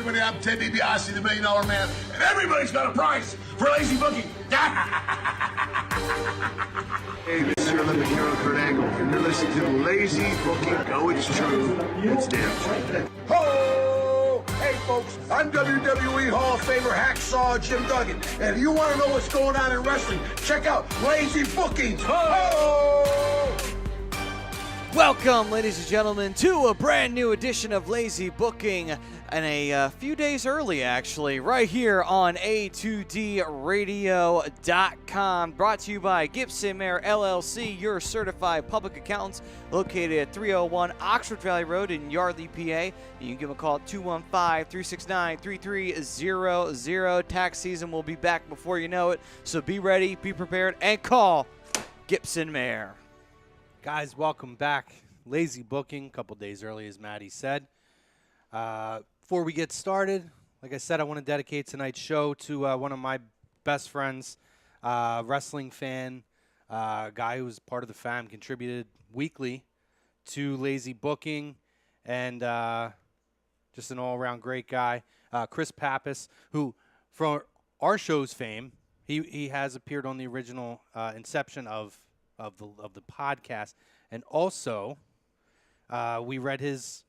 everybody? I'm Ted DiBiase, the $1 Million Man, and everybody's got a price for lazy booking. Hey, this is your Olympic hero, Kurt Angle, and you're listening to Lazy Booking. No, it's true. It's damn true. Ho! Hey, folks, I'm WWE Hall of Famer Hacksaw Jim Duggan, and if you want to know what's going on in wrestling, check out Lazy Bookings. Ho! Welcome, ladies and gentlemen, to a brand new edition of Lazy Booking, and a few days early, actually, right here on A2DRadio.com, brought to you by Gibson Mayer LLC, your certified public accountants, located at 301 Oxford Valley Road in Yardley, PA. You can give them a call at 215-369-3300. Tax season will be back before you know it, so be ready, be prepared, and call Gibson Mayer. Guys, welcome back. Lazy Booking, a couple days early, as Maddie said. Before we get started, like I said, I want to dedicate tonight's show to one of my best friends, wrestling fan, guy who's part of the fam, contributed weekly to Lazy Booking, and just an all-around great guy, Chris Pappas, who, for our show's fame, he has appeared on the original inception of the podcast, and also we read his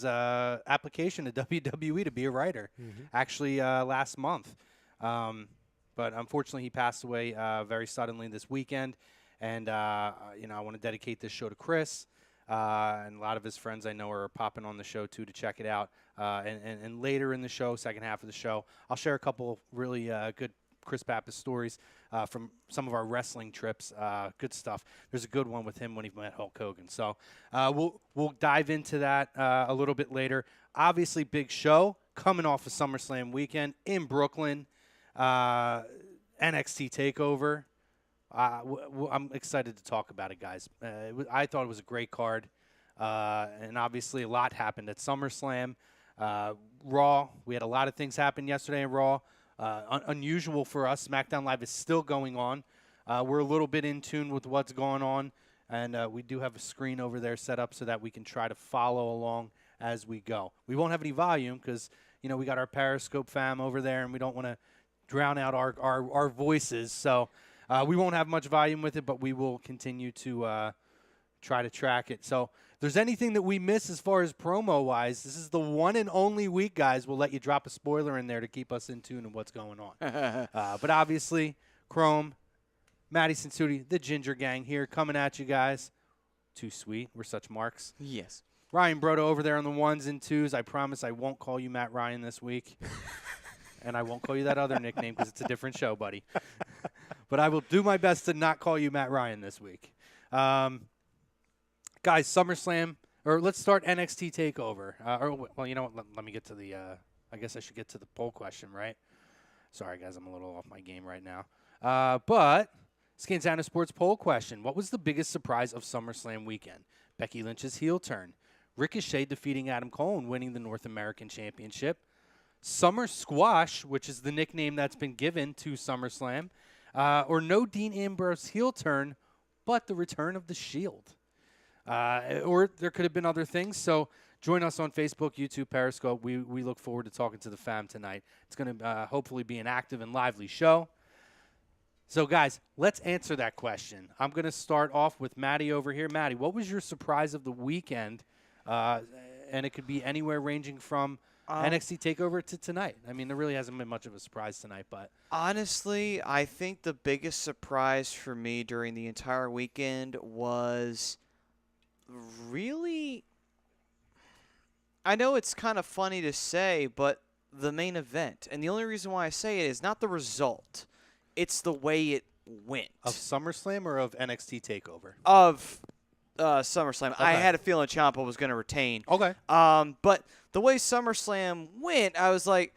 application to WWE to be a writer, actually last month, but unfortunately he passed away very suddenly this weekend, and I want to dedicate this show to Chris, and a lot of his friends I know are popping on the show too to check it out, and later in the show, second half of the show, I'll share a couple really good Chris Pappas stories from some of our wrestling trips. Good stuff. There's a good one with him when he met Hulk Hogan. So we'll dive into that a little bit later. Obviously, big show coming off of SummerSlam Weekend in Brooklyn. NXT TakeOver. I'm excited to talk about it, guys. I thought it was a great card. And obviously, a lot happened at SummerSlam. Raw. We had a lot of things happen yesterday in Raw. Unusual for us. SmackDown Live is still going on. We're a little bit in tune with what's going on, and we do have a screen over there set up so that we can try to follow along as we go. We won't have any volume because, we got our Periscope fam over there, and we don't want to drown out our voices. So we won't have much volume with it, but we will continue to try to track it. So if there's anything that we miss as far as promo-wise, this is the one and only week, guys. We'll let you drop a spoiler in there to keep us in tune of what's going on. But obviously, Chrome, Matty Sensuti, the Ginger Gang here coming at you guys. Too sweet. We're such marks. Yes. Ryan Brodo over there on the ones and twos. I promise I won't call you Matt Ryan this week. And I won't call you that other nickname because it's a different show, buddy. But I will do my best to not call you Matt Ryan this week. Guys, SummerSlam, or let's start NXT TakeOver. Well, you know what? Let me get to the, I guess I should get to the poll question, right? Sorry, guys, I'm a little off my game right now. But, Scanzano Sports poll question. What was the biggest surprise of SummerSlam Weekend? Becky Lynch's heel turn. Ricochet defeating Adam Cole and winning the North American Championship. Summer Squash, which is the nickname that's been given to SummerSlam. Or no Dean Ambrose heel turn, but the return of the Shield. Or there could have been other things. So join us on Facebook, YouTube, Periscope. We look forward to talking to the fam tonight. It's going to hopefully be an active and lively show. So, guys, let's answer that question. I'm going to start off with Maddie over here. Maddie, what was your surprise of the weekend? And it could be anywhere ranging from NXT TakeOver to tonight. I mean, there really hasn't been much of a surprise tonight, but Honestly, I think the biggest surprise for me during the entire weekend was really, I know it's kind of funny to say, but the main event. And the only reason why I say it is not the result. It's the way it went. Of SummerSlam or of NXT TakeOver? Of SummerSlam. Okay. I had a feeling Ciampa was going to retain. Okay. But the way SummerSlam went, I was like,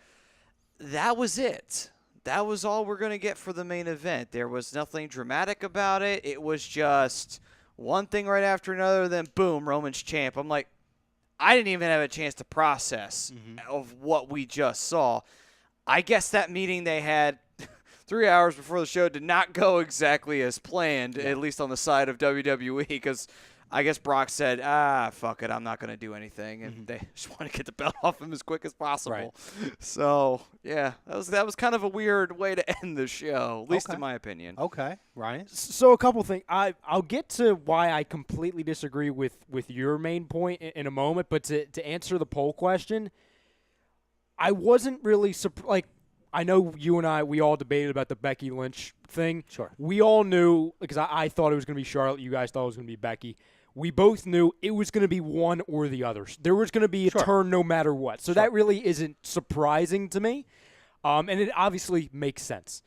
that was it. That was all we're going to get for the main event. There was nothing dramatic about it. It was just one thing right after another, then boom, Roman's champ. I'm like, I didn't even have a chance to process of what we just saw. I guess that meeting they had 3 hours before the show did not go exactly as planned, at least on the side of WWE, because I guess Brock said, fuck it, I'm not going to do anything. And they just want to get the belt off him as quick as possible. Right. So, yeah, that was kind of a weird way to end the show, at least in my opinion. Okay, Ryan? So a couple things. I'll get to why I completely disagree with your main point in a moment, but to answer the poll question, I wasn't really like, I know you and we all debated about the Becky Lynch thing. Sure. We all knew, because I thought it was going to be Charlotte. You guys thought it was going to be Becky. We both knew it was going to be one or the other. There was going to be a turn no matter what. So that really isn't surprising to me. And it obviously makes sense.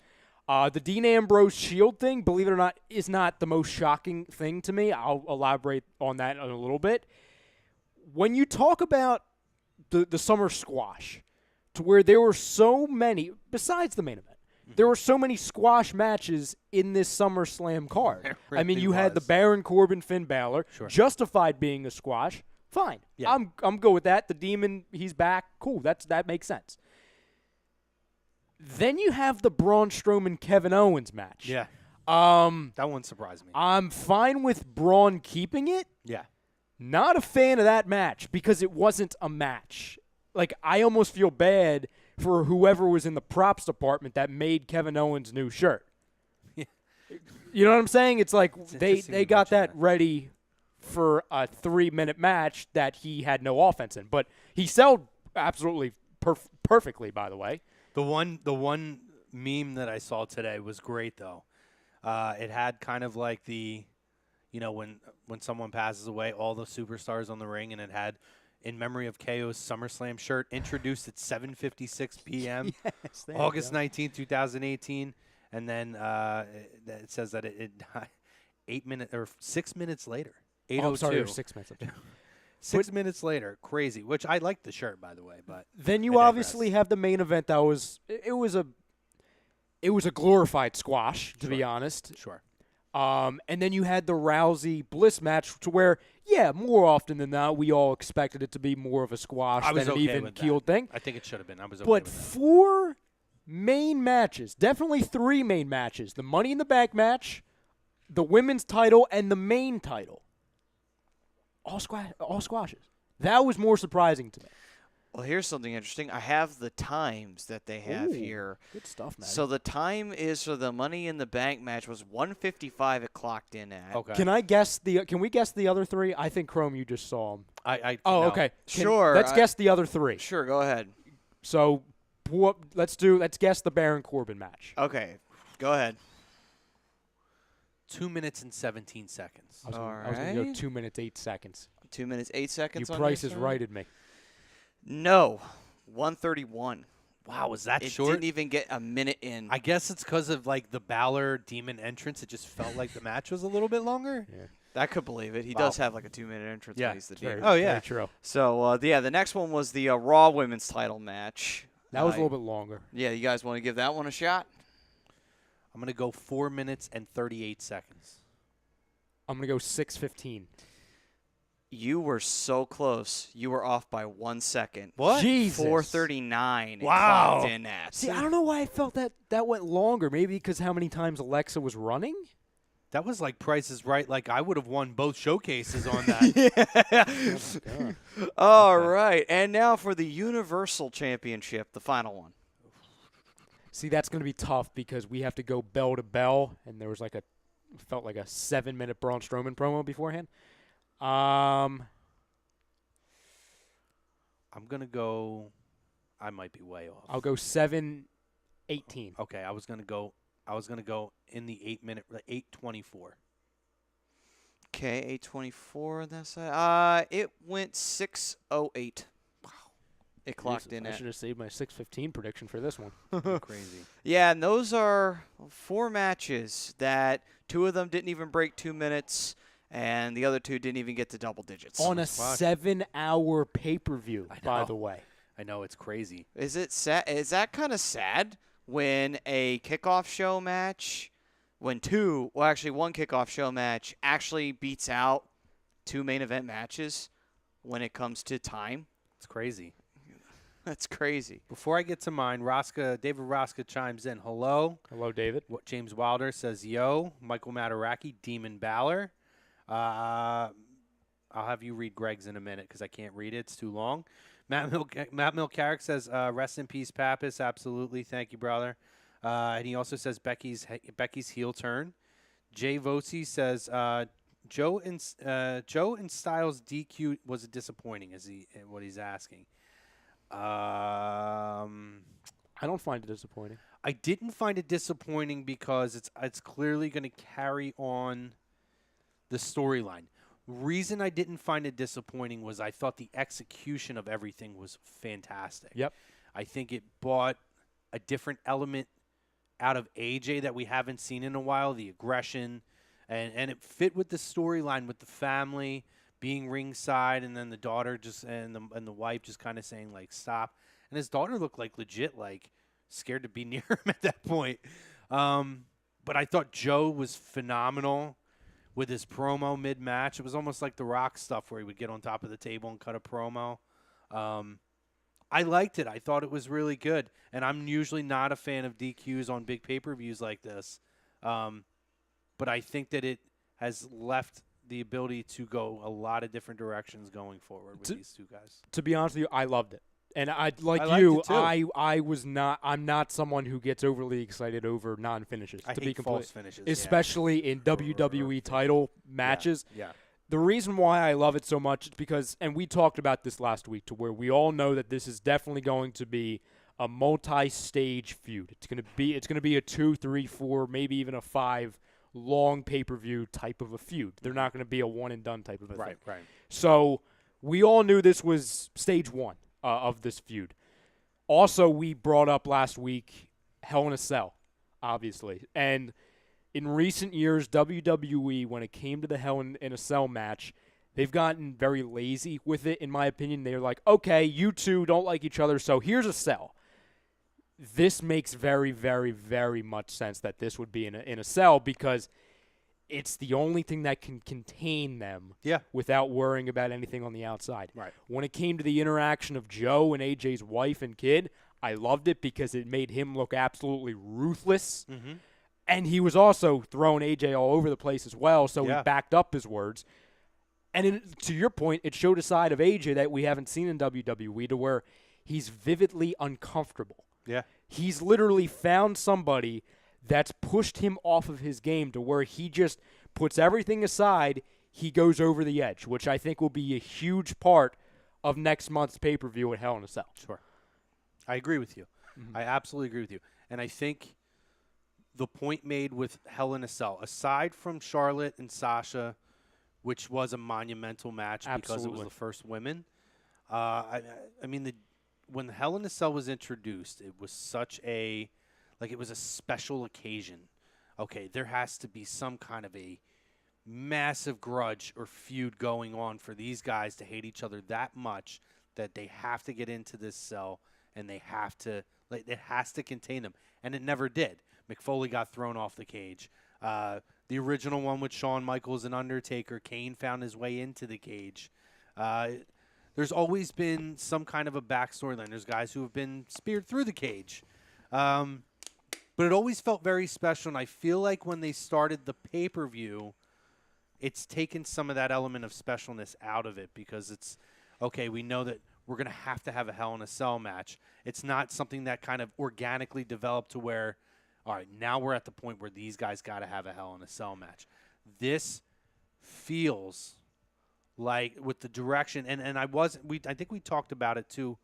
The Dean Ambrose Shield thing, believe it or not, is not the most shocking thing to me. I'll elaborate on that in a little bit. When you talk about the summer squash, to where there were so many, besides the main event, there were so many squash matches in this SummerSlam card. Really I mean, you had the Baron Corbin, Finn Balor, justified being a squash. Fine. Yeah. I'm good with that. The Demon, he's back. Cool. That makes sense. Then you have the Braun Strowman Kevin Owens match. Yeah. That one surprised me. I'm fine with Braun keeping it. Yeah. Not a fan of that match because it wasn't a match. Like, I almost feel bad for whoever was in the props department that made Kevin Owens' new shirt. Yeah. You know what I'm saying? It's like it's they got that ready for a 3-minute match that he had no offense in. But he sold absolutely perfectly, by the way. The one meme that I saw today was great, though. It had kind of like the, when someone passes away, all the superstars on the ring, and it had in memory of KO's SummerSlam shirt, introduced at 7:56 p.m. Yes, August 19, 2018, and then it says that it died 6 minutes later. 8:02. Oh, I'm sorry, 6 minutes. 6 minutes later, crazy. Which I liked the shirt, by the way, but then you obviously have the main event that was it was a glorified squash, to be honest. Sure. And then you had the Rousey Bliss match, to where, more often than not, we all expected it to be more of a squash than an even keeled thing. I think it should have been. I was okay but with that. 4 main matches, definitely 3 main matches: the Money in the Bank match, the women's title, and the main title. All squashes. That was more surprising to me. Well, here's something interesting. I have the times that they have here. Good stuff, man. So the time is for the Money in the Bank match was 1:55 it clocked in at. Okay. Can we guess the other 3? I think, Chrome, you just saw them. No. Okay. Sure. Let's guess the other 3. Sure, go ahead. So let's guess the Baron Corbin match. Okay, go ahead. 2 minutes and 17 seconds. I was going to go 2 minutes, 8 seconds. 2 minutes, 8 seconds. You on Price your is side? righted me. No, 1:31. Wow, was that It short? didn't even get a minute in. I guess it's because of like the Balor Demon entrance. It just felt like the match was a little bit longer. Yeah. I could believe it. He does have like a 2-minute entrance when he's the demon. Very true. So, the next one was the Raw Women's title match. That was a little bit longer. Yeah, you guys want to give that one a shot? I'm going to go 4 minutes and 38 seconds. I'm going to go 6:15. You were so close. You were off by 1 second. What? Jesus. 4:39. Wow. Clocked in at. See, I don't know why I felt that went longer. Maybe because how many times Alexa was running? That was like Price is Right. Like I would have won both showcases on that. All right. And now for the Universal Championship, the final one. See, that's going to be tough because we have to go bell to bell, and there was felt like a 7-minute Braun Strowman promo beforehand. I'm going to go – I might be way off. I'll go 7:18. Okay, I was going to go in the 8-minute – 8:24. Okay, 8:24 on that side. It went 6:08. Wow. It clocked in I at. should have saved my 6:15 prediction for this one. Crazy. Yeah, and those are 4 matches that 2 of them didn't even break 2 minutes, and the other 2 didn't even get to double digits. On a 7-hour pay-per-view, by the way. I know, it's crazy. Is it sad? Is that kind of sad when a kickoff show match, one kickoff show match actually beats out 2 main event matches when it comes to time? It's crazy. That's crazy. Before I get to mine, David Roska chimes in. Hello. Hello, David. James Wilder says, yo. Michael Mataraki, Demon Balor. I'll have you read Greg's in a minute because I can't read it. It's too long. Matt Milcarrick says, rest in peace, Pappas. Absolutely. Thank you, brother. And he also says Becky's heel turn. Jay Voci says Joe and Styles DQ was disappointing. What he's asking? I don't find it disappointing. I didn't find it disappointing because it's clearly going to carry on the storyline. Reason I didn't find it disappointing was I thought the execution of everything was fantastic. Yep. I think it brought a different element out of AJ that we haven't seen in a while, the aggression, and it fit with the storyline with the family being ringside, and then the daughter and the wife just kind of saying like stop, and his daughter looked like legit like scared to be near him at that point. But I thought Joe was phenomenal with his promo mid-match. It was almost like the Rock stuff where he would get on top of the table and cut a promo. I liked it. I thought it was really good. And I'm usually not a fan of DQs on big pay-per-views like this. But I think that it has left the ability to go a lot of different directions going forward with these two guys. To be honest with you, I loved it. And I'm not someone who gets overly excited over non-finishes. I hate false finishes. Especially in WWE title matches. Yeah. The reason why I love it so much is because, and we talked about this last week, to where we all know that this is definitely going to be a multi-stage feud. It's going to be a 2, 3, 4, maybe even a 5 long pay-per-view type of a feud. They're not going to be a one-and-done type of a thing. Right. So we all knew this was stage 1 of this feud. Also, we brought up last week Hell in a Cell, obviously. And in recent years, WWE, when it came to the Hell in a Cell match, they've gotten very lazy with it, in my opinion. They're like, okay, you two don't like each other, so here's a cell. This makes very, very, very much sense that this would be in a cell because it's the only thing that can contain them without worrying about anything on the outside. Right. When it came to the interaction of Joe and AJ's wife and kid, I loved it because it made him look absolutely ruthless. Mm-hmm. And he was also throwing AJ all over the place as well, so he backed up his words. And to your point, it showed a side of AJ that we haven't seen in WWE to where he's vividly uncomfortable. Yeah. He's literally found somebody that's pushed him off of his game to where he just puts everything aside, he goes over the edge, which I think will be a huge part of next month's pay-per-view at Hell in a Cell. Sure. I agree with you. Mm-hmm. I absolutely agree with you. And I think the point made with Hell in a Cell, aside from Charlotte and Sasha, which was a monumental match because it was the first women, when Hell in a Cell was introduced, it was such a – like it was a special occasion. Okay, there has to be some kind of a massive grudge or feud going on for these guys to hate each other that much that they have to get into this cell and they have to – like it has to contain them. And it never did. McFoley got thrown off the cage. The original one with Shawn Michaels and Undertaker, Kane found his way into the cage. There's always been some kind of a backstory. There's guys who have been speared through the cage. But it always felt very special, and I feel like when they started the pay-per-view, it's taken some of that element of specialness out of it because it's, okay, we know that we're going to have a Hell in a Cell match. It's not something that kind of organically developed to where, all right, now we're at the point where these guys got to have a Hell in a Cell match. This feels like with the direction, and I think we talked about it too.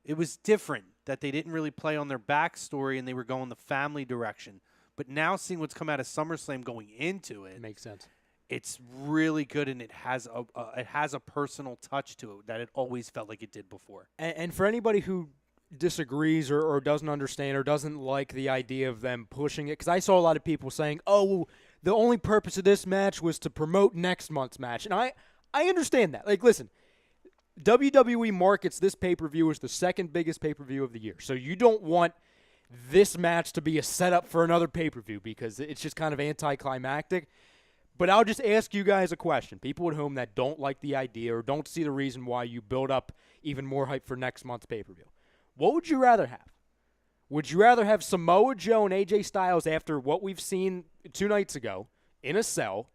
It was different that they didn't really play on their backstory and they were going the family direction. But now seeing what's come out of SummerSlam going into it makes sense. It's really good, and it has a personal touch to it that it always felt like it did before. And for anybody who disagrees or doesn't understand or doesn't like the idea of them pushing it, because I saw a lot of people saying, oh, the only purpose of this match was to promote next month's match. And I understand that. Like, listen, WWE markets this pay-per-view as the second biggest pay-per-view of the year. So you don't want this match to be a setup for another pay-per-view because it's just kind of anticlimactic. But I'll just ask you guys a question. People at home that don't like the idea or don't see the reason why you build up even more hype for next month's pay-per-view. What would you rather have? Would you rather have Samoa Joe and AJ Styles after what we've seen 2 nights ago in a cell,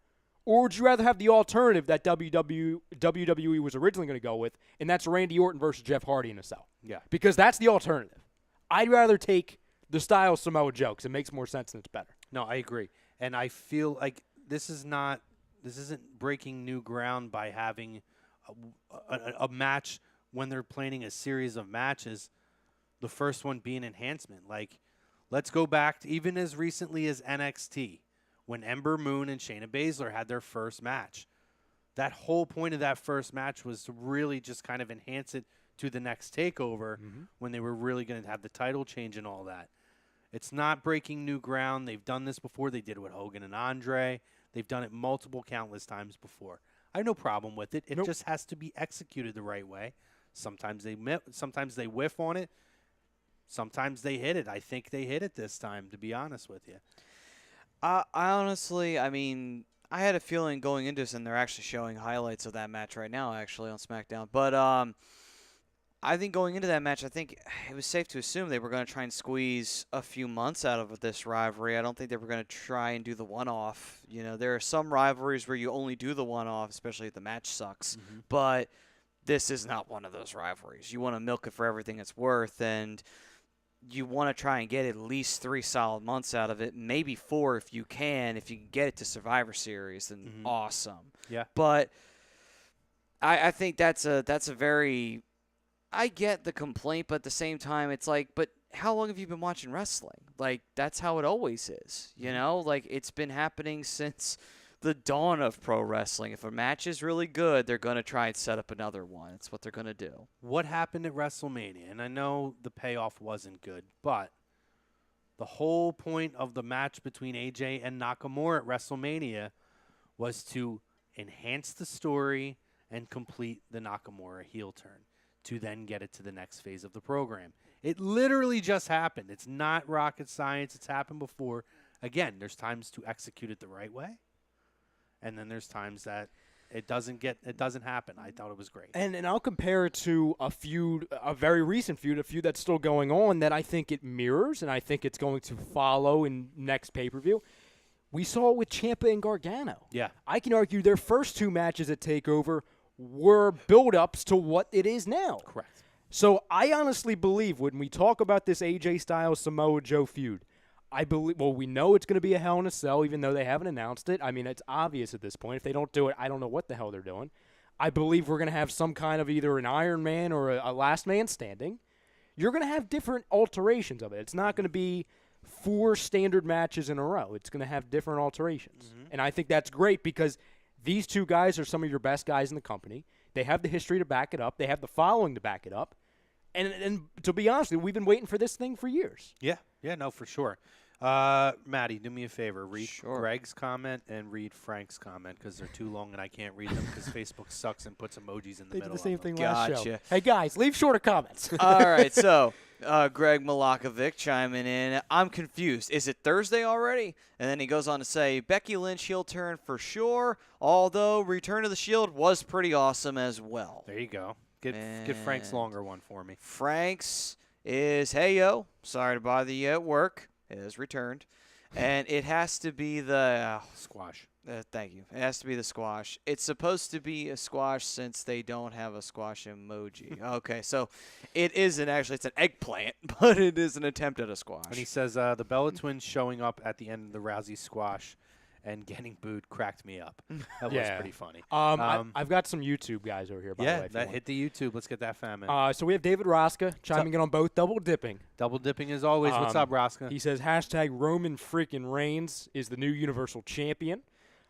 Or would you rather have the alternative that WWE was originally going to go with, and that's Randy Orton versus Jeff Hardy in a cell? Yeah. Because that's the alternative. I'd rather take the style of Samoa Joe because it makes more sense and it's better. No, I agree. And I feel like this isn't breaking new ground by having a match when they're planning a series of matches, the first one being enhancement. Like, let's go back to even as recently as NXT when Ember Moon and Shayna Baszler had their first match. That whole point of that first match was to really just kind of enhance it to the next takeover when they were really going to have the title change and all that. It's not breaking new ground. They've done this before. They did it with Hogan and Andre. They've done it countless times before. I have no problem with it. It just has to be executed the right way. Sometimes they whiff on it. Sometimes they hit it. I think they hit it this time, to be honest with you. I honestly, I mean, I had a feeling going into this, and they're actually showing highlights of that match right now, actually, on SmackDown. But I think going into that match, I think it was safe to assume they were going to try and squeeze a few months out of this rivalry. I don't think they were going to try and do the one-off. You know, there are some rivalries where you only do the one-off, especially if the match sucks. But this is not one of those rivalries. You want to milk it for everything it's worth, and you want to try and get at least 3 solid months out of it, maybe 4 if you can. If you can get it to Survivor Series, then awesome. Yeah. But I think that's a very – I get the complaint, but at the same time, it's like, but how long have you been watching wrestling? Like, that's how it always is, you know? Like, it's been happening since the dawn of pro wrestling. If a match is really good, they're going to try and set up another one. It's what they're going to do. What happened at WrestleMania? And I know the payoff wasn't good, but the whole point of the match between AJ and Nakamura at WrestleMania was to enhance the story and complete the Nakamura heel turn to then get it to the next phase of the program. It literally just happened. It's not rocket science. It's happened before. Again, there's times to execute it the right way, and then there's times that it doesn't happen. I thought it was great. And I'll compare it to a feud, a very recent feud, a feud that's still going on that I think it mirrors, and I think it's going to follow in next pay-per-view. We saw it with Ciampa and Gargano. Yeah. I can argue their first 2 matches at TakeOver were build-ups to what it is now. Correct. So I honestly believe when we talk about this AJ Styles Samoa Joe feud, we know it's going to be a Hell in a Cell, even though they haven't announced it. I mean, it's obvious at this point. If they don't do it, I don't know what the hell they're doing. I believe we're going to have some kind of either an Iron Man or a Last Man Standing. You're going to have different alterations of it. It's not going to be 4 standard matches in a row. It's going to have different alterations. And I think that's great because these 2 guys are some of your best guys in the company. They have the history to back it up. They have the following to back it up. And to be honest with you, we've been waiting for this thing for years. Yeah, no, for sure. Maddie, do me a favor. Read Sure. Greg's comment and read Frank's comment because they're too long and I can't read them because Facebook sucks and puts emojis in the They middle did the same of them. thing last show. Gotcha. Hey, guys, leave shorter comments. All right, so Greg Malakovic chiming in. I'm confused. Is it Thursday already? And then he goes on to say, Becky Lynch heel turn for sure, although Return to the Shield was pretty awesome as well. There you go. Get Frank's longer one for me. Frank's is, hey, yo, sorry to bother you at work. It has returned. And it has to be the Squash. thank you. It has to be the squash. It's supposed to be a squash since they don't have a squash emoji. Okay, so it isn't actually. It's an eggplant, but it is an attempt at a squash. And he says the Bella Twins showing up at the end of the Rousey squash and getting booed cracked me up. That was pretty funny. I've got some YouTube guys over here, by the way. Yeah, hit the YouTube. Let's get that fam in. So we have David Rosca chiming in on both, double dipping. Double dipping as always. What's up, Rosca? He says, hashtag Roman freaking Reigns is the new Universal Champion.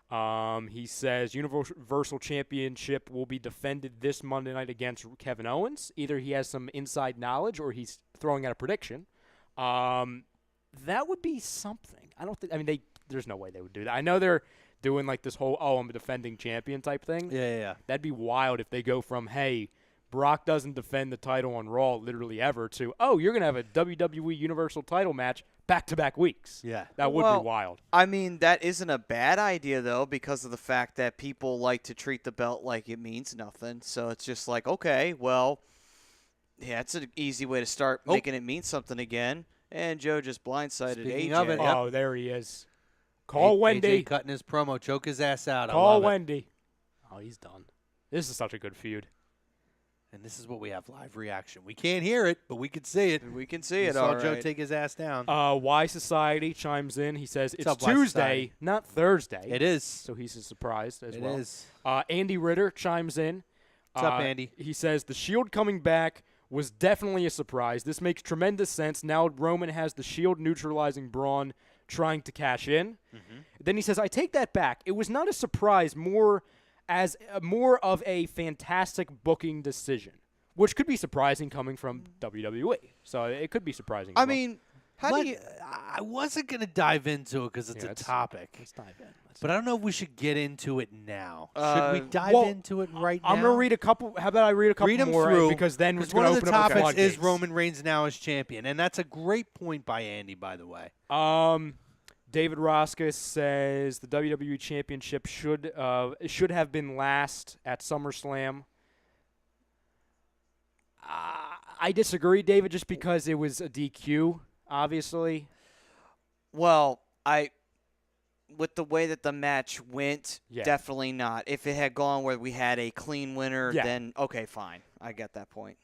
He says Universal Championship will be defended this Monday night against Kevin Owens. Either he has some inside knowledge or he's throwing out a prediction. That would be something. There's no way they would do that. I know they're doing like this whole, I'm a defending champion type thing. Yeah. That'd be wild if they go from, hey, Brock doesn't defend the title on Raw literally ever to, you're going to have a WWE Universal title match back-to-back weeks. Yeah. That would be wild. I mean, that isn't a bad idea, though, because of the fact that people like to treat the belt like it means nothing. So it's just like, okay, well, yeah, it's an easy way to start making it mean something again. And Joe just blindsided Speaking AJ. of it, Oh, there he is. Call Wendy. AJ cutting his promo. Choke his ass out. Call I love Wendy. Oh, he's done. This is such a good feud. And this is what we have live reaction. We can't hear it, but we can see it. We can see We it, saw all Joe right. take his ass down. Y Society chimes in. He says, it's up, Y Tuesday, Society? not Thursday. It is. So he's surprised as It well. is. Andy Ritter chimes in. What's up, Andy? He says, the Shield coming back was definitely a surprise. This makes tremendous sense. Now Roman has the Shield neutralizing Braun, trying to cash in. Then he says, I take that back. It was not a surprise, more of a fantastic booking decision, which could be surprising coming from WWE. So it could be surprising. I mean, how do you? I wasn't going to dive into it because it's a topic. Let's dive in. But I don't know if we should get into it now. Should we Uh, dive well, into it right now? I'm going to read a couple. How about I read a couple Read them more? through, Because then we're one going of to the open up the topics is floodgates. Roman Reigns now as champion, and that's a great point by Andy, by the way. David Roscus says the WWE Championship should have been last at SummerSlam. I disagree, David, just because it was a DQ, obviously. Well, with the way that the match went, Yeah. definitely not. If it had gone where we had a clean winner, Yeah. then okay, fine. I get that point.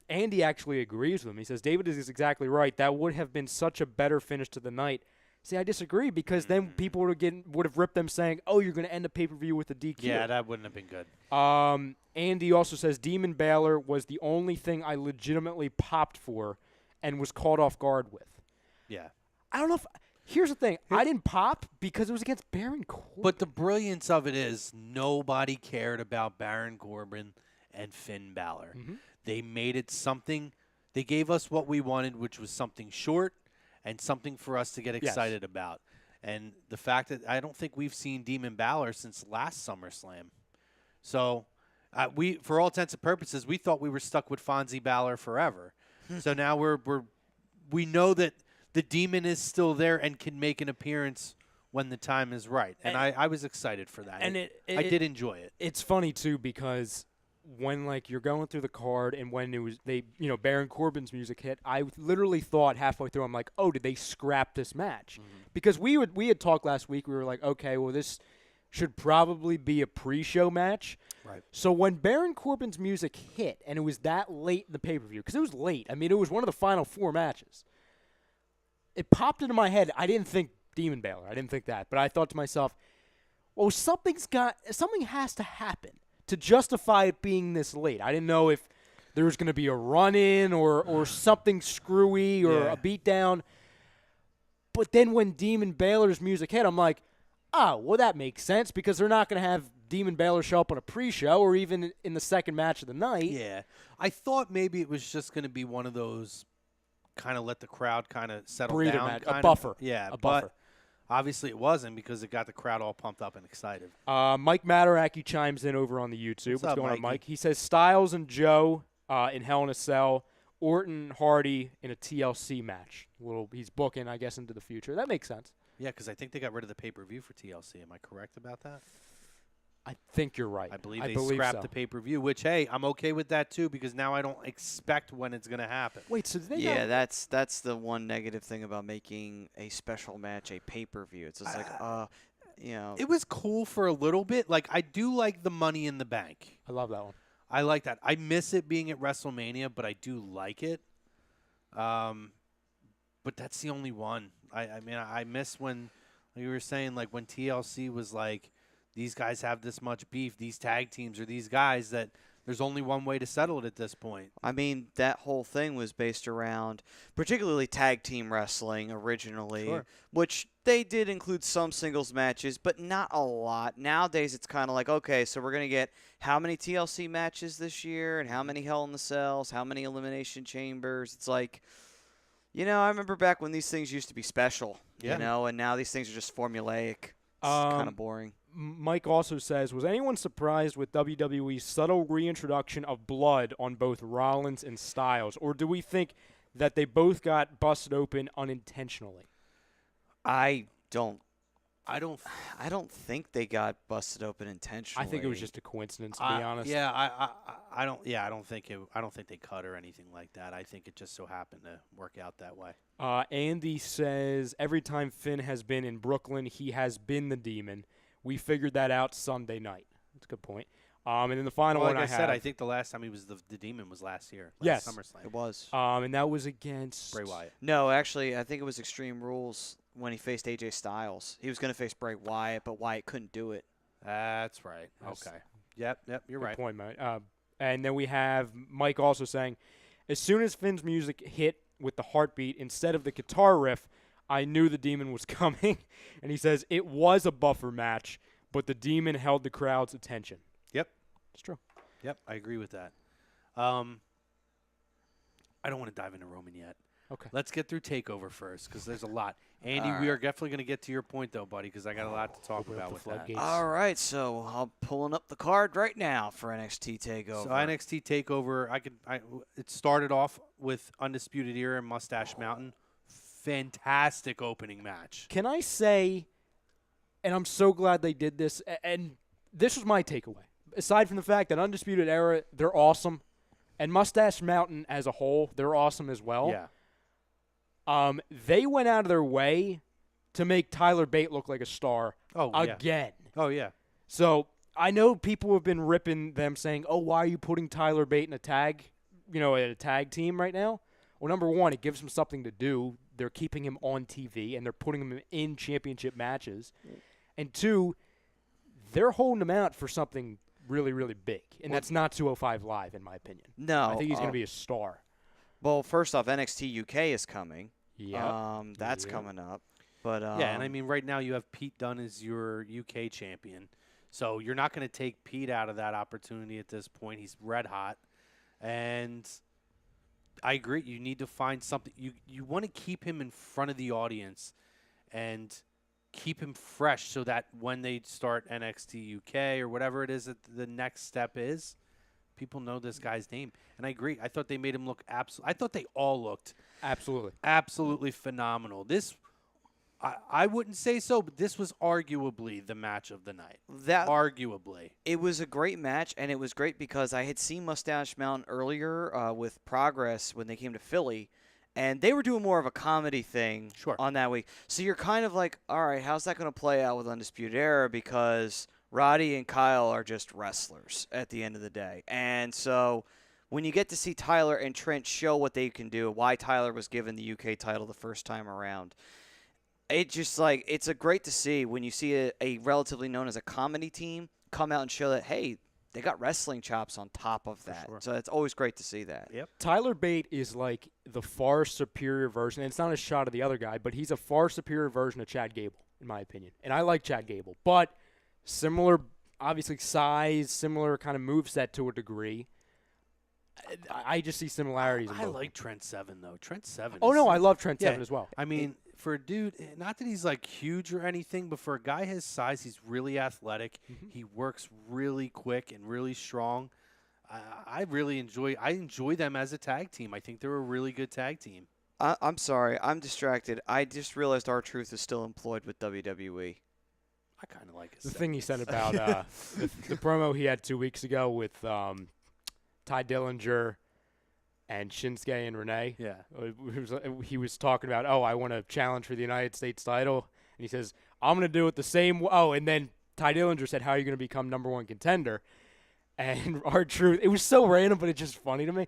Andy actually agrees with him. He says David is exactly right. That would have been such a better finish to the night. See, I disagree because then people would have ripped them saying, "Oh, you're going to end the pay-per-view with a DQ." Yeah, that wouldn't have been good. Andy also says Demon Baszler was the only thing I legitimately popped for and was caught off guard with. Yeah. I don't know if here's the thing. I didn't pop because it was against Baron Corbin. But the brilliance of it is nobody cared about Baron Corbin and Finn Balor. They made it something. They gave us what we wanted, which was something short and something for us to get excited about. And the fact that I don't think we've seen Demon Balor since last SummerSlam. So we, for all intents and purposes, we thought we were stuck with Fonzie Balor forever. So now we know that the Demon is still there and can make an appearance when the time is right. And I was excited for that. And I did enjoy it. It's funny too because when you're going through the card and when it was Baron Corbin's music hit, I literally thought halfway through, I'm like, oh, did they scrap this match? Because we had talked last week. We were like, okay, well, this should probably be a pre-show match. Right. So when Baron Corbin's music hit, and it was that late in the pay-per-view, because it was late. I mean, it was one of the final 4 matches. It popped into my head. I didn't think Demon Baszler. I didn't think that. But I thought to myself, well, something has to happen to justify it being this late. I didn't know if there was going to be a run-in or something screwy or a beatdown. But then when Demon Baszler's music hit, I'm like, oh, well, that makes sense because they're not going to have Demon Baszler show up on a pre-show or even in the second match of the night. Yeah. I thought maybe it was just going to be one of those kind of let the crowd kind of settle Breather down. match, a kinda. buffer. Yeah, A but buffer. obviously it wasn't because it got the crowd all pumped up and excited. Mike Mataraki chimes in over on the YouTube. What's What's up, going Mikey? on, Mike? He says Styles and Joe in Hell in a Cell, Orton, Hardy in a TLC match. He's booking, I guess, into the future. That makes sense. Yeah, because I think they got rid of the pay-per-view for TLC. Am I correct about that? I think you're right. I believe they scrapped so. the pay-per-view, which, hey, I'm okay with that too because now I don't expect when it's going to happen. Wait, so they Yeah, that's the one negative thing about making a special match a pay-per-view. It's just It was cool for a little bit. Like, I do like the Money in the Bank. I love that one. I like that. I miss it being at WrestleMania, but I do like it. But that's the only one. I mean, I miss when, like you were saying, like when TLC was like, these guys have this much beef, these tag teams or these guys, that there's only one way to settle it at this point. I mean, that whole thing was based around particularly tag team wrestling originally, Sure. which they did include some singles matches, but not a lot. Nowadays, it's kind of like, okay, so we're going to get how many TLC matches this year and how many Hell in the Cells, how many Elimination Chambers. It's like, I remember back when these things used to be special, and now these things are just formulaic. It's kind of boring. Mike also says, was anyone surprised with WWE's subtle reintroduction of blood on both Rollins and Styles, or do we think that they both got busted open unintentionally? I don't I don't think they got busted open intentionally. I think it was just a coincidence, to be honest. Yeah, I don't. Yeah, I don't think they cut or anything like that. I think it just so happened to work out that way. Andy says every time Finn has been in Brooklyn, he has been the Demon. We figured that out Sunday night. That's a good point. And then the final one like I said, I think the last time he was the Demon was last year. Yes. SummerSlam. It was. And that was against Bray Wyatt. No, actually, I think it was Extreme Rules when he faced AJ Styles. He was going to face Bray Wyatt, but Wyatt couldn't do it. That's right. Okay. Yep, you're Good right. point, Mike. And then we have Mike also saying, as soon as Finn's music hit with the heartbeat instead of the guitar riff, I knew the Demon was coming. And he says it was a buffer match, but the Demon held the crowd's attention. Yep. It's true. Yep, I agree with that. I don't want to dive into Roman yet. Okay. Let's get through TakeOver first because there's a lot. Andy, we are definitely going to get to your point, though, buddy, because I got a lot to talk about with that. floodgates. All right, so I'm pulling up the card right now for NXT TakeOver. So NXT TakeOver, it started off with Undisputed Era and Mustache Mountain. Fantastic opening match. Can I say, and I'm so glad they did this, and this was my takeaway. Aside from the fact that Undisputed Era, they're awesome, and Mustache Mountain as a whole, they're awesome as well. Yeah. They went out of their way to make Tyler Bate look like a star again. Oh, yeah. So I know people have been ripping them saying, oh, why are you putting Tyler Bate in a tag team right now? Well, number one, it gives him something to do. They're keeping him on TV, and they're putting him in championship matches. And two, they're holding him out for something really, really big. And that's not 205 Live, in my opinion. No. I think he's going to be a star. Well, first off, NXT UK is coming. Yeah. That's coming up. But yeah, and I mean, right now you have Pete Dunne as your UK champion. So you're not going to take Pete out of that opportunity at this point. He's red hot. And I agree. You need to find something. You want to keep him in front of the audience and keep him fresh so that when they start NXT UK or whatever it is that the next step is, people know this guy's name. And I agree. I thought they made him look I thought they all looked absolutely phenomenal. This, I wouldn't say so, but this was arguably the match of the night. Arguably. It was a great match, and it was great because I had seen Mustache Mountain earlier with Progress when they came to Philly, and they were doing more of a comedy thing on that week. So you're kind of like, all right, how's that going to play out with Undisputed Era? Because Roddy and Kyle are just wrestlers at the end of the day. And so when you get to see Tyler and Trent show what they can do, why Tyler was given the UK title the first time around, it's a great to see when you see a relatively known as a comedy team come out and show that, hey, they got wrestling chops on top of that. So it's always great to see that. Yep. Tyler Bate is like the far superior version, and it's not a shot at the other guy, but he's a far superior version of Chad Gable, in my opinion. And I like Chad Gable, but similar, obviously, size, similar kind of moveset to a degree. I just see similarities. I like Trent Seven, though. Trent Seven. Oh, no, I love Trent Seven as well. I mean, for a dude, not that he's like huge or anything, but for a guy his size, he's really athletic. Mm-hmm. He works really quick and really strong. I enjoy them as a tag team. I think they're a really good tag team. I'm sorry. I'm distracted. I just realized R-Truth is still employed with WWE. I kind of like it. The thing he said about the promo he had 2 weeks ago with Ty Dillinger and Shinsuke and Renee. Yeah. He was talking about, I want to challenge for the United States title. And he says, I'm going to do it the same way. Oh, and then Ty Dillinger said, how are you going to become number one contender? And R-Truth, it was so random, but it's just funny to me.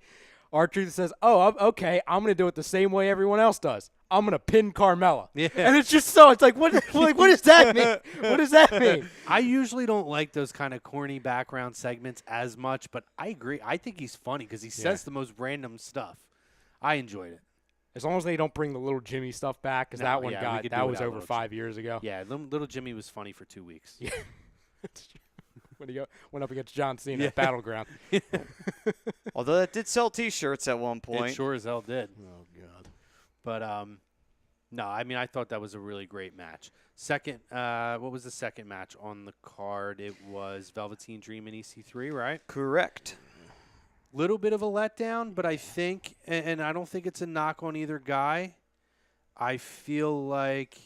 R-Truth says, okay, I'm going to do it the same way everyone else does. I'm going to pin Carmella. Yeah. And it's just it's like, what does that mean? What does that mean? I usually don't like those kind of corny background segments as much, but I agree. I think he's funny because he says the most random stuff. I enjoyed it. As long as they don't bring the little Jimmy stuff back, because that was over 5 years ago. Yeah, little Jimmy was funny for 2 weeks. Yeah. When he went up against John Cena at Battleground. Although that did sell T-shirts at one point. It sure as hell did. Oh, God. But, no, I mean, I thought that was a really great match. Second, what was the second match on the card? It was Velveteen Dream and EC3, right? Correct. Little bit of a letdown, but I think, and I don't think it's a knock on either guy, I feel like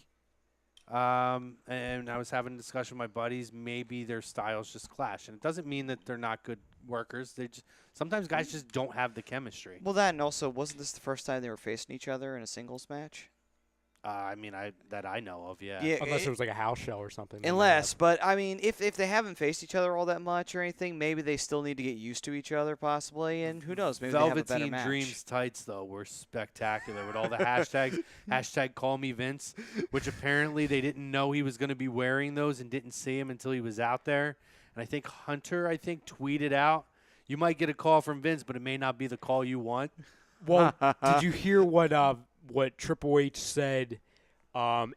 And I was having a discussion with my buddies. Maybe their styles just clash, and it doesn't mean that they're not good workers. Sometimes guys just don't have the chemistry. Well, that and also, wasn't this the first time they were facing each other in a singles match? I mean, that I know of, yeah. Unless it was like a house show or something. But I mean, if they haven't faced each other all that much or anything, maybe they still need to get used to each other possibly, and who knows, maybe they have a better Velveteen match. Dreams tights, though, were spectacular with all the hashtags. Hashtag call me Vince, which apparently they didn't know he was going to be wearing those and didn't see him until he was out there. And I think Hunter, tweeted out, you might get a call from Vince, but it may not be the call you want. Well, did you hear what Triple H said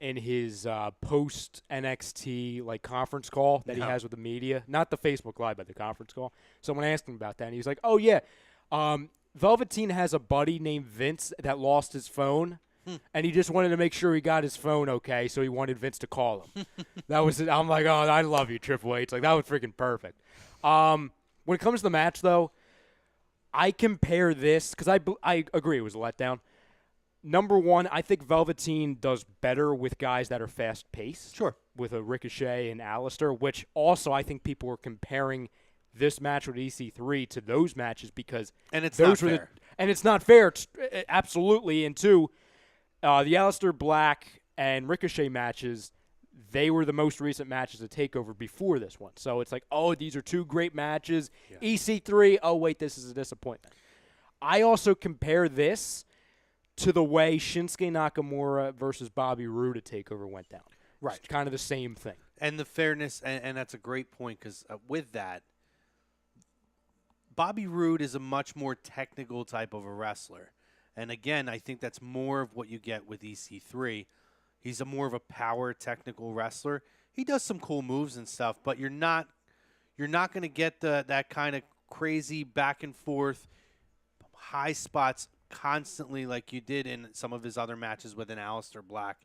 in his post NXT conference call that he has with the media? Not the Facebook Live, but the conference call. Someone asked him about that, and he was like, "Oh yeah, Velveteen has a buddy named Vince that lost his phone." And he just wanted to make sure he got his phone okay, so he wanted Vince to call him. That was it. I'm like, oh, I love you, Triple H. That was freaking perfect. When it comes to the match, though, I compare this because I agree it was a letdown. Number one, I think Velveteen does better with guys that are fast-paced. Sure. With a Ricochet and Alistair, which also I think people were comparing this match with EC3 to those matches because it's those not were fair. And it's not fair, absolutely. And two, the Alistair Black and Ricochet matches, they were the most recent matches of TakeOver before this one. So it's like, oh, these are two great matches. Yeah. EC3, oh, wait, this is a disappointment. I also compare this to the way Shinsuke Nakamura versus Bobby Roode at TakeOver went down. Right. It's kind of the same thing. And the fairness, and that's a great point because with that, Bobby Roode is a much more technical type of a wrestler. And again, I think that's more of what you get with EC3. He's more of a power technical wrestler. He does some cool moves and stuff, but you're not going to get that kind of crazy back and forth high spots constantly like you did in some of his other matches with an Aleister Black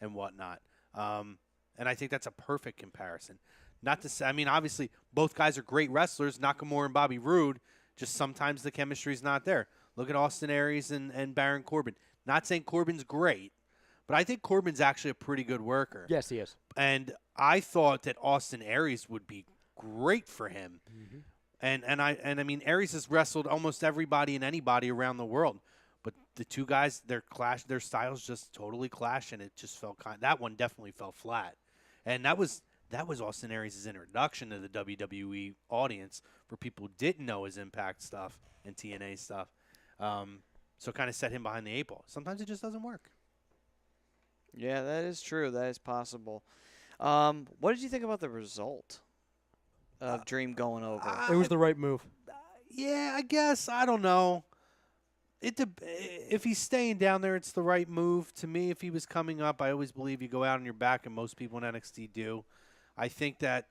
and whatnot. And I think that's a perfect comparison. Not to say, I mean, obviously both guys are great wrestlers, Nakamura and Bobby Roode. Just sometimes the chemistry's not there. Look at Austin Aries and Baron Corbin. Not saying Corbin's great, but I think Corbin's actually a pretty good worker. Yes, he is. And I thought that Austin Aries would be great for him. Mm-hmm. And I mean, Aries has wrestled almost everybody and anybody around the world. But the two guys, their styles just totally clash, and it just felt that one definitely fell flat. And that was Austin Aries' introduction to the WWE audience for people who didn't know his Impact stuff and TNA stuff. So kind of set him behind the 8 ball. Sometimes it just doesn't work. Yeah, that is true. That is possible. What did you think about the result of Dream going over? It was the right move. Yeah, I guess. I don't know. If he's staying down there, it's the right move. To me, if he was coming up, I always believe you go out on your back, and most people in NXT do. I think that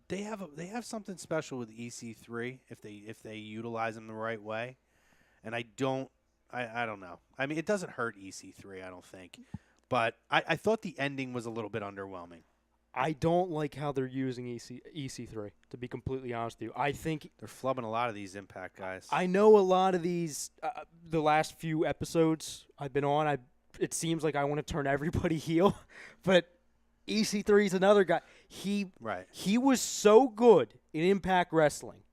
they have something special with EC3 if they utilize him the right way. And I don't know. I mean, it doesn't hurt EC3, I don't think. But I thought the ending was a little bit underwhelming. I don't like how they're using EC3, to be completely honest with you. I think they're flubbing a lot of these Impact guys. I know a lot of these, the last few episodes I've been on, it seems like I want to turn everybody heel. But EC3 is another guy. He was so good in Impact Wrestling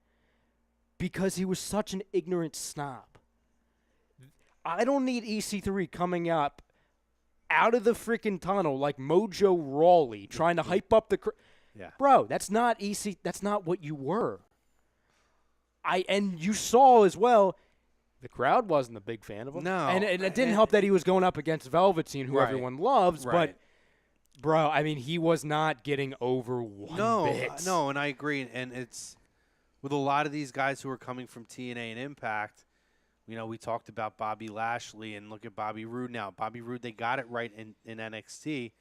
because he was such an ignorant snob. I don't need EC3 coming up out of the freaking tunnel like Mojo Rawley trying to hype up the Bro, that's not EC. That's not what you were. And you saw as well, the crowd wasn't a big fan of him. No. And it didn't help that he was going up against Velveteen, who everyone loves. Right. But, bro, I mean, he was not getting over one bit. No, and I agree. And it's with a lot of these guys who are coming from TNA and Impact. You know, we talked about Bobby Lashley, and look at Bobby Roode now. Bobby Roode, they got it right in NXT.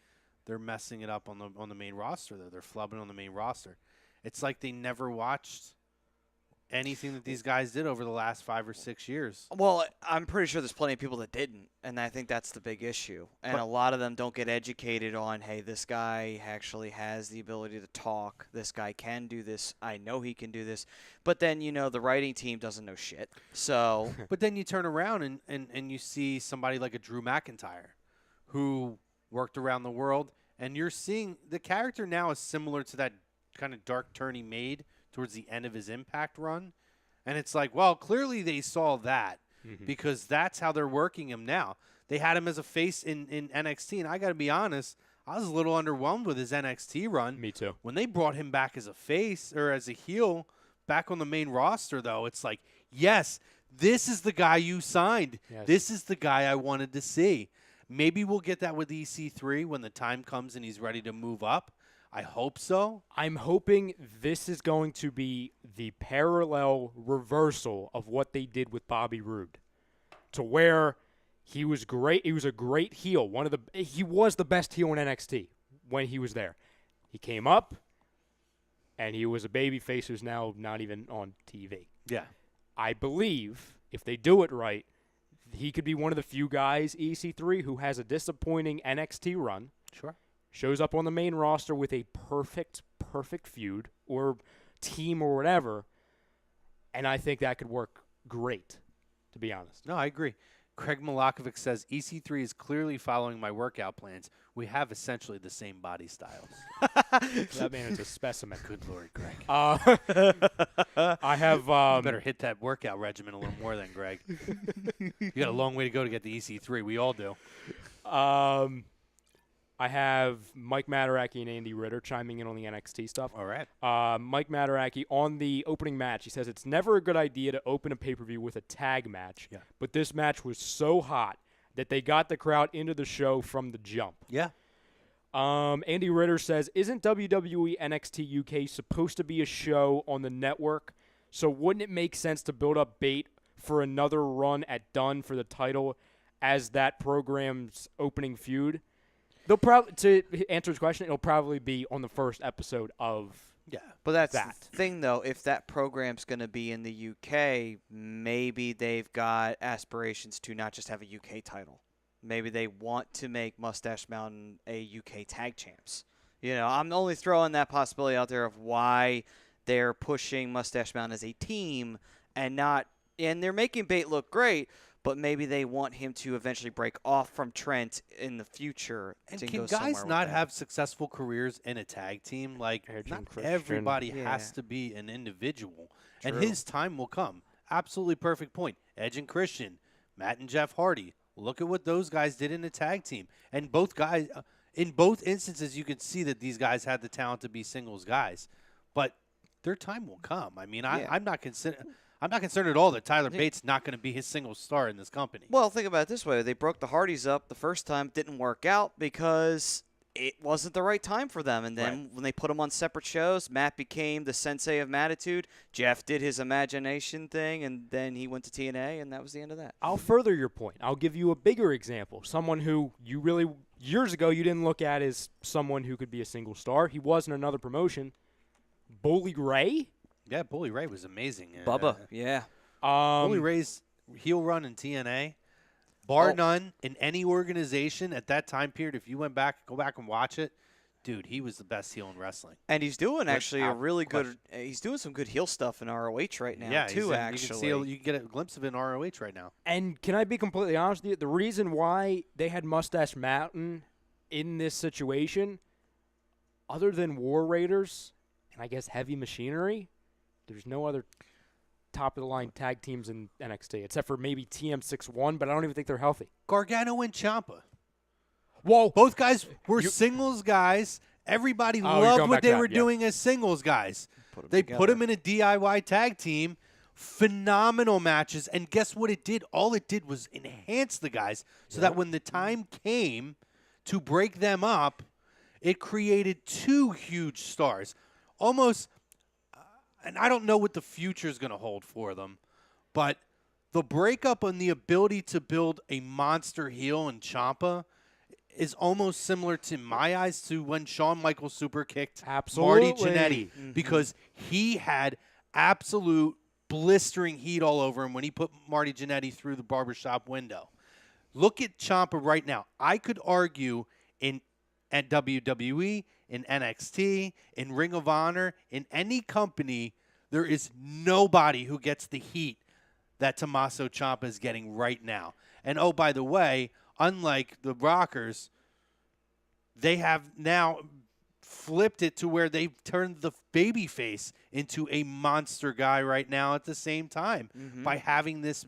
They're messing it up on the main roster, though. They're flubbing on the main roster. It's like they never watched anything that these guys did over the last 5 or 6 years. Well, I'm pretty sure there's plenty of people that didn't, and I think that's the big issue. And a lot of them don't get educated on, hey, this guy actually has the ability to talk. This guy can do this. I know he can do this. But then, you know, the writing team doesn't know shit. So, but then you turn around and you see somebody like a Drew McIntyre who worked around the world, and you're seeing the character now is similar to that kind of dark turn he made towards the end of his Impact run. And it's like, well, clearly they saw that because that's how they're working him now. They had him as a face in NXT, and I got to be honest, I was a little underwhelmed with his NXT run. Me too. When they brought him back as a face or as a heel back on the main roster, though, it's like, yes, this is the guy you signed. Yes. This is the guy I wanted to see. Maybe we'll get that with EC3 when the time comes and he's ready to move up. I hope so. I'm hoping this is going to be the parallel reversal of what they did with Bobby Roode, to where he was great. He was a great heel. He was the best heel in NXT when he was there. He came up, and he was a babyface who's now not even on TV. Yeah. I believe if they do it right, he could be one of the few guys, EC3, who has a disappointing NXT run. Sure. Shows up on the main roster with a perfect feud or team or whatever, and I think that could work great, to be honest. No, I agree. Craig Malakovic says, EC3 is clearly following my workout plans. We have essentially the same body styles. That man is a specimen. Good Lord, Greg. I have... You better hit that workout regimen a little more than Greg. You got a long way to go to get the EC3. We all do. I have Mike Mataraki and Andy Ritter chiming in on the NXT stuff. All right. Mike Mataraki, on the opening match, he says it's never a good idea to open a pay-per-view with a tag match, but this match was so hot that they got the crowd into the show from the jump. Yeah. Andy Ritter says, isn't WWE NXT UK supposed to be a show on the network? So wouldn't it make sense to build up bait for another run at Dunn for the title as that program's opening feud? They'll probably, to answer his question, it'll probably be on the first episode of But that's that. the thing, though. If that program's going to be in the UK, maybe they've got aspirations to not just have a UK title. Maybe they want to make Mustache Mountain a UK tag champs. You know, I'm only throwing that possibility out there of why they're pushing Mustache Mountain as a team and not – and they're making Bate look great – but maybe they want him to eventually break off from Trent in the future. And to can go guys somewhere not with have successful careers in a tag team? Like, not everybody has to be an individual. True. And his time will come. Absolutely perfect point. Edge and Christian, Matt and Jeff Hardy. Look at what those guys did in a tag team. And both guys, in both instances, you can see that these guys had the talent to be singles guys. But their time will come. I mean, I'm not concerned at all that Tyler Bates not going to be his single star in this company. Well, think about it this way. They broke the Hardys up the first time. It didn't work out because it wasn't the right time for them. And then when they put them on separate shows, Matt became the sensei of Mattitude. Jeff did his imagination thing, and then he went to TNA, and that was the end of that. I'll further your point. I'll give you a bigger example. Someone who you really, years ago, you didn't look at as someone who could be a single star. He was in another promotion. Bully Ray? Yeah, Bully Ray was amazing. Bubba, yeah. Bully Ray's heel run in TNA, bar none, in any organization at that time period, if you go back and watch it, dude, he was the best heel in wrestling. And he's doing actually a really good – he's doing some good heel stuff in ROH right now, too, actually. You can get a glimpse of it in ROH right now. And can I be completely honest with you? The reason why they had Mustache Mountain in this situation, other than War Raiders and I guess Heavy Machinery – there's no other top-of-the-line tag teams in NXT, except for maybe TM61, but I don't even think they're healthy. Gargano and Ciampa. Whoa. Both guys were singles guys. Everybody loved what they were doing as singles guys. They put them in a DIY tag team. Phenomenal matches. And guess what it did? All it did was enhance the guys so that when the time came to break them up, it created two huge stars. Almost – and I don't know what the future is going to hold for them, but the breakup and the ability to build a monster heel in Ciampa is almost similar to my eyes to when Shawn Michaels super kicked Marty Jannetty because he had absolute blistering heat all over him when he put Marty Jannetty through the barbershop window. Look at Ciampa right now. I could argue at WWE, in NXT, in Ring of Honor, in any company, there is nobody who gets the heat that Tommaso Ciampa is getting right now. And, oh, by the way, unlike the Rockers, they have now flipped it to where they've turned the baby face into a monster guy right now at the same time by having this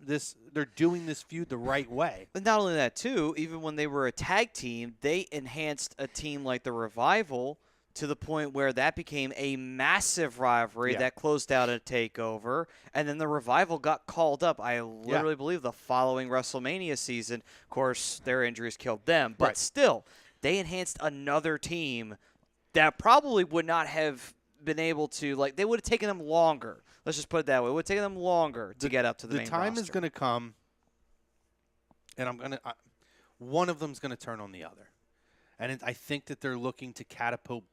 they're doing this feud the right way. But not only that, too, even when they were a tag team, they enhanced a team like the Revival to the point where that became a massive rivalry that closed out a takeover. And then the Revival got called up, I literally believe, the following WrestleMania season. Of course, their injuries killed them. But still, they enhanced another team that probably would not have been able to, like, they would have taken them longer. Let's just put it that way. It would have taken them longer to get up to the main roster. The time is going to come, and one of them's going to turn on the other. And I think that they're looking to catapult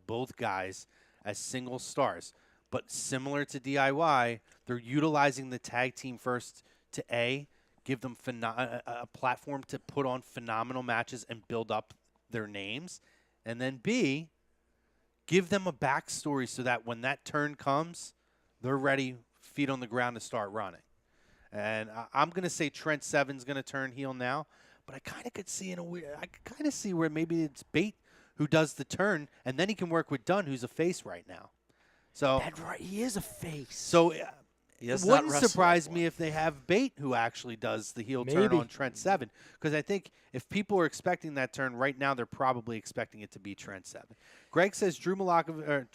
both guys as single stars. But similar to DIY, they're utilizing the tag team first to give them a platform to put on phenomenal matches and build up their names, and then B, give them a backstory so that when that turn comes, they're ready, feet on the ground to start running. And I'm going to say Trent Seven's going to turn heel now, but I kind of could see where maybe it's Bate who does the turn, and then he can work with Dunn, who's a face right now. So That's right. He is a face. So it wouldn't surprise me if they have Bate who actually does the heel turn on Trent Seven, because I think if people are expecting that turn right now, they're probably expecting it to be Trent Seven. Greg says Drew Malakovic.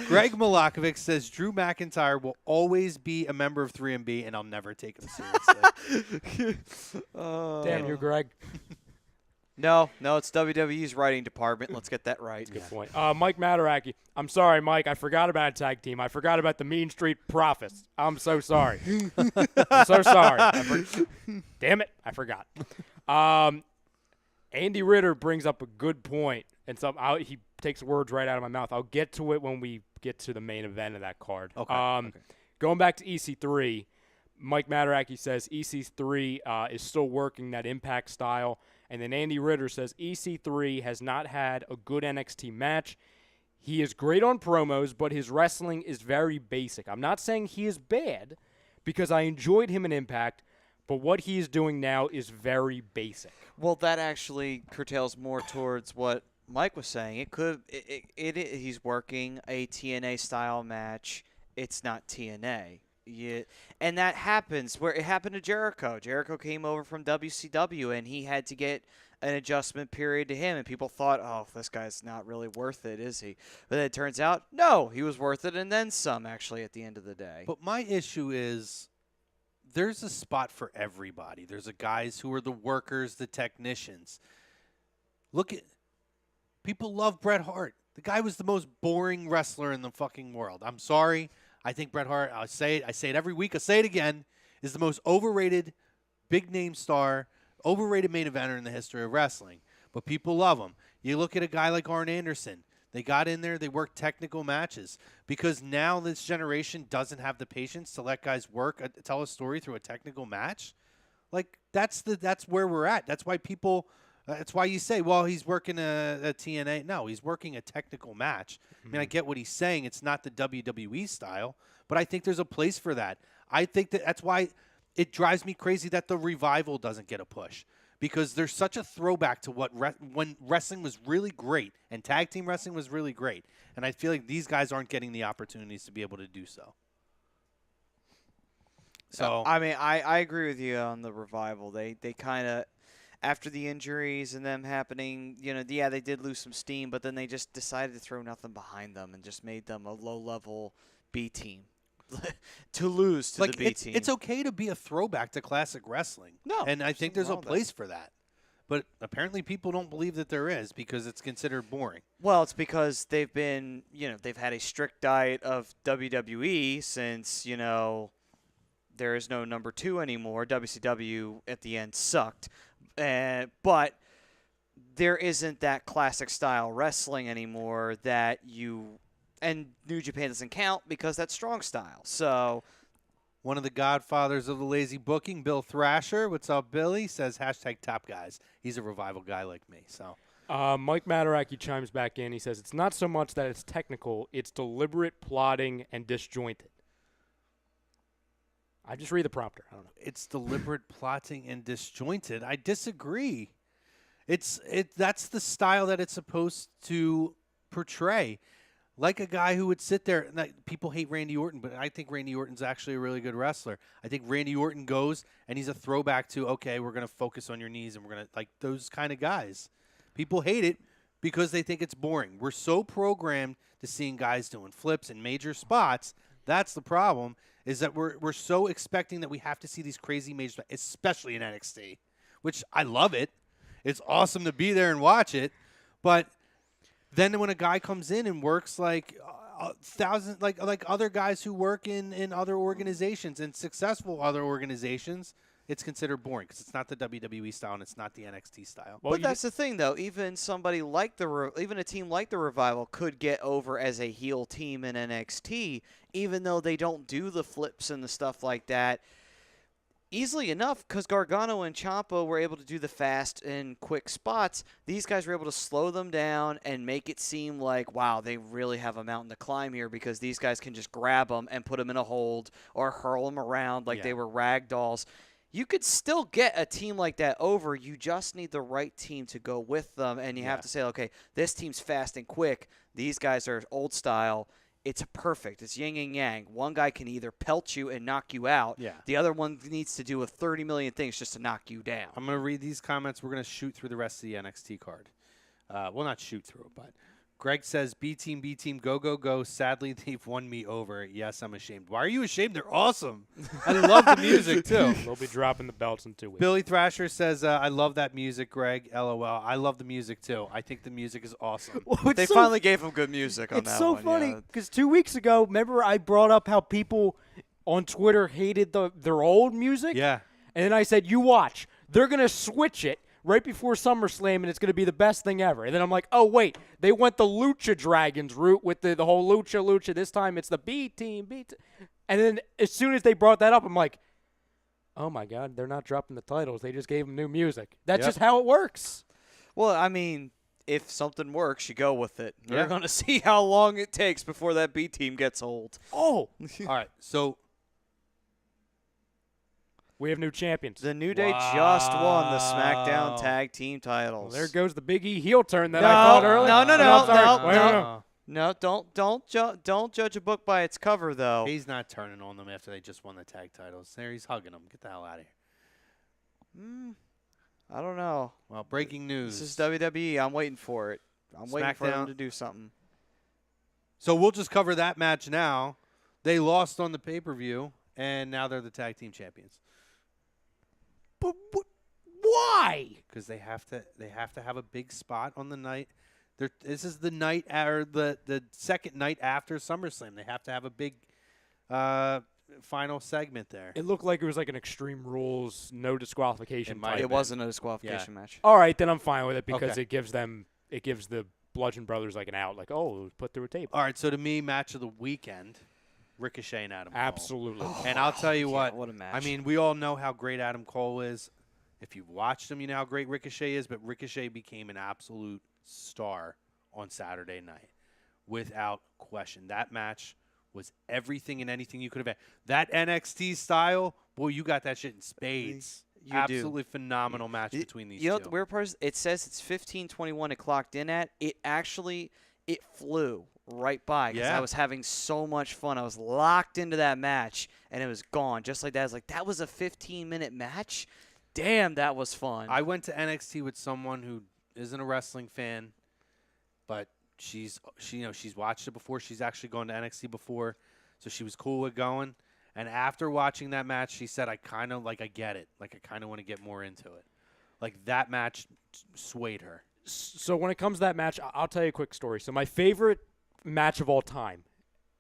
Greg Malakovic says Drew McIntyre will always be a member of 3MB, and I'll never take him seriously. Damn you, Greg. No, it's WWE's writing department. Let's get that right. Good point. Mike Mataraki. I'm sorry, Mike. I forgot about a tag team. I forgot about the Mean Street Profits. I'm so sorry. I'm so sorry. Damn it. I forgot. Andy Ritter brings up a good point, and he takes words right out of my mouth. I'll get to it when we get to the main event of that card. Okay. Going back to EC3, Mike Mataraki says EC3 is still working that Impact style. And then Andy Ritter says EC3 has not had a good NXT match. He is great on promos, but his wrestling is very basic. I'm not saying he is bad, because I enjoyed him in Impact, but what he is doing now is very basic. Well, that actually curtails more towards what Mike was saying. He's working a TNA style match. It's not TNA. Yeah, and that happens where it happened to Jericho. Jericho came over from WCW, and he had to get an adjustment period to him, and people thought, oh, this guy's not really worth it, is he? But then it turns out, no, he was worth it, and then some, actually, at the end of the day. But my issue is there's a spot for everybody. There's the guys who are the workers, the technicians. People love Bret Hart. The guy was the most boring wrestler in the fucking world. I'm sorry. I think Bret Hart, I say it every week, I say it again, is the most overrated big-name star, overrated main eventer in the history of wrestling. But people love him. You look at a guy like Arn Anderson. They got in there, they worked technical matches. Because now this generation doesn't have the patience to let guys tell a story through a technical match. Like, that's where we're at. That's why people... That's why you say, well, he's working a TNA. No, he's working a technical match. I mean, I get what he's saying. It's not the WWE style, but I think there's a place for that. I think that's why it drives me crazy that the Revival doesn't get a push, because there's such a throwback to when wrestling was really great and tag team wrestling was really great, and I feel like these guys aren't getting the opportunities to be able to do so. So I mean, I agree with you on the Revival. They kind of, after the injuries and them happening, they did lose some steam, but then they just decided to throw nothing behind them and just made them a low-level B team to lose to the B team. It's okay to be a throwback to classic wrestling. No. And I think there's a place for that. But apparently people don't believe that there is, because it's considered boring. Well, it's because they've been, they've had a strict diet of WWE since, there is no number 2 anymore. WCW at the end sucked. But there isn't that classic style wrestling anymore and New Japan doesn't count because that's strong style. So one of the godfathers of the lazy booking, Bill Thrasher, what's up, Billy, says #top guys. He's a Revival guy like me. So Mike Mataraki chimes back in. He says it's not so much that it's technical, it's deliberate plotting and disjointed. I just read the prompter. I don't know. It's deliberate plotting and disjointed. I disagree. That's the style that it's supposed to portray. Like a guy who would sit there. People hate Randy Orton, but I think Randy Orton's actually a really good wrestler. I think Randy Orton goes and he's a throwback to, okay, we're going to focus on your knees and we're going to, like, those kind of guys. People hate it because they think it's boring. We're so programmed to seeing guys doing flips and major spots. That's the problem, is that we're so expecting that we have to see these crazy major, especially in NXT, which I love it. It's awesome to be there and watch it, but then when a guy comes in and works like thousands, like other guys who work in other organizations and successful other organizations, it's considered boring because it's not the WWE style and it's not the NXT style. Well, but that's the thing, though. Even somebody like even a team like the Revival could get over as a heel team in NXT, even though they don't do the flips and the stuff like that. Easily enough, because Gargano and Ciampa were able to do the fast and quick spots, these guys were able to slow them down and make it seem like, wow, they really have a mountain to climb here because these guys can just grab them and put them in a hold or hurl them around like they were rag dolls. You could still get a team like that over. You just need the right team to go with them, and you have to say, okay, this team's fast and quick. These guys are old style. It's perfect. It's yin and yang. One guy can either pelt you and knock you out. Yeah. The other one needs to do 30 million things just to knock you down. I'm going to read these comments. We're going to shoot through the rest of the NXT card. Well, not shoot through it, but Greg says, B team, go, go, go. Sadly, they've won me over. Yes, I'm ashamed. Why are you ashamed? They're awesome. I love the music, too. They'll be dropping the belts in 2 weeks. Billy Thrasher says, I love that music, Greg. LOL. I love the music, too. I think the music is awesome. Well, they finally gave him good music on that one. It's so funny because 2 weeks ago, remember I brought up how people on Twitter hated their old music? Yeah. And then I said, you watch. They're going to switch it right before SummerSlam, and it's going to be the best thing ever. And then I'm like, oh, wait, they went the Lucha Dragons route with the whole Lucha. This time it's the B team. And then as soon as they brought that up, I'm like, oh, my God, they're not dropping the titles. They just gave them new music. That's just how it works. Well, I mean, if something works, you go with it. You're going to see how long it takes before that B team gets old. Oh. All right, so we have new champions. The New Day just won the SmackDown Tag Team titles. Well, there goes the Big E heel turn that I thought earlier. No, don't judge a book by its cover, though. He's not turning on them after they just won the tag titles. There, he's hugging them. Get the hell out of here. I don't know. Well, breaking news. This is WWE. I'm waiting for it. I'm waiting for them to do something. So we'll just cover that match now. They lost on the pay-per-view, and now they're the tag team champions. But why? Because they have to have a big spot on the night. This is the night or the second night after SummerSlam. They have to have a big final segment there. It looked like it was like an Extreme Rules, no disqualification. It wasn't a disqualification match. All right, then I'm fine with it because it gives the Bludgeon Brothers like an out. Like, oh, it was put through a table. All right, so to me, match of the weekend. Ricochet and Adam Cole. Absolutely. And I'll tell you what a match. I mean, we all know how great Adam Cole is. If you've watched him, you know how great Ricochet is, but Ricochet became an absolute star on Saturday night without question. That match was everything and anything you could have had. That NXT style, boy, you got that shit in spades. Absolutely phenomenal match between these two. You know, the weird part is it says it's 15:21 it clocked in at. It flew right by because I was having so much fun. I was locked into that match, and it was gone just like that. I was like, that was a 15-minute match? Damn, that was fun. I went to NXT with someone who isn't a wrestling fan, but she's watched it before. She's actually gone to NXT before, so she was cool with going. And after watching that match, she said, I get it. Like, I kind of want to get more into it. Like, that match swayed her. So when it comes to that match, I'll tell you a quick story. So my favorite match of all time,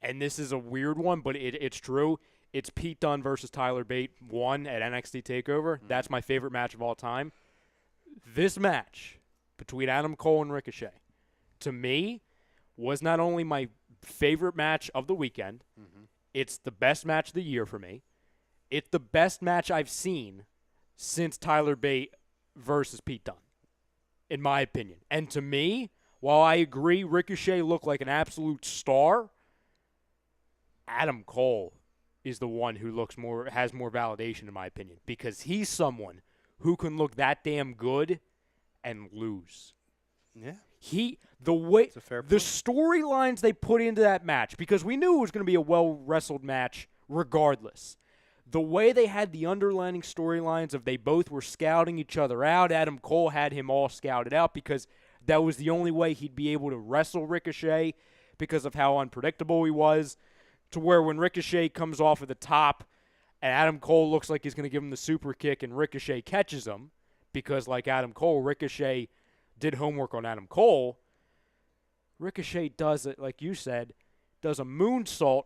and this is a weird one, but it's true. It's Pete Dunne versus Tyler Bate 1 at NXT TakeOver. Mm-hmm. That's my favorite match of all time. This match between Adam Cole and Ricochet, to me, was not only my favorite match of the weekend, it's the best match of the year for me. It's the best match I've seen since Tyler Bate versus Pete Dunne, in my opinion. And to me, while I agree Ricochet looked like an absolute star, Adam Cole is the one who has more validation, in my opinion, because he's someone who can look that damn good and lose. Yeah. The point. storylines they put into that match, because we knew it was going to be a well-wrestled match regardless. The way they had the underlining storylines of they both were scouting each other out. Adam Cole had him all scouted out because that was the only way he'd be able to wrestle Ricochet because of how unpredictable he was, to where when Ricochet comes off of the top and Adam Cole looks like he's going to give him the super kick and Ricochet catches him, because like Adam Cole, Ricochet did homework on Adam Cole. Ricochet does it, like you said, does a moonsault,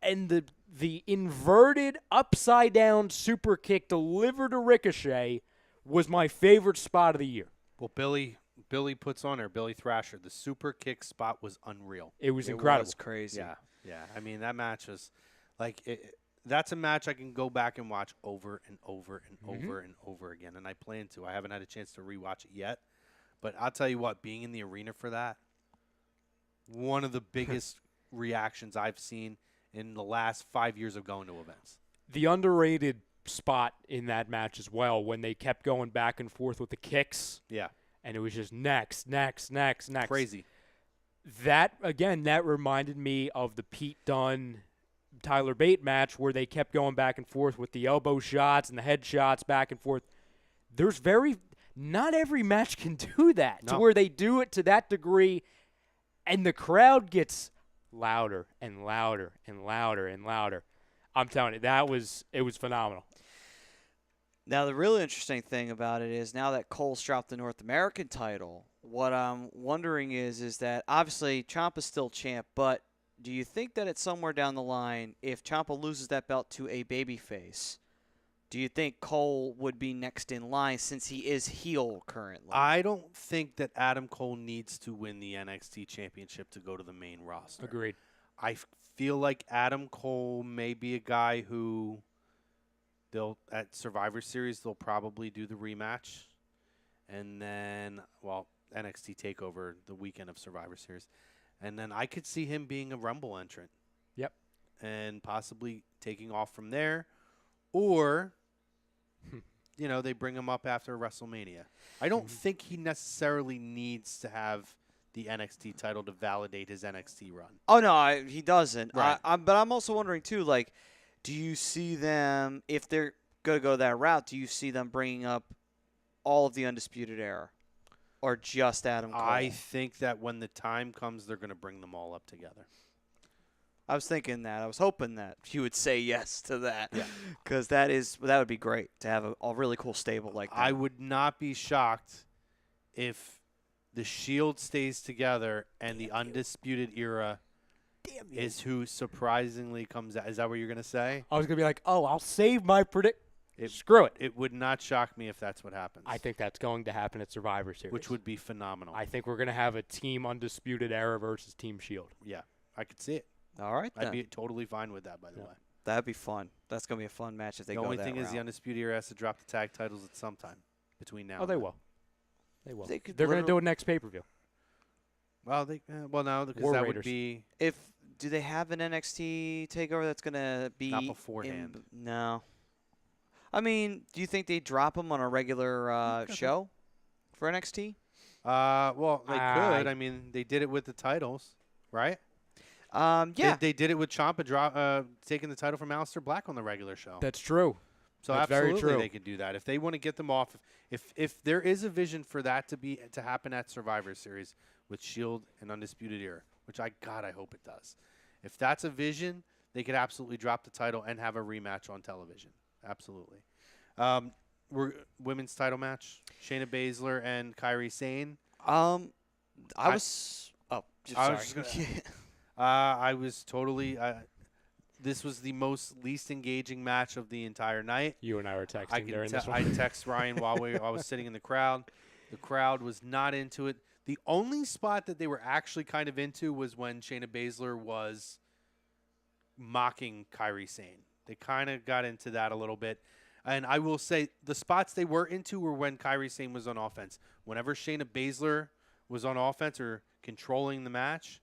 and the inverted upside-down super kick delivered to Ricochet was my favorite spot of the year. Well, Billy puts on her, Billy Thrasher. The super kick spot was unreal. It was incredible. It was crazy. Yeah. I mean, that match was like that's a match I can go back and watch over and over and over and over again, and I plan to. I haven't had a chance to rewatch it yet, but I'll tell you what, being in the arena for that, one of the biggest reactions I've seen in the last 5 years of going to events. The underrated spot in that match as well, when they kept going back and forth with the kicks. Yeah. And it was just next. Crazy. That reminded me of the Pete Dunne, Tyler Bate match where they kept going back and forth with the elbow shots and the head shots back and forth. Not every match can do that, to where they do it to that degree, and the crowd gets louder and louder and louder and louder. I'm telling you, it was phenomenal. Now, the really interesting thing about it is now that Cole's dropped the North American title, what I'm wondering is that obviously Ciampa's still champ, but do you think that it's somewhere down the line, if Ciampa loses that belt to a babyface, do you think Cole would be next in line since he is heel currently? I don't think that Adam Cole needs to win the NXT championship to go to the main roster. Agreed. I feel like Adam Cole may be a guy who at Survivor Series they'll probably do the rematch, and then NXT Takeover the weekend of Survivor Series, and then I could see him being a Rumble entrant. Yep. And possibly taking off from there, or they bring him up after WrestleMania. I don't think he necessarily needs to have the NXT title to validate his NXT run. Oh, no, he doesn't. Right. But I'm also wondering, too, like, do you see them, if they're going to go that route, do you see them bringing up all of the Undisputed Era or just Adam Cole? I think that when the time comes, they're going to bring them all up together. I was thinking that. I was hoping that you would say yes to that. Yeah. Because that would be great to have a really cool stable like that. I would not be shocked if the Shield stays together and the Undisputed Era is who surprisingly comes out. Is that what you're going to say? I was going to be like, I'll save my screw it. It would not shock me if that's what happens. I think that's going to happen at Survivor Series. Which would be phenomenal. I think we're going to have a Team Undisputed Era versus Team Shield. Yeah, I could see it. All right, then. I'd be totally fine with that, by the way. That'd be fun. That's going to be a fun match if they go that route. The only thing is the Undisputed Era has to drop the tag titles at some time between now and they then. will. They will. They're going to do it next pay-per-view. Well, no, because War that Raiders. would be... Do they have an NXT takeover that's going to be... Not beforehand. No. I mean, do you think they drop them on a regular show for NXT? Well, they could. I mean, they did it with the titles, right? Yeah. They did it with Ciampa taking the title from Aleister Black on the regular show. That's true. So That's absolutely very true. They could do that. If they want to get them off, if there is a vision for that to happen at Survivor Series with Shield and Undisputed Era, which I hope it does. If that's a vision, they could absolutely drop the title and have a rematch on television. Absolutely. Women's title match, Shayna Baszler and Kairi Sane. I was totally. This was the most least engaging match of the entire night. You and I were texting during this one. I text Ryan while I was sitting in the crowd. The crowd was not into it. The only spot that they were actually kind of into was when Shayna Baszler was mocking Kairi Sane. They kind of got into that a little bit. And I will say the spots they were into were when Kairi Sane was on offense. Whenever Shayna Baszler was on offense or controlling the match,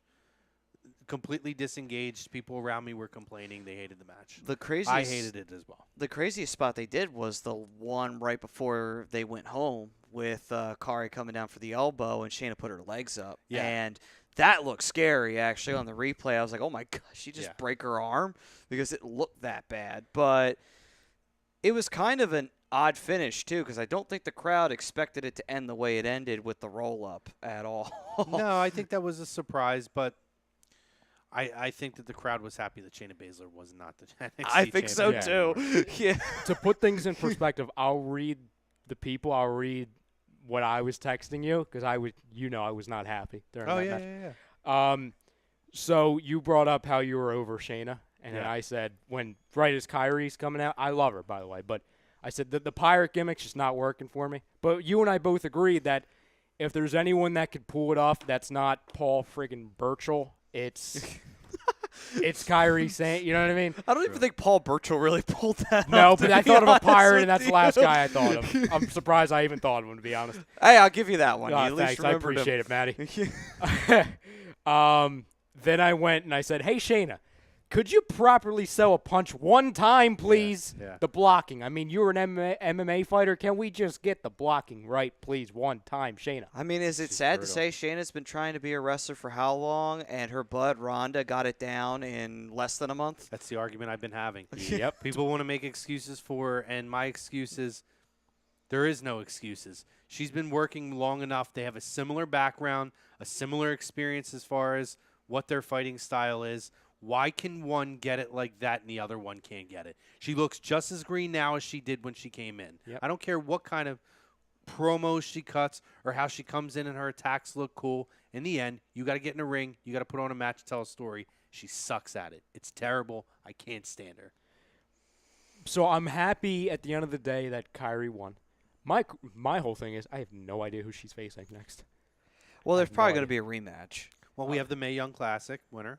completely disengaged. People around me were complaining. They hated the match. I hated it as well. The craziest spot they did was the one right before they went home with Kairi coming down for the elbow and Shayna put her legs up. Yeah. And that looked scary, actually, on the replay. I was like, oh, my gosh, she just Yeah. break her arm? Because it looked that bad. But it was kind of an odd finish, too, because I don't think the crowd expected it to end the way it ended with the roll-up at all. No, I think that was a surprise, but I think that the crowd was happy that Shayna Baszler was not the NXT I think so, champion. too. Yeah. To put things in perspective, I'll read what I was texting you because I was not happy during Oh, that yeah, match. yeah. So you brought up how you were over Shayna, and then Yeah. I said right as Kairi's coming out, I love her, by the way, but I said the pirate gimmick's just not working for me. But you and I both agreed that if there's anyone that could pull it off that's not Paul friggin' Burchill, it's Kairi Sane. You know what I mean? I don't even think Paul Burchill really pulled that No, off, but to I be thought of a honest pirate, with and that's the you. last guy I thought of. I'm surprised I even thought of him, to be honest. Hey, I'll give you that one. You Oh, at least thanks. I remembered him. appreciate it, Maddie. Then I went and I said, hey, Shayna, could you properly sell a punch one time, please? Yeah. The blocking. I mean, you're an MMA fighter. Can we just get the blocking right, please, one time, Shayna? I mean, is it She's sad brutal. to say Shayna's been trying to be a wrestler for how long, and her bud Rhonda got it down in less than a month? That's the argument I've been having. Yep. People want to make excuses for her, and my excuse is there is no excuses. She's been working long enough. They have a similar background, a similar experience as far as what their fighting style is. Why can one get it like that and the other one can't get it? She looks just as green now as she did when she came in. Yep. I don't care what kind of promos she cuts or how she comes in and her attacks look cool. In the end, you got to get in a ring. You got to put on a match to tell a story. She sucks at it. It's terrible. I can't stand her. So I'm happy at the end of the day that Kairi won. My whole thing is I have no idea who she's facing next. Well, there's have probably no going to be a rematch. Well, we have the Mae Young Classic winner.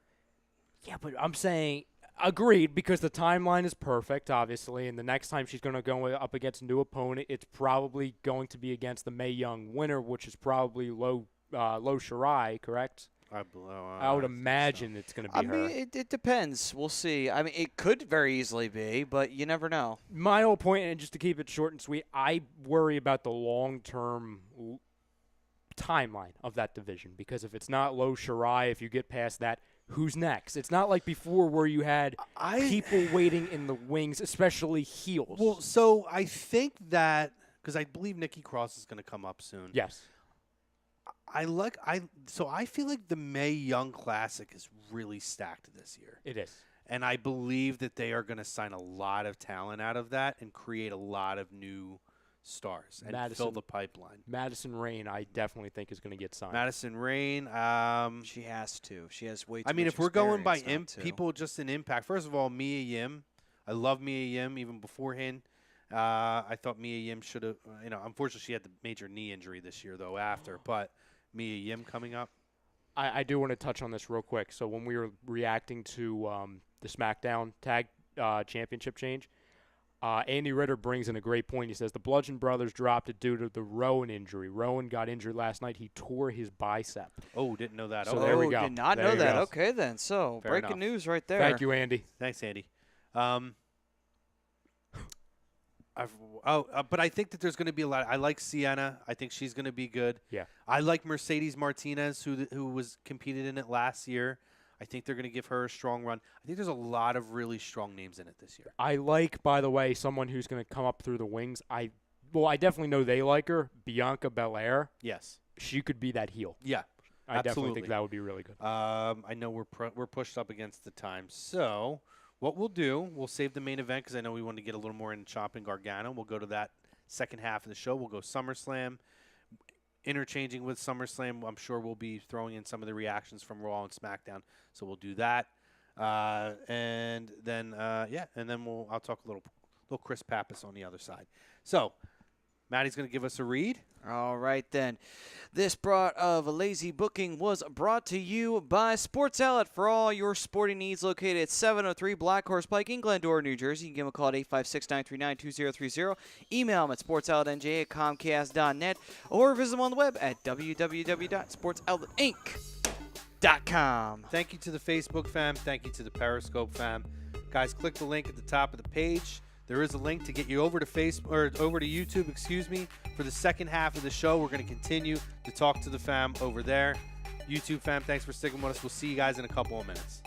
Yeah, but I'm saying agreed because the timeline is perfect, obviously, and the next time she's going to go up against a new opponent, it's probably going to be against the Mae Young winner, which is probably Lo Shirai, correct? I would imagine it's going to be I her. mean, it depends. We'll see. I mean, it could very easily be, but you never know. My whole point, and just to keep it short and sweet, I worry about the long-term timeline of that division because if it's not Lo Shirai, if you get past that, who's next? It's not like before where you had people waiting in the wings, especially heels. Well, so I think that because I believe Nikki Cross is going to come up soon. Yes. So I feel like the Mae Young Classic is really stacked this year. It is. And I believe that they are going to sign a lot of talent out of that and create a lot of new stars and fill the pipeline. Madison Rayne, I definitely think is going to get signed. Madison Rayne. She has to. She has way too I mean, much if we're going by experience now, too. people just in Impact, first of all, Mia Yim. I love Mia Yim even beforehand. I thought Mia Yim should have, unfortunately she had the major knee injury this year, though, after. But Mia Yim coming up. I do want to touch on this real quick. So when we were reacting to the SmackDown Tag Championship change, Andy Ritter brings in a great point. He says the Bludgeon Brothers dropped it due to the Rowan injury. Rowan got injured last night. He tore his bicep. Oh, didn't know that. So Okay. there we go. Did not There know you that. go. Okay, then. So, Fair breaking enough. news right there. Thank you, Andy. Thanks, Andy. But I think that there's going to be a lot. I like Sienna. I think she's going to be good. Yeah. I like Mercedes Martinez, who was competed in it last year. I think they're going to give her a strong run. I think there's a lot of really strong names in it this year. I like, by the way, someone who's going to come up through the wings. I definitely know they like her. Bianca Belair. Yes. She could be that heel. Yeah. I definitely absolutely. think that would be really good. I know we're pushed up against the time. So what we'll do, we'll save the main event because I know we want to get a little more in Ciampa Gargano. We'll go to that second half of the show. We'll go SummerSlam. Interchanging with SummerSlam, I'm sure we'll be throwing in some of the reactions from Raw and SmackDown. So we'll do that, and then I'll talk a little Chris Pappas on the other side. So Maddie's going to give us a read. All right, then. This brought of Lazy Booking was brought to you by Sports Outlet for all your sporting needs, located at 703 Black Horse Pike in Glendora, New Jersey. You can give them a call at 856-939-2030. Email them at sportsoutletnj@comcast.net or visit them on the web at www.sportsoutletinc.com. Thank you to the Facebook fam. Thank you to the Periscope fam. Guys, click the link at the top of the page. There is a link to get you over to over to YouTube, for the second half of the show. We're going to continue to talk to the fam over there. YouTube fam, thanks for sticking with us. We'll see you guys in a couple of minutes.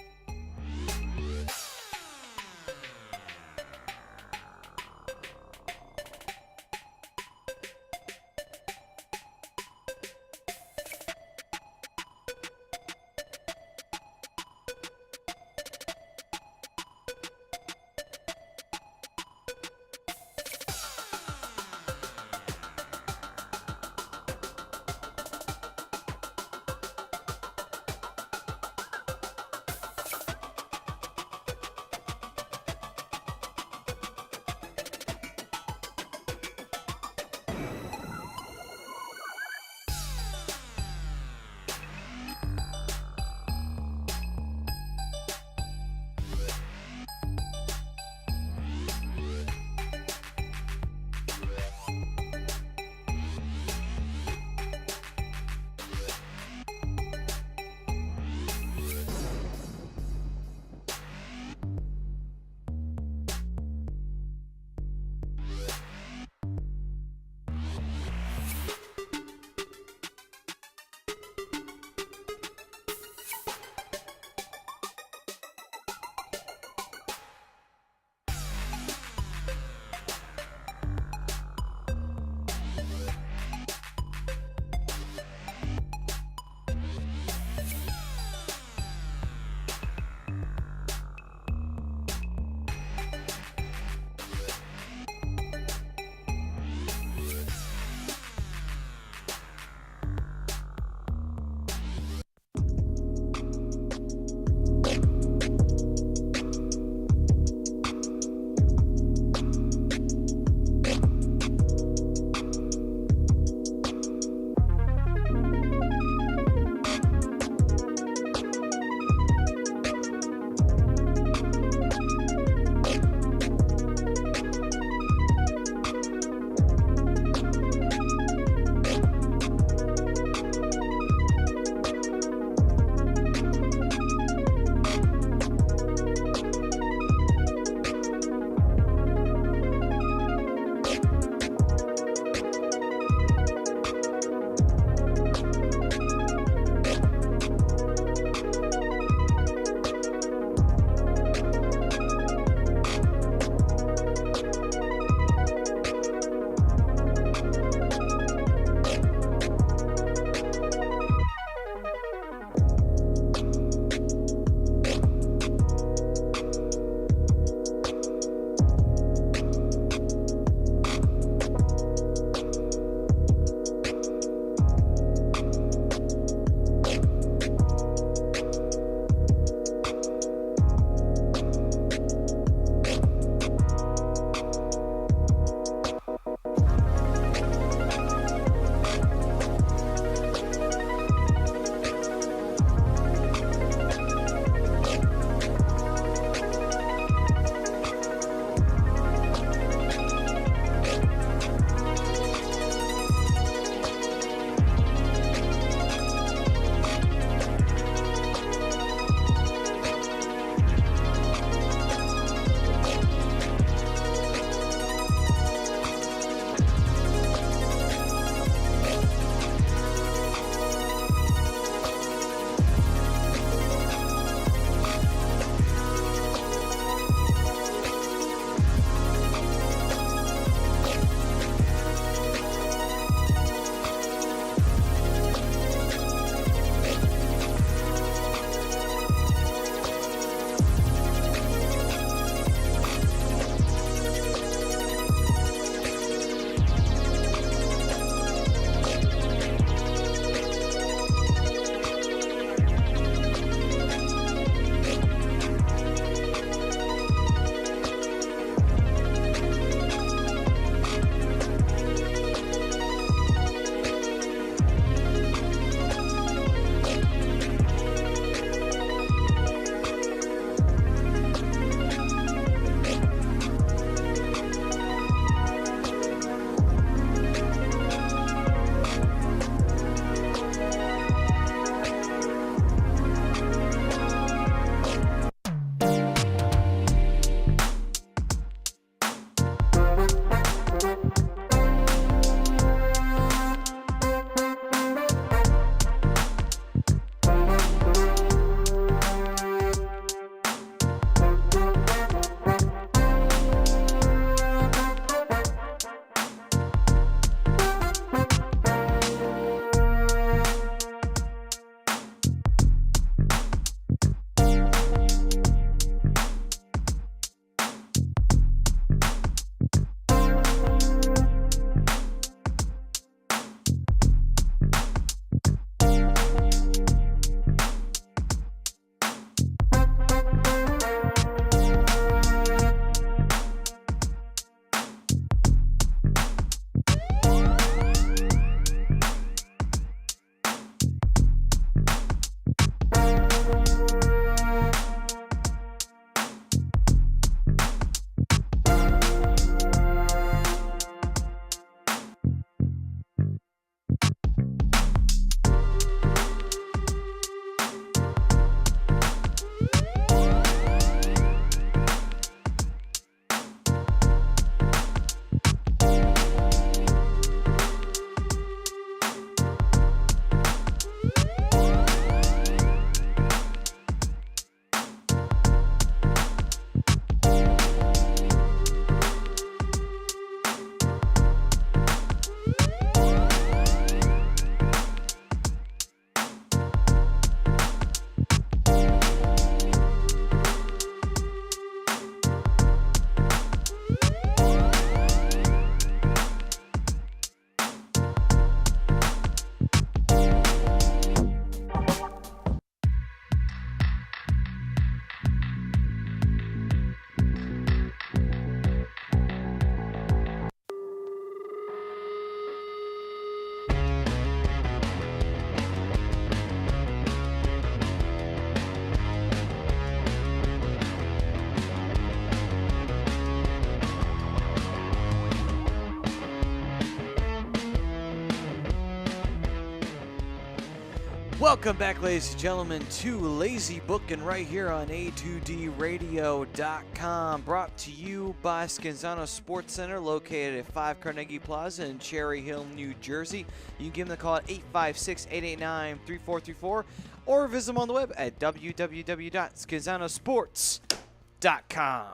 Welcome back, ladies and gentlemen, to Lazy Booking right here on A2DRadio.com. Brought to you by Scanzano Sports Center, located at 5 Carnegie Plaza in Cherry Hill, New Jersey. You can give them a call at 856-889-3434 or visit them on the web at www.scanzanosports.com.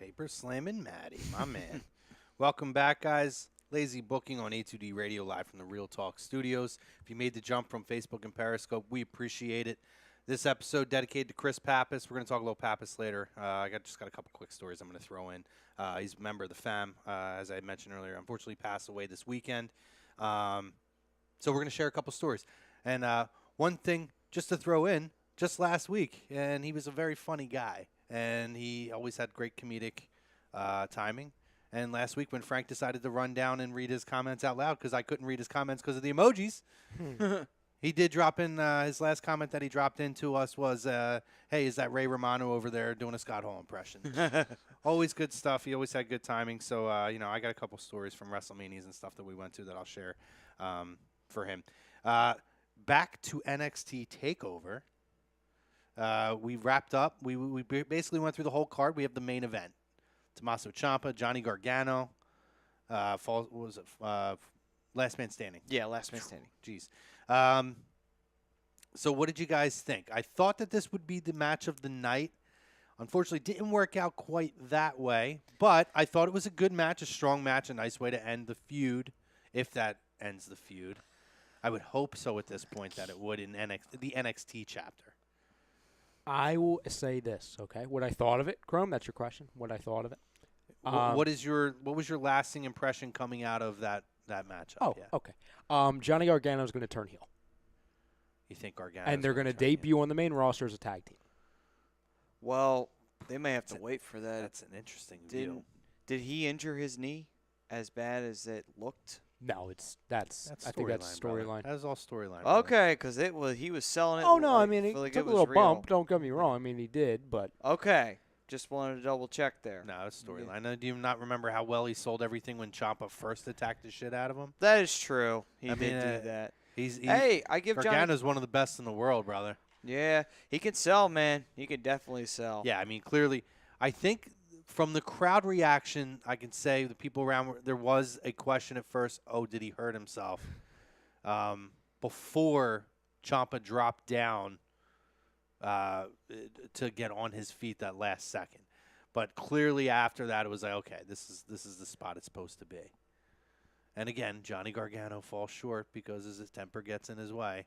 Paper slamming Maddie, my man. Welcome back, guys. Lazy Booking on A2D Radio, live from the Real Talk Studios. If you made the jump from Facebook and Periscope, we appreciate it. This episode dedicated to Chris Pappas. We're going to talk a little Pappas later. I just got a couple quick stories I'm going to throw in. He's a member of the fam, as I mentioned earlier. Unfortunately, passed away this weekend. So we're going to share a couple stories. And one thing just to throw in, just last week, and he was a very funny guy, and he always had great comedic timing. And last week when Frank decided to run down and read his comments out loud because I couldn't read his comments because of the emojis, he did drop in his last comment that he dropped in to us was, hey, is that Ray Romano over there doing a Scott Hall impression? Always good stuff. He always had good timing. So, I got a couple stories from WrestleManias and stuff that we went to that I'll share for him. Back to NXT TakeOver. We wrapped up. We basically went through the whole card. We have the main event. Tommaso Ciampa, Johnny Gargano, last man standing. Yeah, last man standing. Jeez. So what did you guys think? I thought that this would be the match of the night. Unfortunately, didn't work out quite that way. But I thought it was a good match, a strong match, a nice way to end the feud, if that ends the feud. I would hope so at this point that it would in the NXT chapter. I will say this, okay? What I thought of it, Chrome, that's your question. What I thought of it. What was your lasting impression coming out of that matchup? Oh, yeah. Okay. Johnny Gargano is going to turn heel. You think Gargano? And they're going to debut on the main roster as a tag team. Well, they may have to wait for that. That's an interesting deal. Did he injure his knee as bad as it looked? No, that's I think that's storyline. That was all storyline. Okay, because he was selling it. Oh no, I mean he like took a little bump. Don't get me wrong. I mean he did, but okay, just wanted to double check there. No, it's storyline. Do you not remember how well he sold everything when Ciampa first attacked the shit out of him? That is true. He did do that. I give Gargano's one of the best in the world, brother. Yeah, he can sell, man. He can definitely sell. Yeah, I mean clearly, I think. From the crowd reaction, I can say the people around, there was a question at first, did he hurt himself? Before Ciampa dropped down to get on his feet that last second. But clearly after that, it was like, okay, this is the spot it's supposed to be. And again, Johnny Gargano falls short because his temper gets in his way.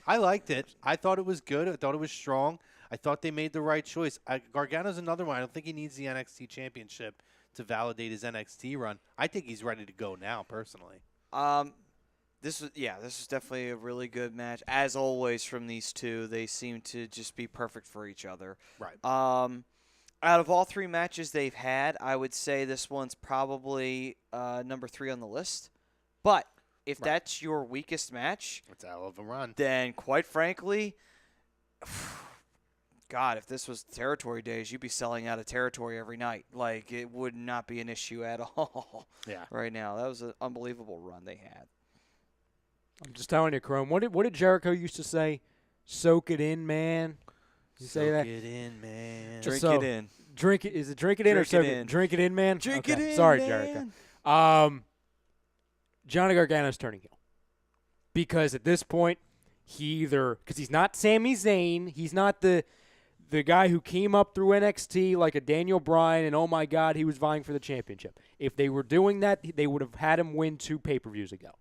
I liked it. I thought it was good. I thought it was strong. I thought they made the right choice. Gargano's another one. I don't think he needs the NXT championship to validate his NXT run. I think he's ready to go now, personally. This is definitely a really good match. As always from these two, they seem to just be perfect for each other. Right. Out of all three matches they've had, I would say this one's probably number 3 on the list. But if that's your weakest match, it's a hell of a run. Then, quite frankly, God, if this was territory days, you'd be selling out of territory every night. Like, it would not be an issue at all. Yeah. Right now. That was an unbelievable run they had. I'm just telling you, Chrome. What did Jericho used to say? Soak it in, man. You say that? Soak it in, man. Drink it in. Drink it. Is it drink it in or soak it? Drink it in, man. Drink it in. Sorry, man. Jericho. Johnny Gargano's turning heel because at this point, because he's not Sami Zayn, he's not the guy who came up through NXT like a Daniel Bryan, and oh my God, he was vying for the championship. If they were doing that, they would have had him win 2 pay-per-views ago.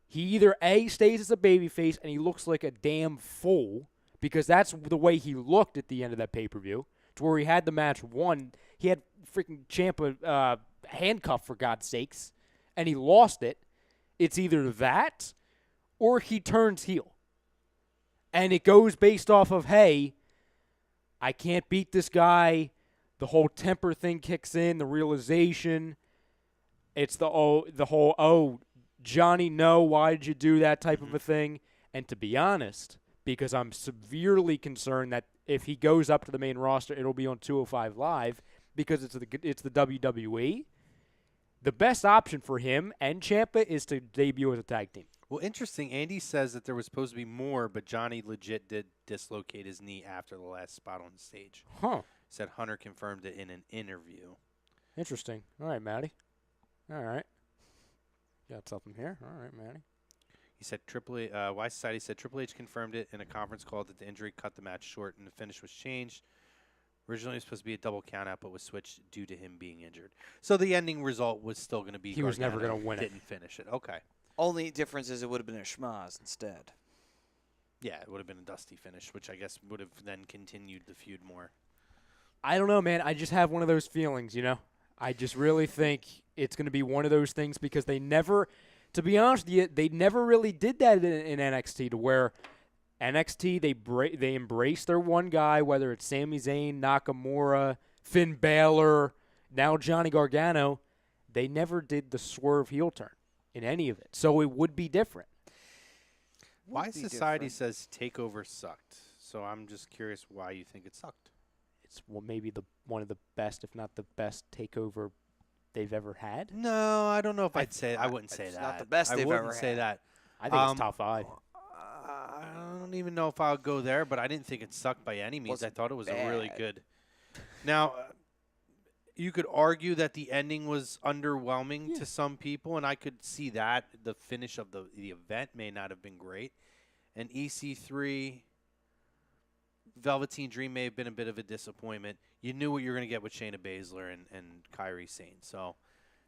He either A, stays as a babyface, and he looks like a damn fool, because that's the way he looked at the end of that pay-per-view, to where he had the match won. He had freaking Ciampa handcuffed, for God's sakes, and he lost it. It's either that or he turns heel. And it goes based off of, hey, I can't beat this guy. The whole temper thing kicks in, the realization. It's the whole, Johnny, no, why did you do that type of a thing? And to be honest, because I'm severely concerned that if he goes up to the main roster, it'll be on 205 Live because it's the WWE. The best option for him and Ciampa is to debut as a tag team. Well, interesting. Andy says that there was supposed to be more, but Johnny legit did dislocate his knee after the last spot on the stage. Huh. Said Hunter confirmed it in an interview. Interesting. All right, Matty. All right. Got something here. All right, Matty. He said Y Society said Triple H confirmed it in a conference call that the injury cut the match short and the finish was changed. Originally, it was supposed to be a double countout, but was switched due to him being injured. So the ending result was still going to be He was never going gonna win it. Didn't finish it. Okay. Only difference is it would have been a schmaz instead. Yeah, it would have been a dusty finish, which I guess would have then continued the feud more. I don't know, man. I just have one of those feelings, you know? I just really think it's going to be one of those things because they never, to be honest with you, they never really did that in NXT to where NXT, they embrace their one guy, whether it's Sami Zayn, Nakamura, Finn Balor, now Johnny Gargano. They never did the swerve heel turn in any of it. So it would be different. Y Society says TakeOver sucked. So I'm just curious why you think it sucked. It's maybe one of the best, if not the best, takeover they've ever had. No, I don't know if I'd say. I wouldn't say that. Not the best they've I ever wouldn't say had. that. I think it's top 5. I don't even know if I would go there, but I didn't think it sucked by any means. I thought it was a really good. Now, you could argue that the ending was underwhelming to some people, and I could see that. The finish of the event may not have been great. And EC3, Velveteen Dream may have been a bit of a disappointment. You knew what you were going to get with Shayna Baszler and Kairi Sane. So,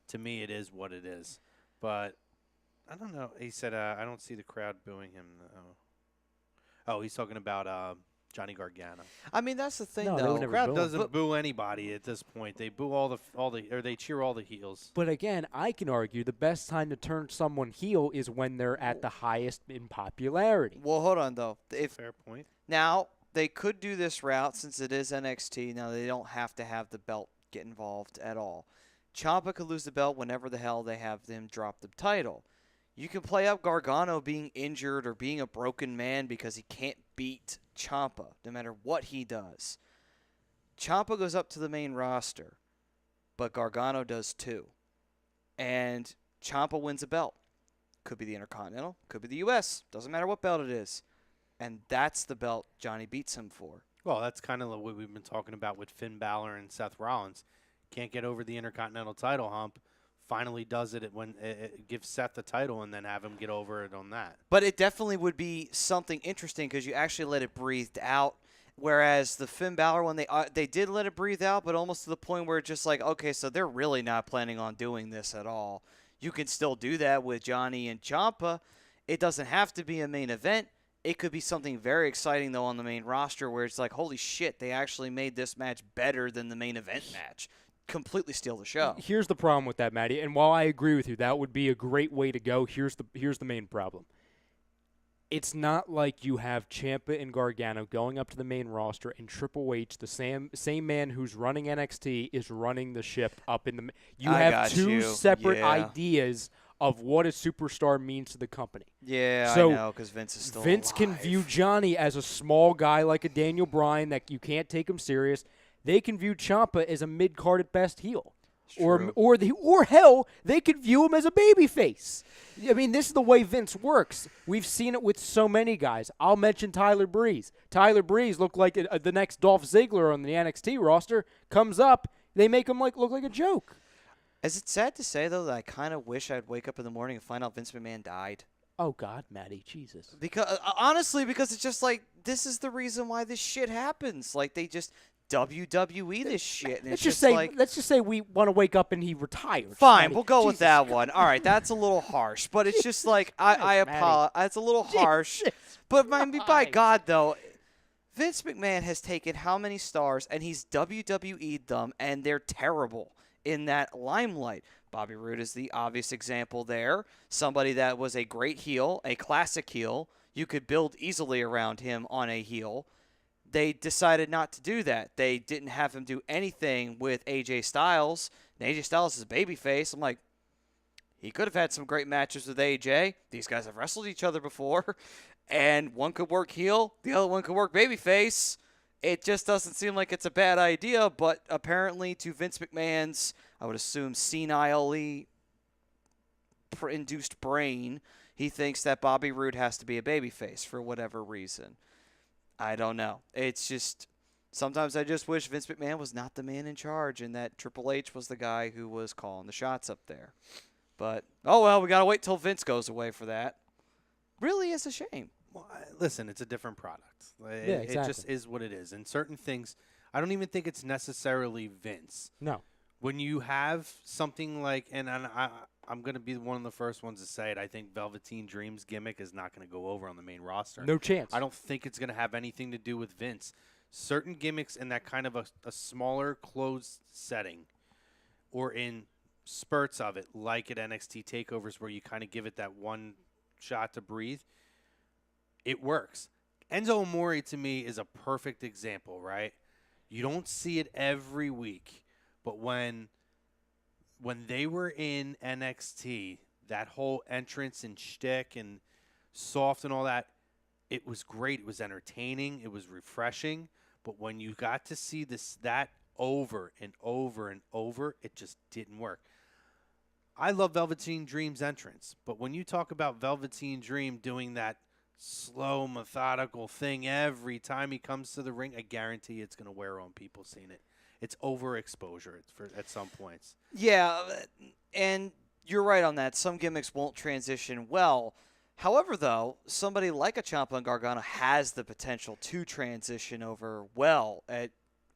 to me, it is what it is. But I don't know. He said, I don't see the crowd booing him. Oh, he's talking about Johnny Gargano. I mean, that's the thing, No, they though. would The never crowd boo him. doesn't boo anybody at this point. They boo all the, or they cheer all the heels. But again, I can argue the best time to turn someone heel is when they're at the highest in popularity. Well, hold on, though. Fair point. Now, they could do this route since it is NXT. Now, they don't have to have the belt get involved at all. Ciampa could lose the belt whenever the hell they have them drop the title. You can play up Gargano being injured or being a broken man because he can't beat Ciampa no matter what he does. Ciampa goes up to the main roster, but Gargano does too. And Ciampa wins a belt. Could be the Intercontinental, could be the U.S. Doesn't matter what belt it is. And that's the belt Johnny beats him for. Well, that's kind of what we've been talking about with Finn Balor and Seth Rollins. Can't get over the Intercontinental title hump. Finally does it when it gives Seth the title and then have him get over it on that. But it definitely would be something interesting because you actually let it breathe out. Whereas the Finn Balor one, they did let it breathe out, but almost to the point where it's just like, okay, so they're really not planning on doing this at all. You can still do that with Johnny and Ciampa. It doesn't have to be a main event. It could be something very exciting, though, on the main roster where it's like, holy shit, they actually made this match better than the main event match. Completely steal the show. Here's the problem with that, Matty. And while I agree with you, that would be a great way to go. Here's the main problem. It's not like you have Ciampa and Gargano going up to the main roster and Triple H, the same man who's running NXT, is running the ship up in the. You have two separate ideas of what a superstar means to the company. Yeah, so I know, because Vince is still Vince alive. can view Johnny as a small guy like a Daniel Bryan that you can't take him serious. They can view Ciampa as a mid-card at best heel. Or hell, they could view him as a babyface. I mean, this is the way Vince works. We've seen it with so many guys. I'll mention Tyler Breeze. Tyler Breeze looked like the next Dolph Ziggler on the NXT roster. Comes up, they make him look like a joke. Is it sad to say, though, that I kind of wish I'd wake up in the morning and find out Vince McMahon died? Oh, God, Matty, Jesus. Because honestly, because it's just like, this is the reason why this shit happens. Like, they just WWE this shit. And let's just say we want to wake up and he retired. Fine, Matty. we'll go with Jesus that Christ. one. All right, that's a little harsh, but it's just like I apologize. It's a little harsh, but by God though, Vince McMahon has taken how many stars and he's WWE'd them, and they're terrible in that limelight. Bobby Roode is the obvious example there. Somebody that was a great heel, a classic heel. You could build easily around him on a heel. They decided not to do that. They didn't have him do anything with AJ Styles. And AJ Styles is a babyface. I'm like, he could have had some great matches with AJ. These guys have wrestled each other before. And one could work heel. The other one could work babyface. It just doesn't seem like it's a bad idea. But apparently to Vince McMahon's, I would assume, senile-y induced brain, he thinks that Bobby Roode has to be a babyface for whatever reason. I don't know. It's just sometimes I just wish Vince McMahon was not the man in charge and that Triple H was the guy who was calling the shots up there. But, oh well, we got to wait till Vince goes away for that. Really is a shame. Well, listen, it's a different product. Exactly. It just is what it is. And certain things, I don't even think it's necessarily Vince. No. When you have something like, and I'm going to be one of the first ones to say it, I think Velveteen Dream's gimmick is not going to go over on the main roster. No chance. I don't think it's going to have anything to do with Vince. Certain gimmicks in that kind of a smaller, closed setting or in spurts of it, like at NXT TakeOvers where you kind of give it that one shot to breathe, it works. Enzo Amore, to me, is a perfect example, right? You don't see it every week. But when they were in NXT, that whole entrance and shtick and soft and all that, it was great. It was entertaining. It was refreshing. But when you got to see that over and over and over, it just didn't work. I love Velveteen Dream's entrance. But when you talk about Velveteen Dream doing that slow, methodical thing every time he comes to the ring, I guarantee it's going to wear on people seeing it. It's overexposure at some points. Yeah, and you're right on that. Some gimmicks won't transition well. However, though, somebody like a Ciampa and Gargano has the potential to transition over well.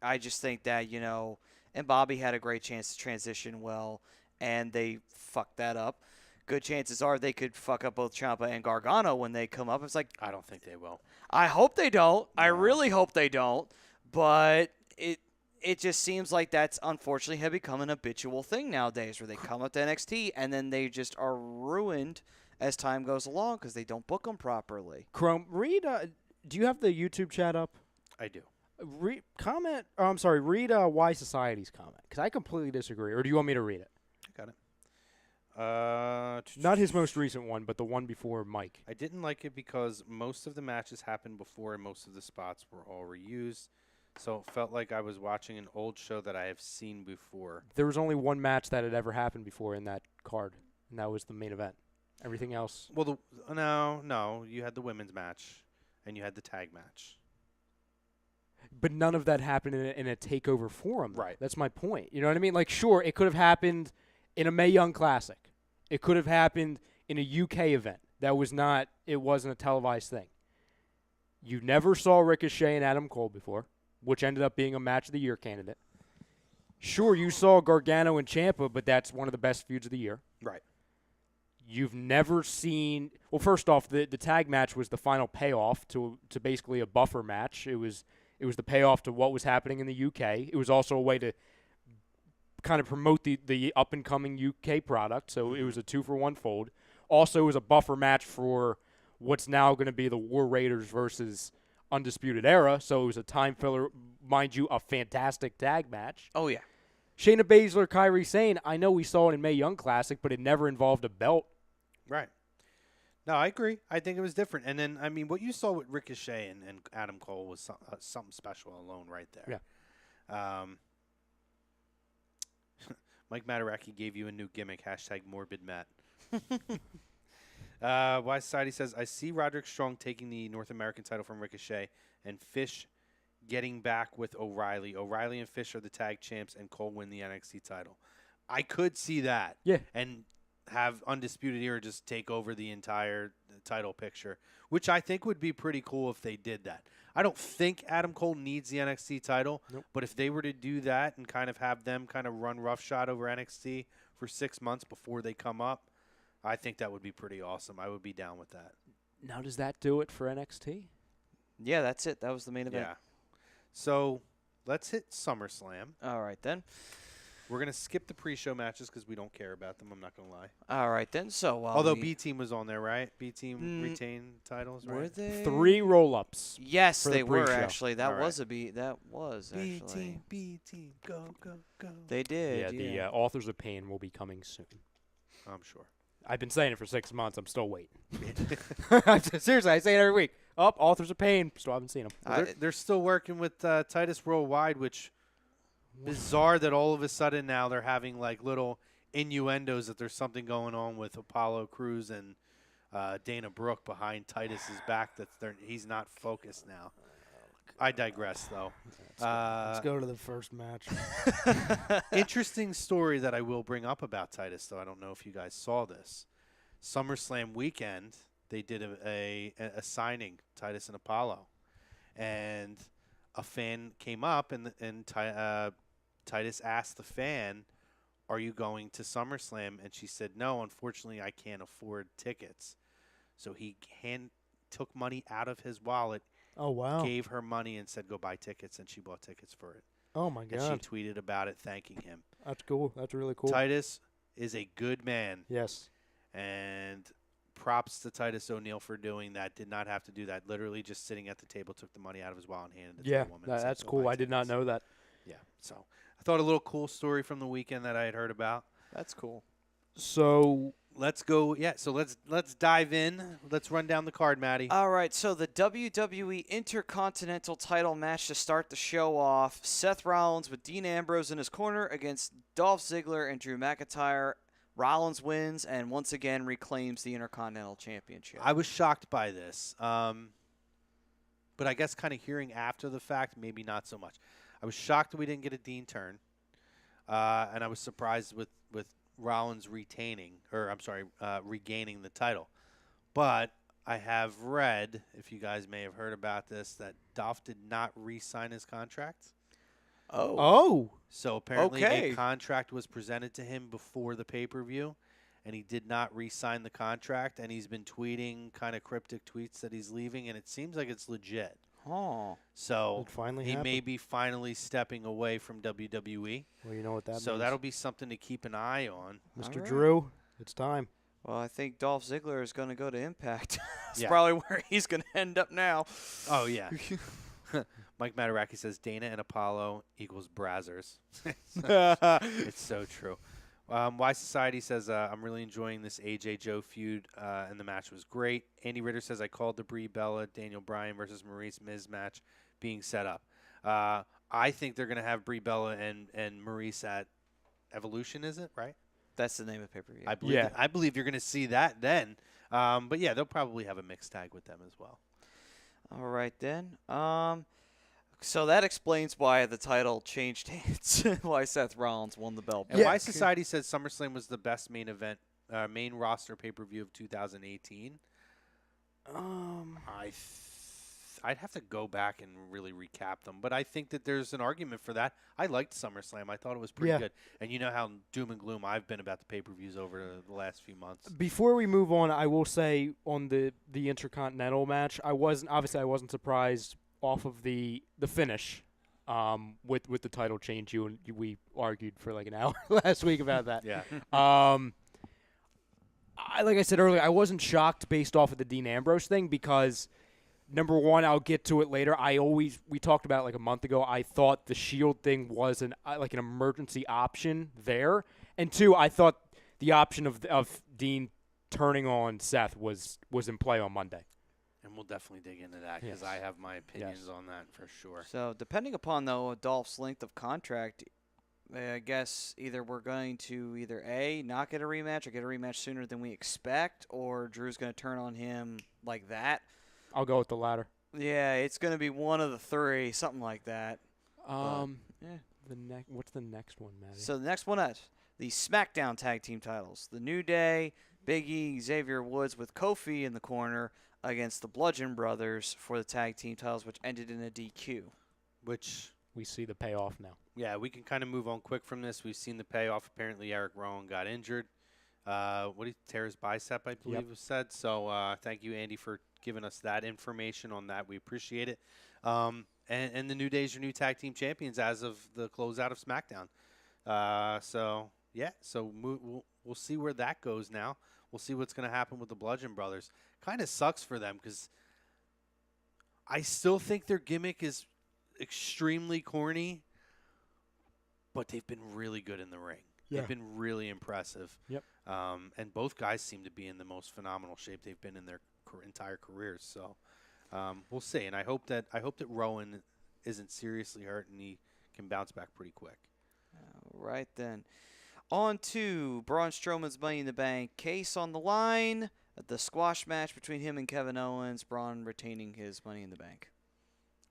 I just think that, and Bobby had a great chance to transition well, and they fucked that up. Good chances are they could fuck up both Ciampa and Gargano when they come up. It's like, I don't think they will. I hope they don't. No. I really hope they don't. But it just seems like that's unfortunately have become an habitual thing nowadays where they come up to NXT and then they just are ruined as time goes along because they don't book them properly. Chrome, read. Do you have the YouTube chat up? I do. Read Why Society's comment because I completely disagree. Or do you want me to read it? I got it. Not his most recent one, but the one before Mike. I didn't like it because most of the matches happened before and most of the spots were all reused. So it felt like I was watching an old show that I have seen before. There was only one match that had ever happened before in that card, and that was the main event. Everything else. Well, no. You had the women's match, and you had the tag match. But none of that happened in a takeover forum. Right. That's my point. You know what I mean? Like, sure, it could have happened in a Mae Young Classic. It could have happened in a UK event. It wasn't a televised thing. You never saw Ricochet and Adam Cole before, which ended up being a Match of the Year candidate. Sure, you saw Gargano and Ciampa, but that's one of the best feuds of the year. Right. You've never seen – well, first off, the tag match was the final payoff to basically a buffer match. It was the payoff to what was happening in the UK. It was also a way to kind of promote the up-and-coming UK product, so it was a 2-for-1 fold. Also, it was a buffer match for what's now going to be the War Raiders versus – Undisputed Era, so it was a time filler, mind you, a fantastic tag match. Oh, yeah. Shayna Baszler, Kairi Sane, I know we saw it in Mae Young Classic, but it never involved a belt. Right. No, I agree. I think it was different. And then, I mean, what you saw with Ricochet and Adam Cole was something special alone right there. Yeah. Mike Mataraki gave you a new gimmick, #MorbidMatt. Why Society says, I see Roderick Strong taking the North American title from Ricochet and Fish getting back with O'Reilly. O'Reilly and Fish are the tag champs and Cole win the NXT title. I could see that. Yeah. And have Undisputed Era just take over the entire title picture, which I think would be pretty cool if they did that. I don't think Adam Cole needs the NXT title, Nope. but if they were to do that and kind of have them kind of run roughshod over NXT for 6 months before they come up, I think that would be pretty awesome. I would be down with that. Now, does that do it for NXT? Yeah, that's it. That was the main event. Yeah. So let's hit SummerSlam. All right, then. We're going to skip the pre-show matches because we don't care about them. I'm not going to lie. All right, then. So, although B-Team was on there, right? B-Team retained titles, right? Were they? 3 roll-ups. Yes, for they the were, pre-show. actually. That All was right. That was, actually. B-Team, go, go, go. They did, Yeah, the Authors of Pain will be coming soon. I'm sure. I've been saying it for 6 months. I'm still waiting. Seriously, I say it every week. Authors of Pain. Still haven't seen them. They're still working with Titus Worldwide, which bizarre that all of a sudden now they're having like little innuendos that there's something going on with Apollo Crews and Dana Brooke behind Titus's back. He's not focused now. I digress, though. Let's go to the first match. Interesting story that I will bring up about Titus, though. I don't know if you guys saw this. SummerSlam weekend, they did a signing, Titus and Apollo. And a fan came up, and Titus asked the fan, "Are you going to SummerSlam?" And she said, "No, unfortunately, I can't afford tickets." So he took money out of his wallet, Oh, wow. gave her money, and said, "Go buy tickets," and she bought tickets for it. Oh, my And God. she tweeted about it, thanking him. That's cool. That's really cool. Titus is a good man, Yes. and props to Titus O'Neil for doing that. Did not have to do that. Literally just sitting at the table, took the money out of his wallet and handed it Yeah, to the woman. and said, that's "Go cool. buy I did not tickets." know that. Yeah, so I thought a little cool story from the weekend that I had heard about. That's cool. So, Let's go. Yeah, so let's dive in. Let's run down the card, Maddie. All right, so the WWE Intercontinental Title match to start the show off. Seth Rollins with Dean Ambrose in his corner against Dolph Ziggler and Drew McIntyre. Rollins wins and once again reclaims the Intercontinental Championship. I was shocked by this, but I guess kind of hearing after the fact, maybe not so much. I was shocked that we didn't get a Dean turn, and I was surprised with Rollins regaining the title. But I have read, if you guys may have heard about this, that Dolph did not re-sign his contract. oh, So apparently Okay. a contract was presented to him before the pay-per-view, and he did not re-sign the contract, and he's been tweeting kind of cryptic tweets that he's leaving, and it seems like it's legit. Oh. So It finally he may happened. be finally stepping away from WWE. well, you know what that So means. that'll be something to keep an eye on. Mr. All right. Drew, it's time. Well, I think Dolph Ziggler is going to go to Impact. That's Yeah. probably where he's going to end up now. Oh, yeah. Mike Mataraki says Dana and Apollo equals Brazzers. It's so true. Y Society says, I'm really enjoying this AJ Joe feud, and the match was great. Andy Ritter says, I called the Brie Bella, Daniel Bryan versus Maurice Miz match being set up. I think they're going to have Brie Bella and Maurice at Evolution, is it, right? That's the name of the pay-per-view. I believe Yeah. I believe you're going to see that then. But, yeah, they'll probably have a mixed tag with them as well. All right, then. So that explains why the title changed hands, why Seth Rollins won the belt. And Yeah. Y Society says SummerSlam was the best main roster pay-per-view of 2018. I'd have to go back and really recap them, but I think that there's an argument for that. I liked SummerSlam. I thought it was pretty Yeah. good. And you know how doom and gloom I've been about the pay-per-views over the last few months. Before we move on, I will say on the Intercontinental match, I wasn't surprised off of the finish with the title change. We argued for like an hour last week about that. Yeah. Like I said earlier, I wasn't shocked based off of the Dean Ambrose thing because, number one, I'll get to it later. We talked about it like a month ago. I thought the Shield thing was an emergency option there, and two, I thought the option of Dean turning on Seth was in play on Monday. And we'll definitely dig into that because Yes. I have my opinions Yes. on that for sure. So depending upon, though, Dolph's length of contract, I guess either we're going to A, not get a rematch or get a rematch sooner than we expect, or Drew's going to turn on him like that. I'll go with the latter. Yeah, it's going to be one of the three, something like that. Yeah. What's the next one, Maddie? So the next one is the SmackDown Tag Team titles. The New Day, Big E, Xavier Woods with Kofi in the corner against the Bludgeon Brothers for the Tag Team titles, which ended in a DQ. Which, we see the payoff now. yeah, we can kind of move on quick from this. We've seen the payoff. Apparently, Eric Rowan got injured. What did he tear his bicep, I believe was said. So thank you, Andy, for giving us that information on that. We appreciate it. And the New Day's your new tag team champions as of the closeout of SmackDown. So we'll see where that goes now. We'll see what's going to happen with the Bludgeon Brothers. Kind of sucks for them because I still think their gimmick is extremely corny, but they've been really good in the ring. Yeah. They've been really impressive. Yep. And both guys seem to be in the most phenomenal shape they've been in their entire careers. So we'll see. And I hope that Rowan isn't seriously hurt and he can bounce back pretty quick. All right, then. On to Braun Strowman's Money in the Bank case on the line the squash match between him and Kevin Owens, Braun retaining his Money in the Bank.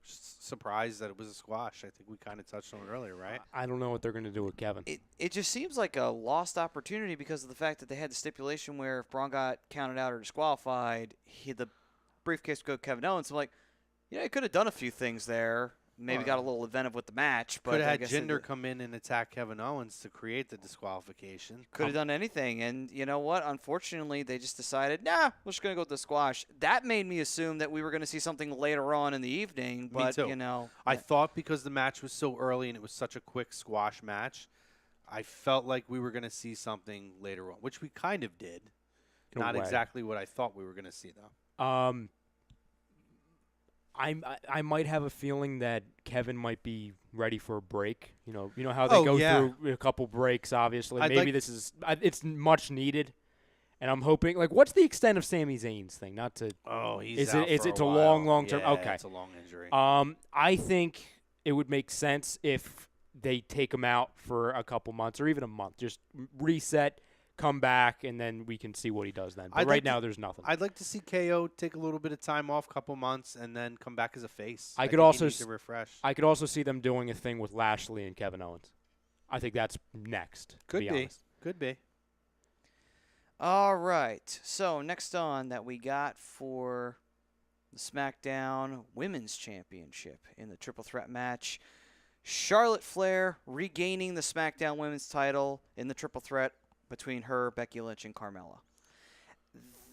Surprised that it was a squash. I think we kind of touched on it earlier, right? I don't know what they're going to do with Kevin. It just seems like a lost opportunity because of the fact that they had the stipulation where if Braun got counted out or disqualified, the briefcase would go to Kevin Owens. So, he could have done a few things there. Maybe got a little inventive with the match. But could have had Jinder come in and attack Kevin Owens to create the disqualification. Could have done anything. And you know what? Unfortunately, they just decided, nah, we're just going to go with the squash. That made me assume that we were going to see something later on in the evening. But, me too. I thought because the match was so early and it was such a quick squash match, I felt like we were going to see something later on, which we kind of did. Not exactly what I thought we were going to see, though. I might have a feeling that Kevin might be ready for a break. You know how they go through a couple breaks. Obviously, maybe this is it's much needed, and I'm hoping. What's the extent of Sami Zayn's thing? Not to. Oh, he's is out it? Is for it a a while. long term? Yeah, Okay, it's a long injury. I think it would make sense if they take him out for a couple months or even a month. Just reset. Come back, and then we can see what he does then. But now, there's nothing. I'd like to see KO take a little bit of time off, couple months, and then come back as a face. I could think also he needs to refresh. I could also see them doing a thing with Lashley and Kevin Owens. I think that's next. Could to be. Honest. Could be. All right. So next on that we got for the SmackDown Women's Championship in the triple threat match, Charlotte Flair regaining the SmackDown Women's title in the triple threat between her, Becky Lynch, and Carmella.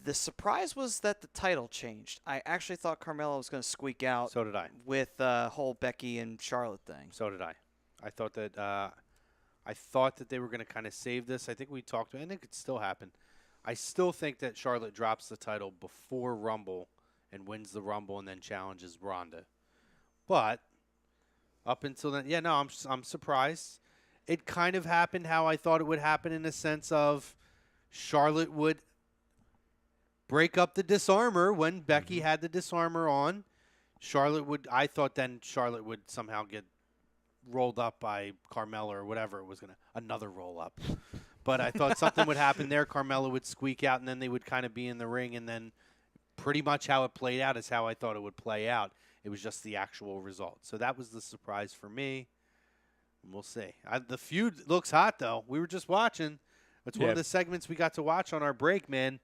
The surprise was that the title changed. I actually thought Carmella was going to squeak out. So did I. With the whole Becky and Charlotte thing. So did I. I thought that they were going to kind of save this. I think we talked, and it could still happen. I still think that Charlotte drops the title before Rumble and wins the Rumble and then challenges Ronda. But up until then, I'm surprised. It kind of happened how I thought it would happen in the sense of Charlotte would break up the disarmor when Becky had the disarmor on. I thought then Charlotte would somehow get rolled up by Carmella or whatever it was another roll up. But I thought something would happen there. Carmella would squeak out, and then they would kind of be in the ring, and then pretty much how it played out is how I thought it would play out. It was just the actual result. So that was the surprise for me. We'll see. The feud looks hot, though. We were just watching. It's one of the segments we got to watch on our break, man.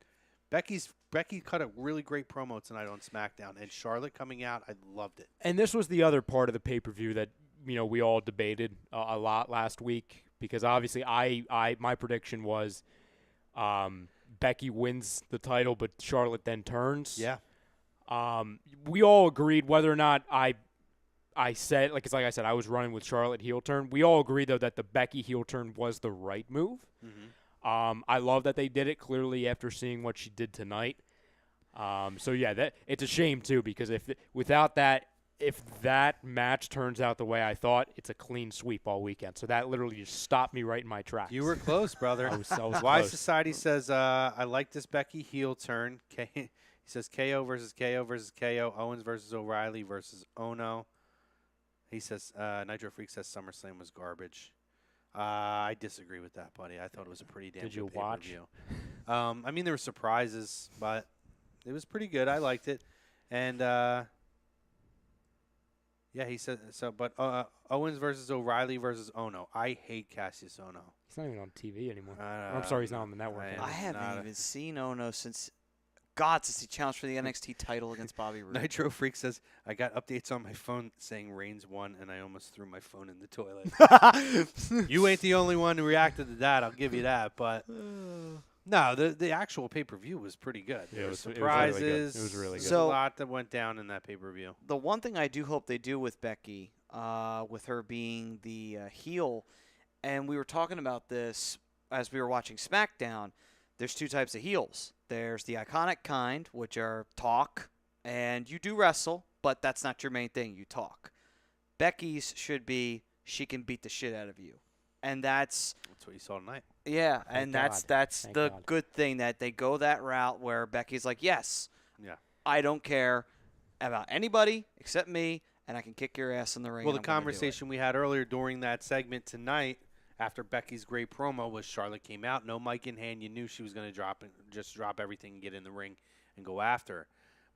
Becky cut a really great promo tonight on SmackDown, and Charlotte coming out, I loved it. And this was the other part of the pay-per-view that we all debated a lot last week because obviously my prediction was Becky wins the title, but Charlotte then turns. Yeah. We all agreed whether or not I said, like I said, I was running with Charlotte heel turn. We all agreed, though, that the Becky heel turn was the right move. Mm-hmm. I love that they did it, clearly, after seeing what she did tonight. It's a shame, too, because if that match turns out the way I thought, it's a clean sweep all weekend. So that literally just stopped me right in my tracks. You were close, brother. I was Wise close. Society says, I like this Becky heel turn. He says KO versus KO versus KO, Owens versus O'Reilly versus Ono. He says, Nitro Freak says SummerSlam was garbage. I disagree with that, buddy. I thought it was a pretty damn good pay-per-view. I mean, there were surprises, but it was pretty good. I liked it. And, he said so. But Owens versus O'Reilly versus Ono. I hate Cassius Ono. He's not even on TV anymore. I'm sorry, he's not on the network. I haven't even seen Ono since he challenged for the NXT title against Bobby Roode. Nitro Freak says, I got updates on my phone saying Reigns won, and I almost threw my phone in the toilet. You ain't the only one who reacted to that. I'll give you that. But no, the actual pay-per-view was pretty good. There were surprises. It was really good. There's a lot that went down in that pay-per-view. The one thing I do hope they do with Becky, with her being the heel, and we were talking about this as we were watching SmackDown, there's two types of heels. There's the iconic kind, which are talk, and you do wrestle, but that's not your main thing. You talk. Becky's should be she can beat the shit out of you, and that's what you saw tonight. Yeah, and that's Thank the God. good thing that they go that route where Becky's like, yes, I don't care about anybody except me, and I can kick your ass in the ring. Well, the and I'm gonna do it." conversation we had earlier during that segment tonight after Becky's great promo was Charlotte came out, no mic in hand. You knew she was going to drop everything and get in the ring and go after her.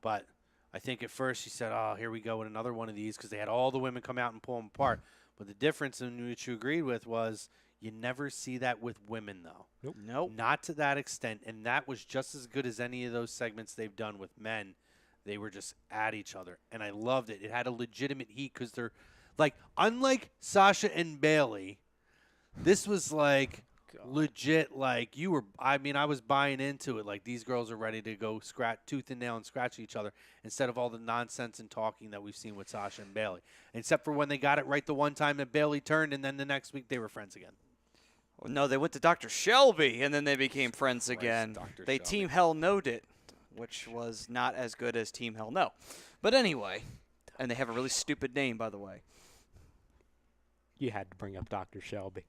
But I think at first she said, oh, here we go with another one of these because they had all the women come out and pull them apart. But the difference, in which you agreed with, was you never see that with women, though. Nope. Not to that extent. And that was just as good as any of those segments they've done with men. They were just at each other. And I loved it. It had a legitimate heat because they're, like, unlike Sasha and Bayley, this was, like, legit. Like, I was buying into it. Like, these girls are ready to go tooth and nail and scratch each other instead of all the nonsense and talking that we've seen with Sasha and Bayley. Except for when they got it right the one time that Bayley turned, and then the next week they were friends again. No, they went to Dr. Shelby, and then they became friends again. They Shelby. Team Hell No'd it, which was not as good as Team Hell No. But anyway, and they have a really stupid name, by the way. You had to bring up Dr. Shelby.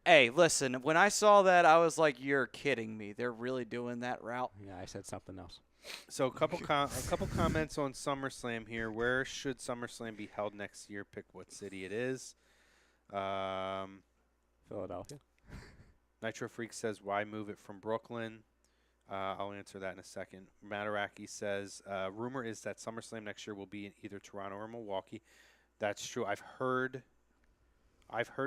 Hey, listen, when I saw that, I was like, you're kidding me. They're really doing that route? Yeah, I said something else. So a couple comments on SummerSlam here. Where should SummerSlam be held next year? Pick what city it is. Philadelphia. Nitro Freak says, why move it from Brooklyn? I'll answer that in a second. Mataraki says, rumor is that SummerSlam next year will be in either Toronto or Milwaukee. That's true. I've heard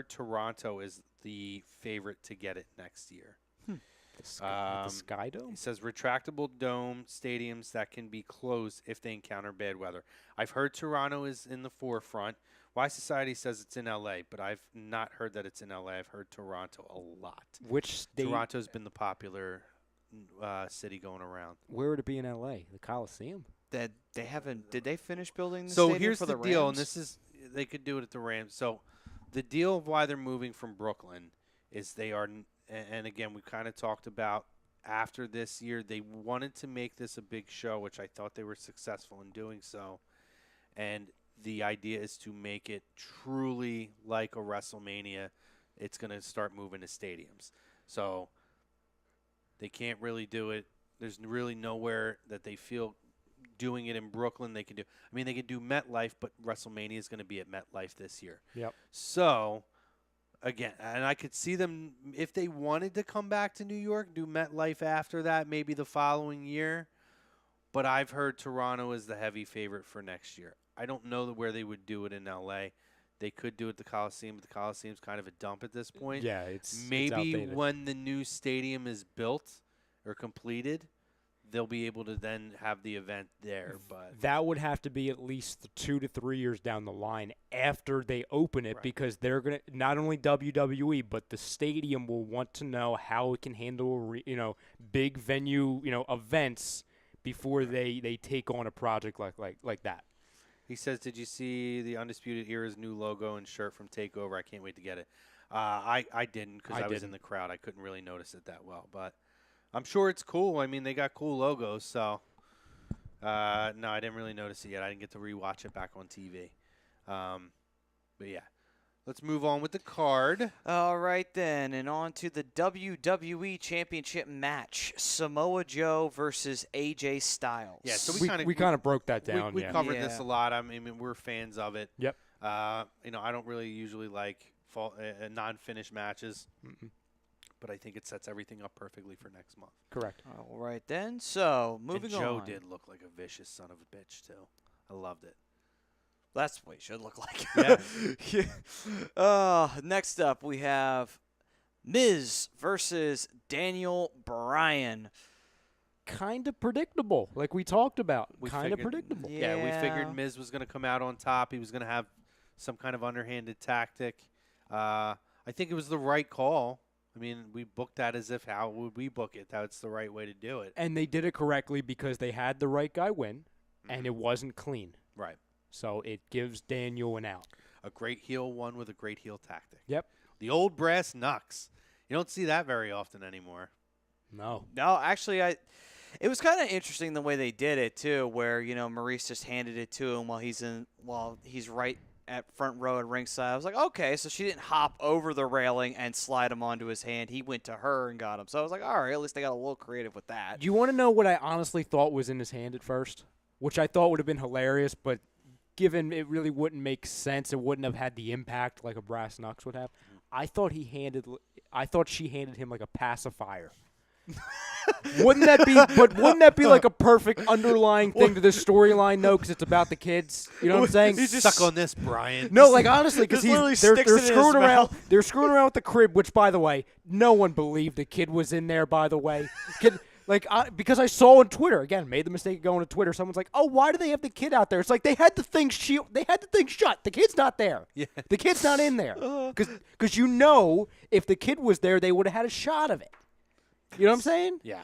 Toronto is the favorite to get it next year. The Sky Dome? He says retractable dome stadiums that can be closed if they encounter bad weather. I've heard Toronto is in the forefront. Y Society says it's in L.A., but I've not heard that it's in L.A. I've heard Toronto a lot. Which state? Toronto's been the popular city going around. Where would it be in L.A.? The Coliseum? That they haven't. Did they finish building the So stadium here's for the the deal, Rams? and this is they could do it at the Rams. So the deal of why they're moving from Brooklyn is they are, and again, we kind of talked about after this year, they wanted to make this a big show, which I thought they were successful in doing so. And the idea is to make it truly like a WrestleMania. It's going to start moving to stadiums. So they can't really do it. There's really nowhere that they feel doing it in Brooklyn they can do. I mean, they could do MetLife, but WrestleMania is going to be at MetLife this year. Yep. So, again, and I could see them, if they wanted to come back to New York, do MetLife after that, maybe the following year. But I've heard Toronto is the heavy favorite for next year. I don't know where they would do it in L.A. They could do it at the Coliseum, but the Coliseum's kind of a dump at this point. Yeah, it's maybe outdated. when the new stadium is built or completed, they'll be able to then have the event there. But that would have to be at least 2 to 3 years down the line after they open it, Right. because they're going to, not only WWE, but the stadium will want to know how it can handle big venue events before they take on a project like that. he says, did you see the Undisputed Era's new logo and shirt from TakeOver? I can't wait to get it. I didn't because I was in the crowd. I couldn't really notice it that well, but I'm sure it's cool. I mean, they got cool logos, so no, I didn't really notice it yet. I didn't get to rewatch it back on TV. But yeah, let's move on with the card. All right, then, and on to the WWE Championship match: Samoa Joe versus AJ Styles. Yeah, so we kind of broke that down. We yeah. covered this a lot. I mean, we're fans of it. Yep. I don't really usually like non-finished matches, but I think it sets everything up perfectly for next month. Correct. All right, then. So moving and Joe on. did look like a vicious son of a bitch too. I loved it. That's what he should look like. Yeah. Next up, we have Miz versus Daniel Bryan. Kind of predictable, like we talked about. We Kind of figured- predictable. Yeah, we Yeah. figured Miz was going to come out on top. He was going to have some kind of underhanded tactic. I think it was the right call. I mean, we booked that as if how would we book it? That's the right way to do it. And they did it correctly because they had the right guy win, and it wasn't clean. Right. So it gives Daniel an out. A great heel won with a great heel tactic. Yep. The old brass knucks. You don't see that very often anymore. No. No, actually, it was kind of interesting the way they did it too, where Maurice just handed it to him while he's right at front row at ringside. I was like, okay, so she didn't hop over the railing and slide him onto his hand. He went to her and got him. So I was like, all right, at least they got a little creative with that. Do you want to know what I honestly thought was in his hand at first? Which I thought would have been hilarious, but given it really wouldn't make sense, it wouldn't have had the impact like a brass knucks would have. I thought she handed him like a pacifier. Wouldn't that be like a perfect underlying thing to this storyline though, because it's about the kids? You know what I'm saying? He's just suck on this, Brian. No, like honestly, because they're sticks it in his screwing around. mouth. They're screwing around with the crib, which, by the way, no one believed the kid was in there. By the way, because I saw on Twitter again, made the mistake of going to Twitter. Someone's like, "Oh, why do they have the kid out there?" It's like they had the thing shut. The kid's not there. Yeah. The kid's not in there. Because if the kid was there, they would have had a shot of it. You know what I'm saying? Yeah.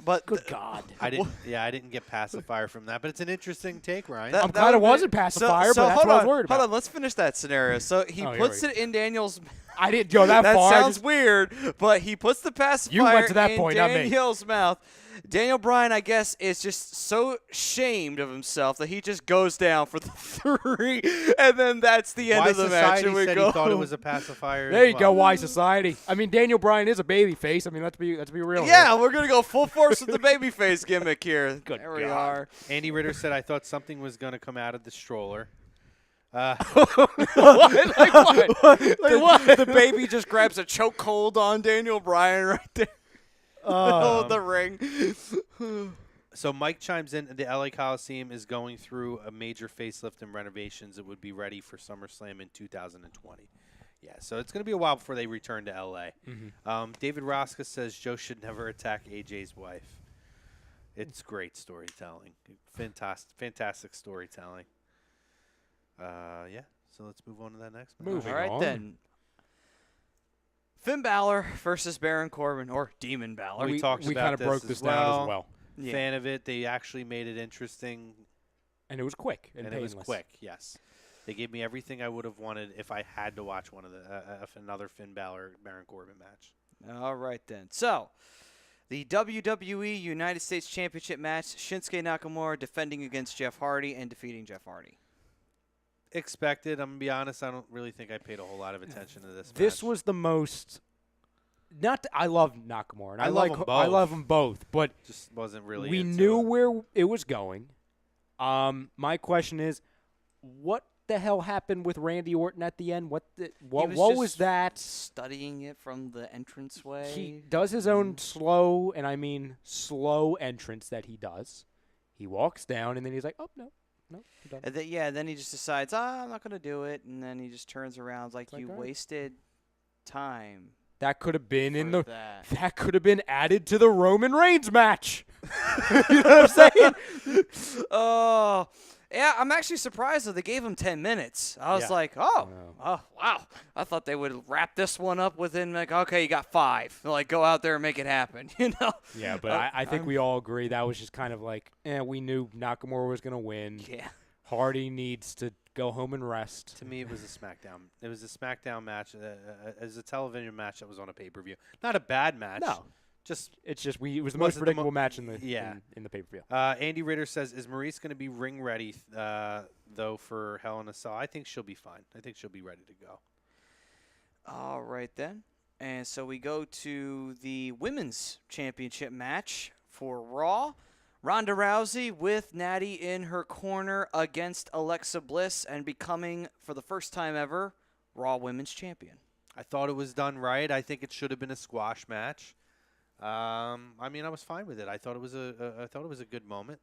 But Good God. I didn't get pacifier from that, but it's an interesting take, Ryan. I'm kind of wasn't pacifier, but that's what I was worried about. Hold on, let's finish that scenario. So he puts it in Daniel's. I didn't go that far. That sounds weird, but he puts the pacifier You went to that in point, not me. Daniel's mouth. Daniel Bryan, I guess, is just so shamed of himself that he just goes down for the 3, and then that's the end of the match. And we said go. he thought it was a pacifier. There as you well. go, Why Society. I mean, Daniel Bryan is a baby face. I mean, let's be real. Yeah, we're gonna go full force with the babyface gimmick here. Good there we God. are. Andy Ritter said, "I thought something was going to come out of the stroller." Like what? Like what? The baby just grabs a chokehold on Daniel Bryan right there. The ring. So Mike chimes in. The LA Coliseum is going through a major facelift and renovations. It would be ready for SummerSlam in 2020. Yeah, so it's going to be a while before they return to LA. Mm-hmm. David Rosca says Joe should never attack AJ's wife. It's great storytelling. Fantastic storytelling. Yeah, so let's move on to that next match. Moving All right, on. then. Finn Balor versus Baron Corbin, or Demon Balor. We talked we about kind of this broke as this well. down as well. Yeah. Fan of it. They actually made it interesting, And it was quick and it painless. was quick. Yes, they gave me everything I would have wanted if I had to watch one of another Finn Balor Baron Corbin match. All right, then. So, the WWE United States Championship match, Shinsuke Nakamura defending against Jeff Hardy and defeating Jeff Hardy. Expected. I'm gonna be honest. I don't really think I paid a whole lot of attention to this. This match. was the most. I love Nakamura. And I love them I both. love them both, but just wasn't really. we into knew it. where it was going. My question is, what the hell happened with Randy Orton at the end? What was just that? Studying it from the entranceway. He does his own slow, and I mean slow entrance that he does. He walks down, and then he's like, "Oh no, I'm done." And then he just decides, I'm not going to do it. And then he just turns around like, like, you all right. wasted time. That could have been in for the. that. That could have been added to the Roman Reigns match. You know what I'm saying? Oh, yeah, I'm actually surprised that they gave him 10 minutes. I was Yeah. like, oh, wow. I thought they would wrap this one up within, like, okay, you got 5. Like, go out there and make it happen, you know? Yeah, but I think we all agree that was just kind of like, we knew Nakamura was going to win. Yeah. Hardy needs to go home and rest. To me, it was a SmackDown. It was a SmackDown match as a television match that was on a pay-per-view. Not a bad match. No. Just It's just it was the Wasn't most the predictable match in the Yeah. in the pay-per-view. Andy Ritter says, is Maurice going to be ring ready, though, for Hell in a Cell? I think she'll be fine. I think she'll be ready to go. All right, then. And so we go to the Women's Championship match for Raw. Ronda Rousey with Natty in her corner against Alexa Bliss and becoming, for the first time ever, Raw Women's Champion. I thought it was done right. I think it should have been a squash match. I mean, I was fine with it. I thought it was a good moment.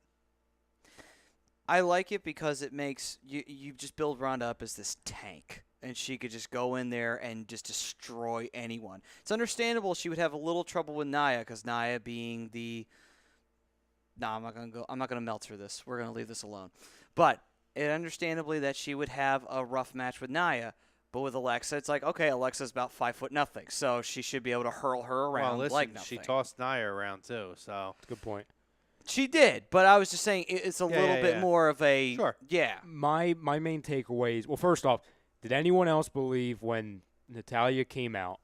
I like it because it makes you just build Ronda up as this tank, and she could just go in there and just destroy anyone. It's understandable she would have a little trouble with Nia because Nia being the I'm not gonna melt through this. We're gonna leave this alone. But it understandably that she would have a rough match with Nia. But with Alexa, it's like, okay, Alexa's about 5'0", so she should be able to hurl her around well, listen, like nothing. she tossed Nia around too, so That's a good point. She did, but I was just saying it's a little bit more of a Sure. Yeah. My main takeaways. Well, first off, did anyone else believe when Natalya came out?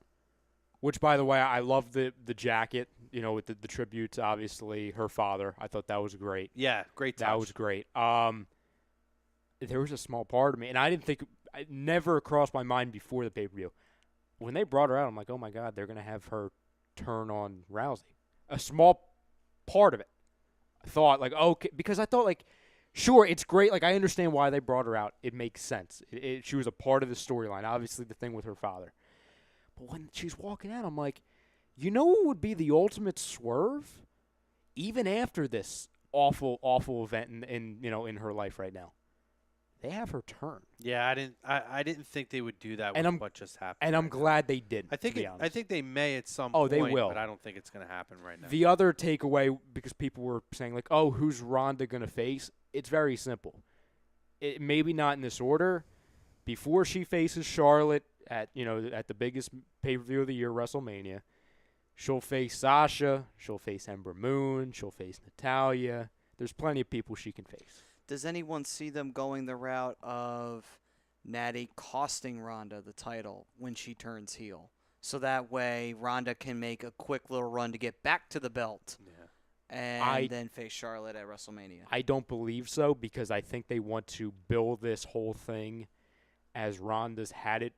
Which, by the way, I love the jacket. You know, with the tribute to obviously her father. I thought that was great. yeah, great touch. That was great. There was a small part of me, and I didn't think. It never crossed my mind before the pay-per-view. When they brought her out, I'm like, oh, my God, they're going to have her turn on Rousey. A small part of it. I thought, like, okay, because I thought, like, sure, it's great. Like, I understand why they brought her out. It makes sense. She was a part of the storyline, obviously the thing with her father. But when she's walking out, I'm like, you know what would be the ultimate swerve? Even after this awful, awful event in her life right now, they have her turn. Yeah, I didn't think they would do that And with what just happened. And I'm glad they didn't. I think to be honest. I think they may at some Oh, point, they will. but I don't think it's going to happen right now. The other takeaway, because people were saying like, "Oh, who's Ronda going to face?" It's very simple. It maybe not in this order. Before she faces Charlotte at the biggest pay-per-view of the year, WrestleMania, she'll face Sasha, she'll face Ember Moon, she'll face Natalya. There's plenty of people she can face. Does anyone see them going the route of Natty costing Ronda the title when she turns heel? So that way Ronda can make a quick little run to get back to the belt and then face Charlotte at WrestleMania. I don't believe so because I think they want to build this whole thing as Ronda's had it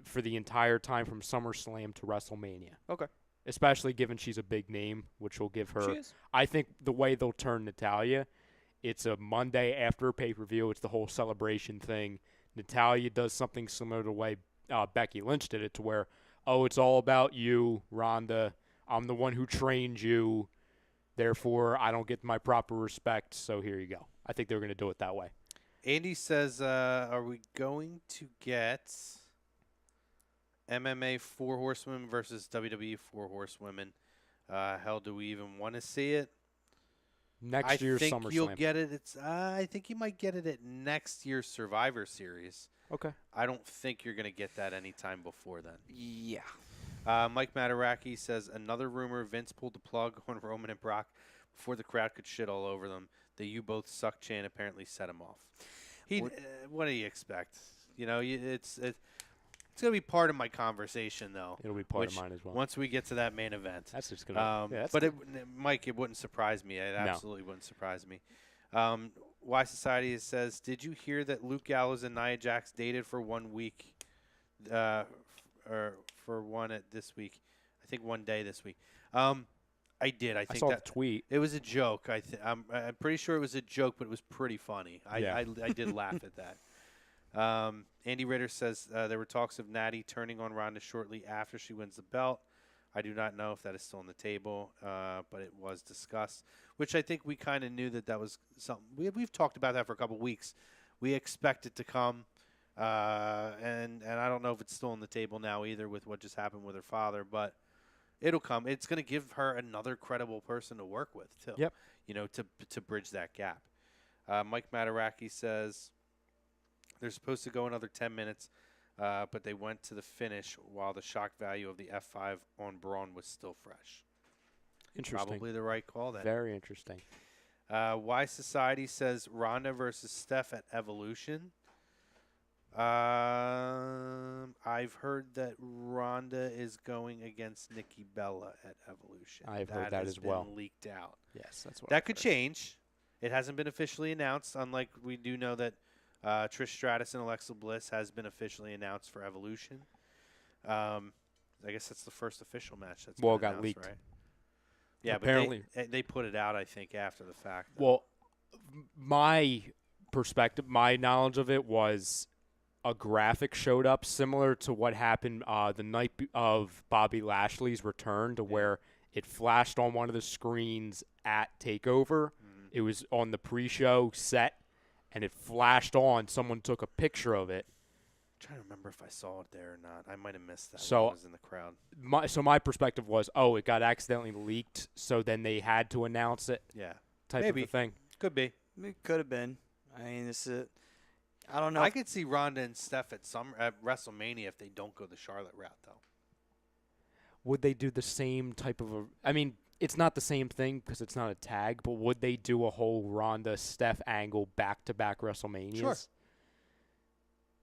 for the entire time from SummerSlam to WrestleMania. Okay. Especially given she's a big name, which will give her. She is. I think the way they'll turn Natalya, it's a Monday after a pay-per-view. It's the whole celebration thing. Natalya does something similar to the way Becky Lynch did it, to where, it's all about you, Ronda. I'm the one who trained you. Therefore, I don't get my proper respect, so here you go. I think they're going to do it that way. Andy says, are we going to get MMA 4 Horsewomen versus WWE 4 Horsewomen? Hell, do we even want to see it? Next year's SummerSlam. I think you'll get it. I think you might get it at next year's Survivor Series. Okay. I don't think you're going to get that anytime before then. Yeah. Mike Mataraki says, another rumor, Vince pulled the plug on Roman and Brock before the crowd could shit all over them. The "you both suck" chant apparently set him off. What do you expect? It's going to be part of my conversation, though. It'll be part of mine as well. Once we get to that main event. That's just going to Mike, it wouldn't surprise me. It absolutely wouldn't surprise me. Y Society says, did you hear that Luke Gallows and Nia Jax dated for 1 week? Or for this week. I think 1 day this week. I did. I saw the tweet. It was a joke. I'm pretty sure it was a joke, but it was pretty funny. I did laugh at that. Andy Ritter says there were talks of Natty turning on Ronda shortly after she wins the belt. I do not know if that is still on the table, but it was discussed, which I think we kind of knew that was something. We've talked about that for a couple of weeks. We expect it to come, and I don't know if it's still on the table now either with what just happened with her father, but it'll come. It's going to give her another credible person to work with, too. Yep. To bridge that gap. Mike Mataraki says they're supposed to go another 10 minutes, but they went to the finish while the shock value of the F5 on Braun was still fresh. Interesting. Probably the right call then. Very interesting. Y Society says Ronda versus Steph at Evolution. I've heard that Ronda is going against Nikki Bella at Evolution. I've heard that as well. Been leaked out. Yes, that's what that could change. It hasn't been officially announced. Unlike we do know that Trish Stratus and Alexa Bliss has been officially announced for Evolution. I guess that's the first official match that's been got announced, leaked. right? Yeah, apparently but they put it out, I think, after the fact. Well, my perspective, my knowledge of it was a graphic showed up similar to what happened the night of Bobby Lashley's return, to where it flashed on one of the screens at TakeOver. Mm-hmm. It was on the pre-show set, and it flashed on. Someone took a picture of it. I'm trying to remember if I saw it there or not. I might have missed that when I was in the crowd. My perspective was, it got accidentally leaked, so then they had to announce it. Yeah. Type Maybe. of a thing. Could be. It could have been. I mean, this is. I don't know. I could see Ronda and Steph at WrestleMania if they don't go the Charlotte route, though. Would they do the same type of I mean, it's not the same thing because it's not a tag, but would they do a whole Ronda-Steph angle back-to-back WrestleManias? Sure.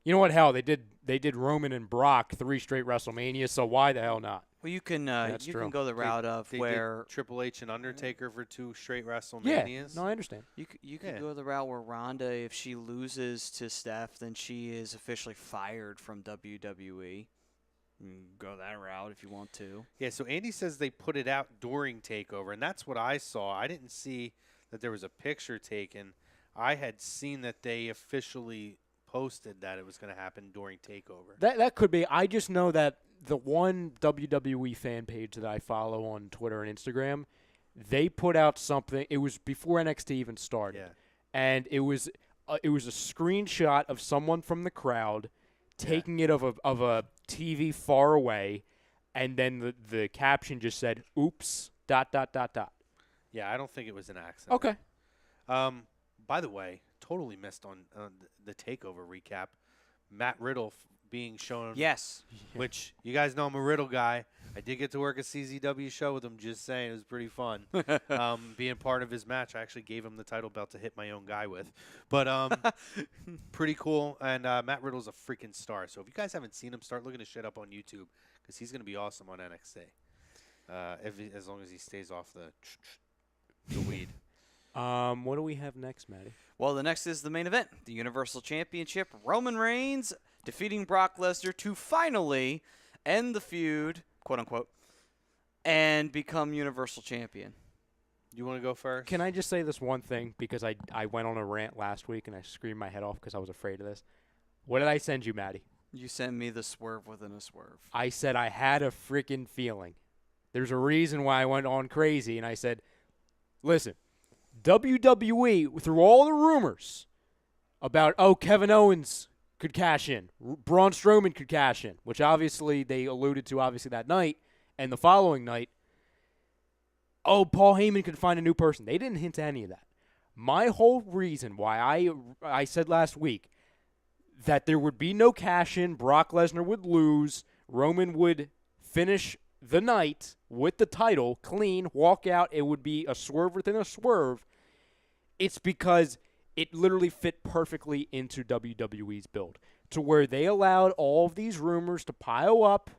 You know what? Hell, they did Roman and Brock 3 straight WrestleManias, so why the hell not? Well, you can can go the route of they where did Triple H and Undertaker for 2 straight Yeah, WrestleManias. no, I understand. you can go the route where Ronda, if she loses to Steph, then she is officially fired from WWE. You can go that route if you want to. Yeah, so Andy says they put it out during TakeOver, and that's what I saw. I didn't see that there was a picture taken. I had seen that they officially posted that it was going to happen during TakeOver. That could be. I just know that the one WWE fan page that I follow on Twitter and Instagram, they put out something. It was before NXT even started, and it was a screenshot of someone from the crowd taking it of a TV far away, and then the caption just said, "Oops." ... Yeah, I don't think it was an accident. Okay. By the way, totally missed on the Takeover recap. Matt Riddle being shown. Yes. Which, you guys know I'm a Riddle guy. I did get to work a CZW show with him, just saying. It was pretty fun. Being part of his match, I actually gave him the title belt to hit my own guy with. But pretty cool. And Matt Riddle's a freaking star. So if you guys haven't seen him, start looking his shit up on YouTube because he's going to be awesome on NXT. As long as he stays off the weed. What do we have next, Matty? Well, the next is the main event, the Universal Championship. Roman Reigns defeating Brock Lesnar to finally end the feud, quote unquote, and become Universal Champion. You want to go first? Can I just say this one thing? Because I went on a rant last week and I screamed my head off because I was afraid of this. What did I send you, Matty? You sent me the swerve within a swerve. I said I had a freaking feeling. There's a reason why I went on crazy, and I said, listen, WWE, through all the rumors about, Kevin Owens could cash in, Braun Strowman could cash in, which obviously they alluded to that night, and the following night, Paul Heyman could find a new person. They didn't hint at any of that. My whole reason why I said last week that there would be no cash in, Brock Lesnar would lose, Roman would finish the night with the title, clean, walk out, it would be a swerve within a swerve. It's because it literally fit perfectly into WWE's build to where they allowed all of these rumors to pile up.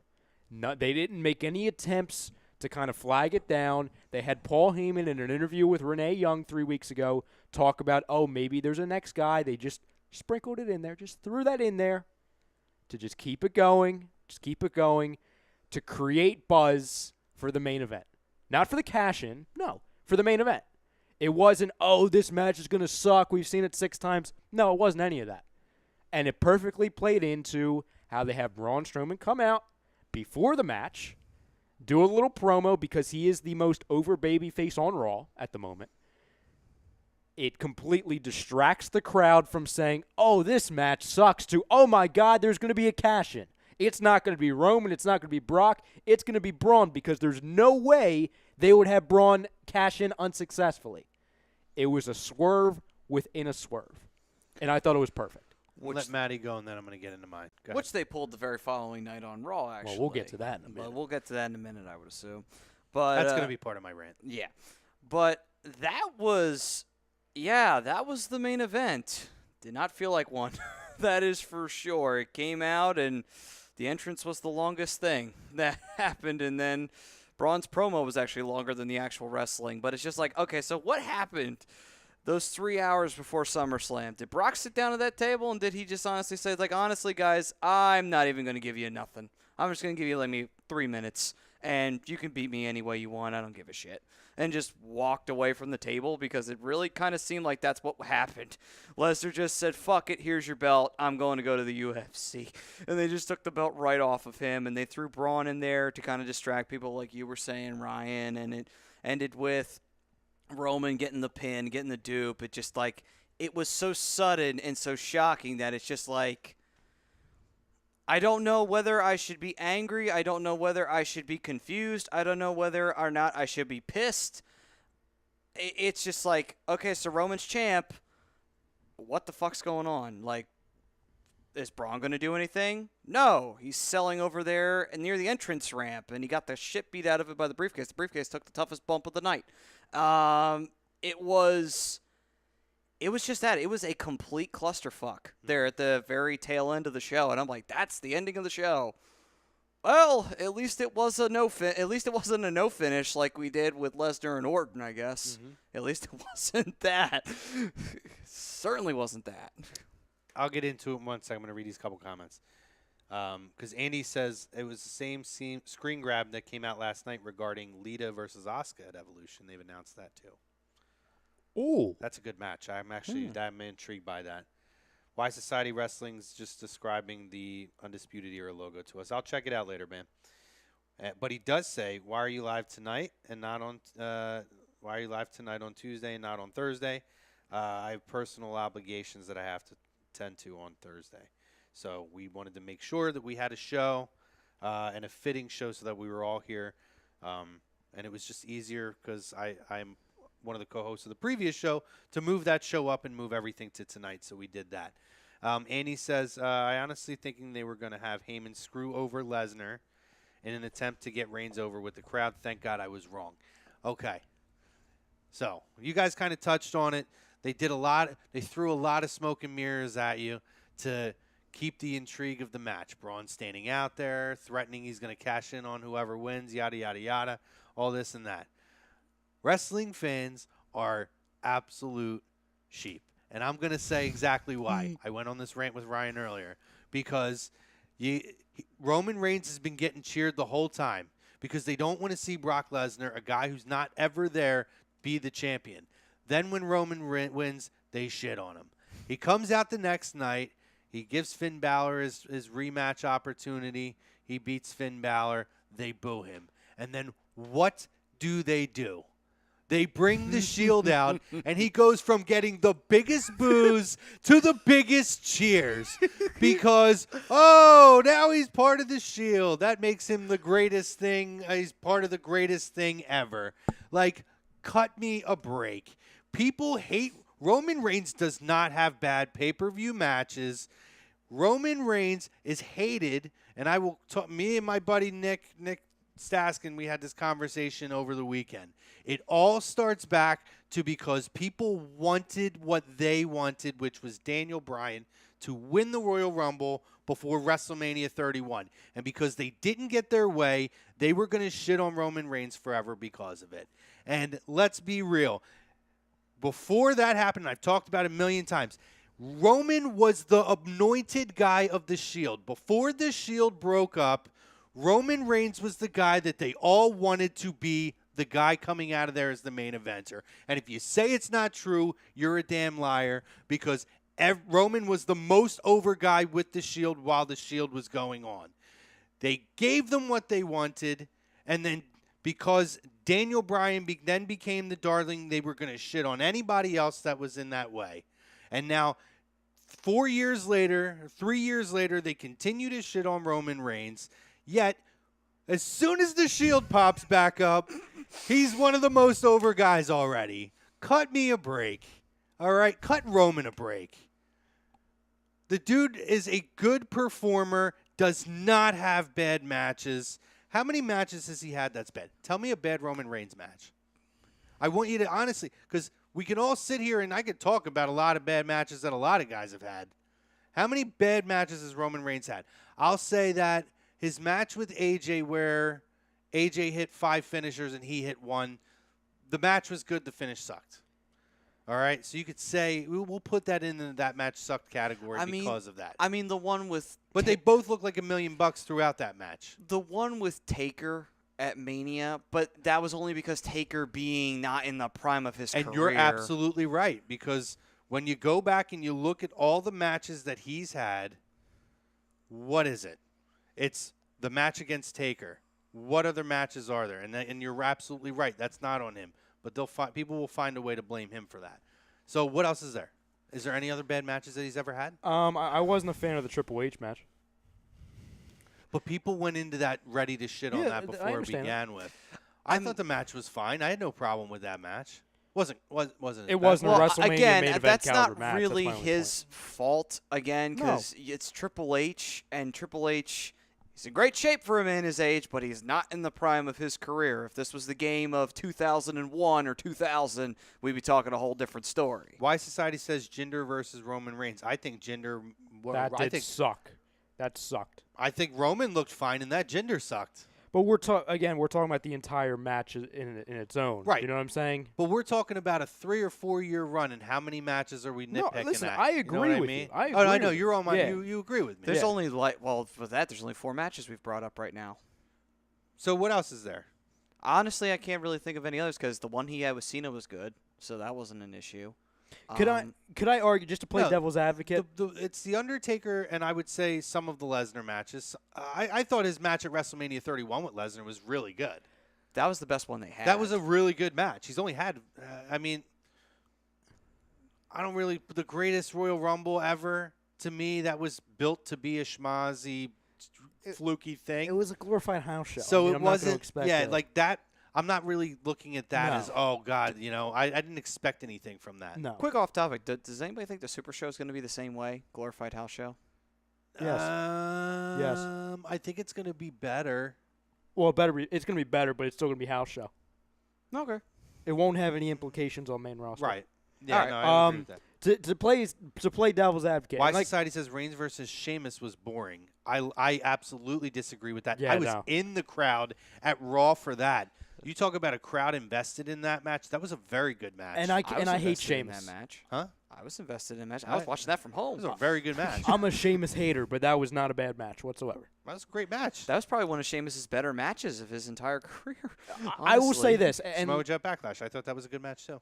They didn't make any attempts to kind of flag it down. They had Paul Heyman in an interview with Renee Young 3 weeks ago talk about, maybe there's a next guy. They just sprinkled it in there, just threw that in there to just keep it going, to create buzz for the main event. Not for the cash-in, no, for the main event. It wasn't, this match is going to suck, we've seen it 6 times. No, it wasn't any of that. And it perfectly played into how they have Braun Strowman come out before the match, do a little promo because he is the most over babyface on Raw at the moment. It completely distracts the crowd from saying, this match sucks, to, oh my God, there's going to be a cash-in. It's not going to be Roman. It's not going to be Brock. It's going to be Braun because there's no way they would have Braun cash in unsuccessfully. It was a swerve within a swerve, and I thought it was perfect. Let Matty go, and then I'm going to get into mine. Which they pulled the very following night on Raw, actually. Well, we'll get to that in a minute. But we'll get to that in a minute, I would assume. But that's going to be part of my rant. Yeah. But that was the main event. Did not feel like one. That is for sure. It came out, and the entrance was the longest thing that happened, and then Braun's promo was actually longer than the actual wrestling. But it's just like, okay, so what happened those 3 hours before SummerSlam? Did Brock sit down at that table, and did he just honestly say, honestly, guys, I'm not even going to give you nothing. I'm just going to give you, maybe 3 minutes, and you can beat me any way you want. I don't give a shit. And just walked away from the table because it really kind of seemed like that's what happened. Lesnar just said, fuck it, here's your belt. I'm going to go to the UFC. And they just took the belt right off of him, and they threw Braun in there to kind of distract people like you were saying, Ryan, and it ended with Roman getting the pin, getting the dupe. It just it was so sudden and so shocking that it's just I don't know whether I should be angry. I don't know whether I should be confused. I don't know whether or not I should be pissed. It's just okay, so Roman's champ. What the fuck's going on? Is Braun going to do anything? No. He's selling over there near the entrance ramp, and he got the shit beat out of it by the briefcase. The briefcase took the toughest bump of the night. It was just that. It was a complete clusterfuck there at the very tail end of the show, and I'm like, that's the ending of the show. Well, at least it was at least it wasn't a no finish like we did with Lesnar and Orton, I guess. Mm-hmm. At least it wasn't that. Certainly wasn't that. I'll get into it in 1 second. I'm going to read these couple comments. Because Andy says it was the same screen grab that came out last night regarding Lita versus Asuka at Evolution. They've announced that too. Ooh. That's a good match. I'm intrigued by that. Why Society Wrestling's just describing the Undisputed Era logo to us. I'll check it out later, man. But he does say, "Why are you live tonight and not on? Why are you live tonight on Tuesday and not on Thursday? I have personal obligations that I have to tend to on Thursday, so we wanted to make sure that we had a show and a fitting show so that we were all here, and it was just easier because I'm one of the co-hosts of the previous show to move that show up and move everything to tonight, so we did that." Andy says, "I honestly thinking they were going to have Heyman screw over Lesnar in an attempt to get Reigns over with the crowd. Thank God I was wrong." Okay. So, you guys kind of touched on it. They did a lot. They threw a lot of smoke and mirrors at you to keep the intrigue of the match. Braun standing out there, threatening he's going to cash in on whoever wins, yada, yada, yada, all this and that. Wrestling fans are absolute sheep. And I'm going to say exactly why. I went on this rant with Ryan earlier. Because Roman Reigns has been getting cheered the whole time. Because they don't want to see Brock Lesnar, a guy who's not ever there, be the champion. Then when Roman wins, they shit on him. He comes out the next night. He gives Finn Balor his rematch opportunity. He beats Finn Balor. They boo him. And then what do? They bring the Shield out, and he goes from getting the biggest boos to the biggest cheers because, now he's part of the Shield. That makes him the greatest thing. He's part of the greatest thing ever. Like, cut me a break. People hate Roman Reigns does not have bad pay-per-view matches. Roman Reigns is hated, and I will talk. Me and my buddy Nick Staskin, we had this conversation over the weekend. It all starts back to because people wanted what they wanted, which was Daniel Bryan to win the Royal Rumble before WrestleMania 31. And because they didn't get their way, they were going to shit on Roman Reigns forever because of it. And let's be real. Before that happened, I've talked about it a million times, Roman was the anointed guy of the Shield. Before the Shield broke up, Roman Reigns was the guy that they all wanted to be the guy coming out of there as the main eventer. And if you say it's not true, you're a damn liar because Roman was the most over guy with the Shield while the Shield was going on. They gave them what they wanted, and then because Daniel Bryan then became the darling, they were going to shit on anybody else that was in that way. And now 3 years later, they continue to shit on Roman Reigns. Yet, as soon as the Shield pops back up, he's one of the most over guys already. Cut me a break. All right? Cut Roman a break. The dude is a good performer, does not have bad matches. How many matches has he had that's bad? Tell me a bad Roman Reigns match. I want you to, honestly, because we can all sit here and I could talk about a lot of bad matches that a lot of guys have had. How many bad matches has Roman Reigns had? I'll say that his match with AJ where AJ hit 5 finishers and he hit 1, the match was good, the finish sucked. All right? So you could say, we'll put that in that match sucked category because of that. I mean, the one with... But they both look like $1 million throughout that match. The one with Taker at Mania, but that was only because Taker being not in the prime of his career. And you're absolutely right, because when you go back and you look at all the matches that he's had, what is it? It's the match against Taker. What other matches are there? And you're absolutely right. That's not on him. But people will find a way to blame him for that. So what else is there? Is there any other bad matches that he's ever had? I wasn't a fan of the Triple H match. But people went into that ready to shit on that before it began with. I thought the match was fine. I had no problem with that match. Wasn't it wasn't a WrestleMania again, main event that's caliber not match. really that's his fault again because it's Triple H, and Triple H, he's in great shape for him in his age, but he's not in the prime of his career. If this was the game of 2001 or 2000, we'd be talking a whole different story. Why Society says Jinder versus Roman Reigns. I think Jinder... suck. That sucked. I think Roman looked fine and that Jinder sucked. But we're talking about the entire match in its own. Right. You know what I'm saying? But we're talking about a 3 or 4 year run, and how many matches are we nitpicking No, listen, at? I agree with you. I know. You're on my... Yeah. You agree with me. There's only, with that, there's only 4 matches we've brought up right now. So what else is there? Honestly, I can't really think of any others because the one he had with Cena was good, so that wasn't an issue. Could I argue, just to play No, devil's advocate? It's the Undertaker, and I would say some of the Lesnar matches. I thought his match at WrestleMania 31 with Lesnar was really good. That was the best one they had. That was a really good match. He's only had, the greatest Royal Rumble ever. To me, that was built to be a schmozzy, fluky thing. It was a glorified house show. So I'm it not gonna wasn't, expect like that. I'm not really looking at that No. as, oh, God, I didn't expect anything from that. No. Quick off topic. Does anybody think the Super Show is going to be the same way? Glorified house show? Yes. Yes. I think it's going to be better. Well, it's going to be better, but it's still going to be house show. Okay. It won't have any implications on main roster. Right. Yeah, All right. no, I agree with that. To play devil's advocate. Why like, Society says Reigns versus Sheamus was boring. I absolutely disagree with that. Yeah, I was no. in the crowd at Raw for that. You talk about a crowd invested in that match. That was a very good match. And I was hate invested in Sheamus. that match. Huh? I was invested in that match. I was watching that from home. It was a very good match. I'm a Sheamus hater, but that was not a bad match whatsoever. That was a great match. That was probably one of Sheamus's better matches of his entire career. I will say honestly. this. And Samoa Joe Backlash. I thought that was a good match too.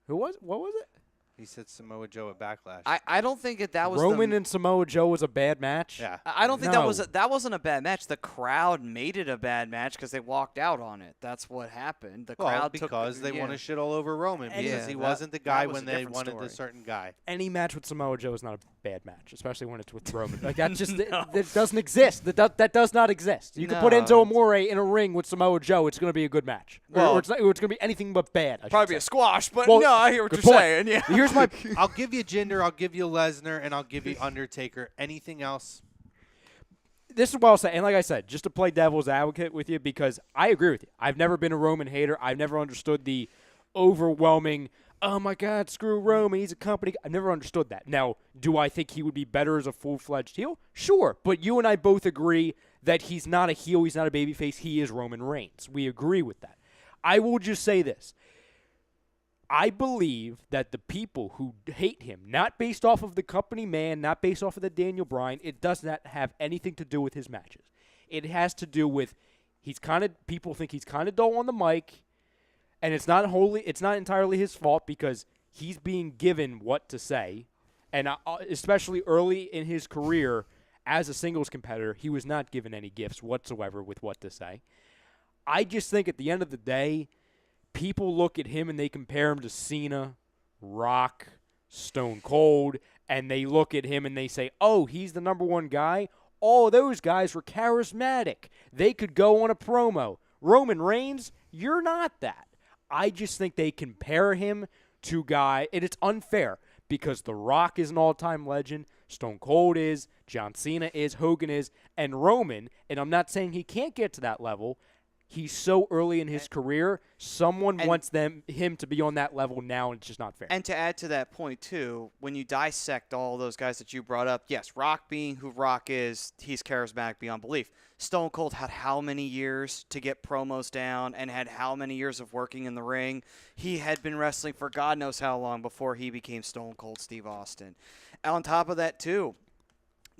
what was it? He said Samoa Joe at Backlash. I don't think that was Roman the, and Samoa Joe was a bad match. yeah. I don't think No. that wasn't a bad match. The crowd made it a bad match because they walked out on it. That's what happened. The Well, crowd because took, they yeah. want to shit all over Roman And because yeah, he that- wasn't the that guy was when a they different wanted story. the certain guy. Any match with Samoa Joe is not a bad match, especially when it's with Roman. Like that just that doesn't exist. That does not exist. You can put No, Enzo Amore in a ring with Samoa Joe. It's going to be a good match. Well- or it's going to be anything but bad. I should Probably be say. a squash, but Well, no, I hear what good you're point. saying. Yeah. Here's my. I'll give you Jinder, I'll give you Lesnar, and I'll give you Undertaker. Anything else? This is what I'll say, and like I said, just to play devil's advocate with you, because I agree with you. I've never been a Roman hater. I've never understood the overwhelming, oh my God, screw Roman, he's a company. I've never understood that. Now, do I think he would be better as a full-fledged heel? Sure, but you and I both agree that he's not a heel, he's not a babyface, he is Roman Reigns. We agree with that. I will just say this. I believe that the people who hate him, not based off of the company man, not based off of the Daniel Bryan, it does not have anything to do with his matches. It has to do with people think he's kind of dull on the mic, and it's not entirely his fault because he's being given what to say, and especially early in his career as a singles competitor, he was not given any gifts whatsoever with what to say. I just think at the end of the day, people look at him and they compare him to Cena, Rock, Stone Cold, and they look at him and they say, oh, he's the number one guy. All those guys were charismatic. They could go on a promo. Roman Reigns, you're not that. I just think they compare him to guy, and it's unfair because The Rock is an all-time legend, Stone Cold is, John Cena is, Hogan is, and Roman, and I'm not saying he can't get to that level. He's so early in his career, someone wants him to be on that level now, and it's just not fair. And to add to that point, too, when you dissect all those guys that you brought up, yes, Rock being who Rock is, he's charismatic beyond belief. Stone Cold had how many years to get promos down and had how many years of working in the ring? He had been wrestling for God knows how long before he became Stone Cold Steve Austin. On top of that, too,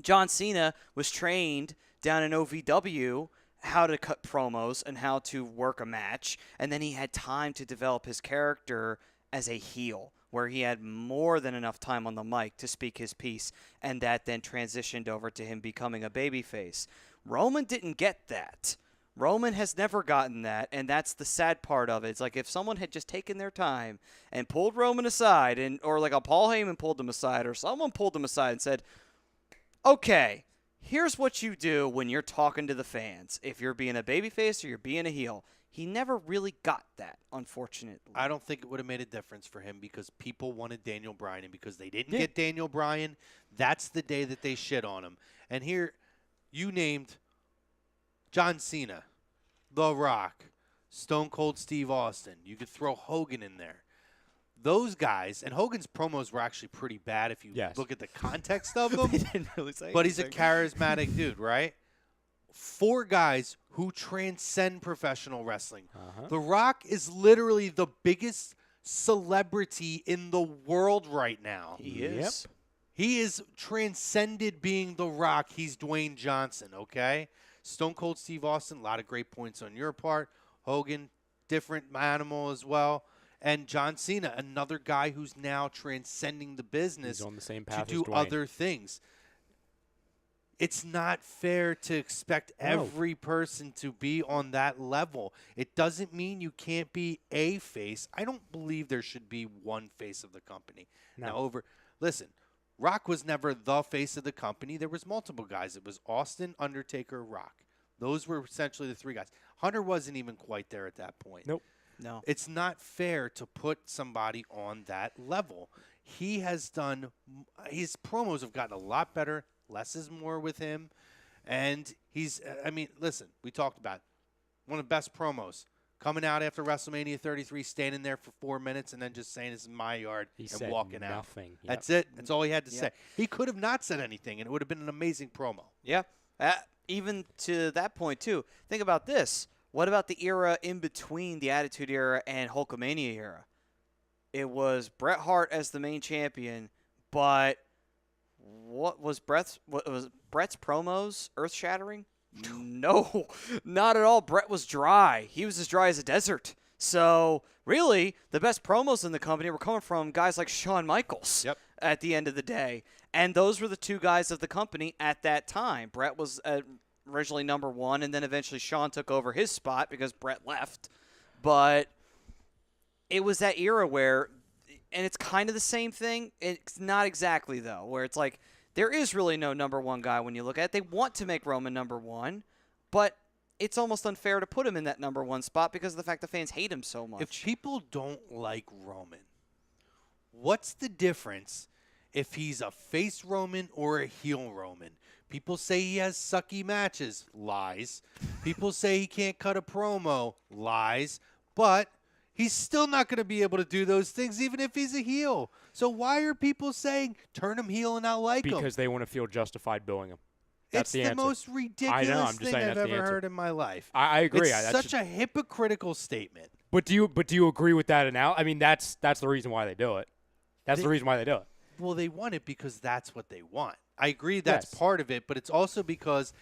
John Cena was trained down in OVW how to cut promos and how to work a match, and then he had time to develop his character as a heel, where he had more than enough time on the mic to speak his piece, and that then transitioned over to him becoming a babyface. Roman didn't get that. Roman has never gotten that, and that's the sad part of it. It's like if someone had just taken their time and pulled Roman aside, or like a Paul Heyman pulled him aside, or someone pulled him aside and said, okay, here's what you do when you're talking to the fans. If you're being a babyface or you're being a heel. He never really got that, unfortunately. I don't think it would have made a difference for him because people wanted Daniel Bryan, and because they didn't get Daniel Bryan, that's the day that they shit on him. And here, you named John Cena, The Rock, Stone Cold Steve Austin. You could throw Hogan in there. Those guys, and Hogan's promos were actually pretty bad if you look at the context of them. They didn't really say But he's a anything. charismatic dude, right? 4 guys who transcend professional wrestling. The Rock is literally the biggest celebrity in the world right now. He is. He is transcended being The Rock. He's Dwayne Johnson, okay? Stone Cold Steve Austin, a lot of great points on your part. Hogan, different animal as well. And John Cena, another guy who's now transcending the business He's on the same to path do as Dwayne. other things. It's not fair to expect every person to be on that level. It doesn't mean you can't be a face. I don't believe there should be one face of the company. No. Now, listen, Rock was never the face of the company. There was multiple guys. It was Austin, Undertaker, Rock. Those were essentially the three guys. Hunter wasn't even quite there at that point. Nope. No. It's not fair to put somebody on that level. He has done – his promos have gotten a lot better. Less is more with him. And he's – I mean, listen, we talked about one of the best promos. Coming out after WrestleMania 33, standing there for 4 minutes, and then just saying, "This is my yard," and walking out. Nothing. Yep. That's it. That's all he had to say. He could have not said anything, and it would have been an amazing promo. Yeah. Even to that point, too. Think about this. What about the era in between the Attitude Era and Hulkamania era? It was Bret Hart as the main champion, but what was Bret's promos earth-shattering? No, not at all. Bret was dry. He was as dry as a desert. So, really, the best promos in the company were coming from guys like Shawn Michaels at the end of the day. And those were the two guys of the company at that time. Bret was originally number one, and then eventually Shawn took over his spot because Bret left. But it was that era where, and it's kind of the same thing. It's not exactly, though, where it's like, there is really no number one guy when you look at it. They want to make Roman number one, but it's almost unfair to put him in that number one spot because of the fact the fans hate him so much. If people don't like Roman, what's the difference if he's a face Roman or a heel Roman? People say he has sucky matches. Lies. People say he can't cut a promo. Lies. But he's still not going to be able to do those things even if he's a heel. So why are people saying turn him heel and I like him? Because they want to feel justified booing him. That's it's the most ridiculous thing I've ever heard in my life. I agree. It's such a hypocritical statement. But do you agree with that analysis? I mean, that's the reason why they do it. That's the reason why they do it. Well, they want it because that's what they want. I agree that's part of it, but it's also because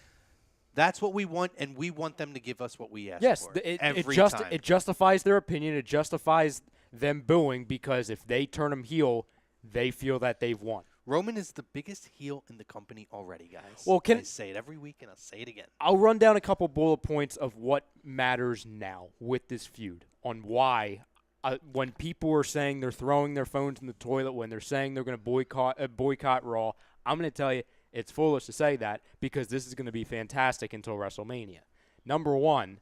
that's what we want, and we want them to give us what we ask for every time. It justifies their opinion. It justifies them booing because if they turn them heel, they feel that they've won. Roman is the biggest heel in the company already, guys. Well, I say it every week, and I'll say it again. I'll run down a couple bullet points of what matters now with this feud on why when people are saying they're throwing their phones in the toilet, when they're saying they're going to boycott Raw, I'm going to tell you it's foolish to say that because this is going to be fantastic until WrestleMania. Number one,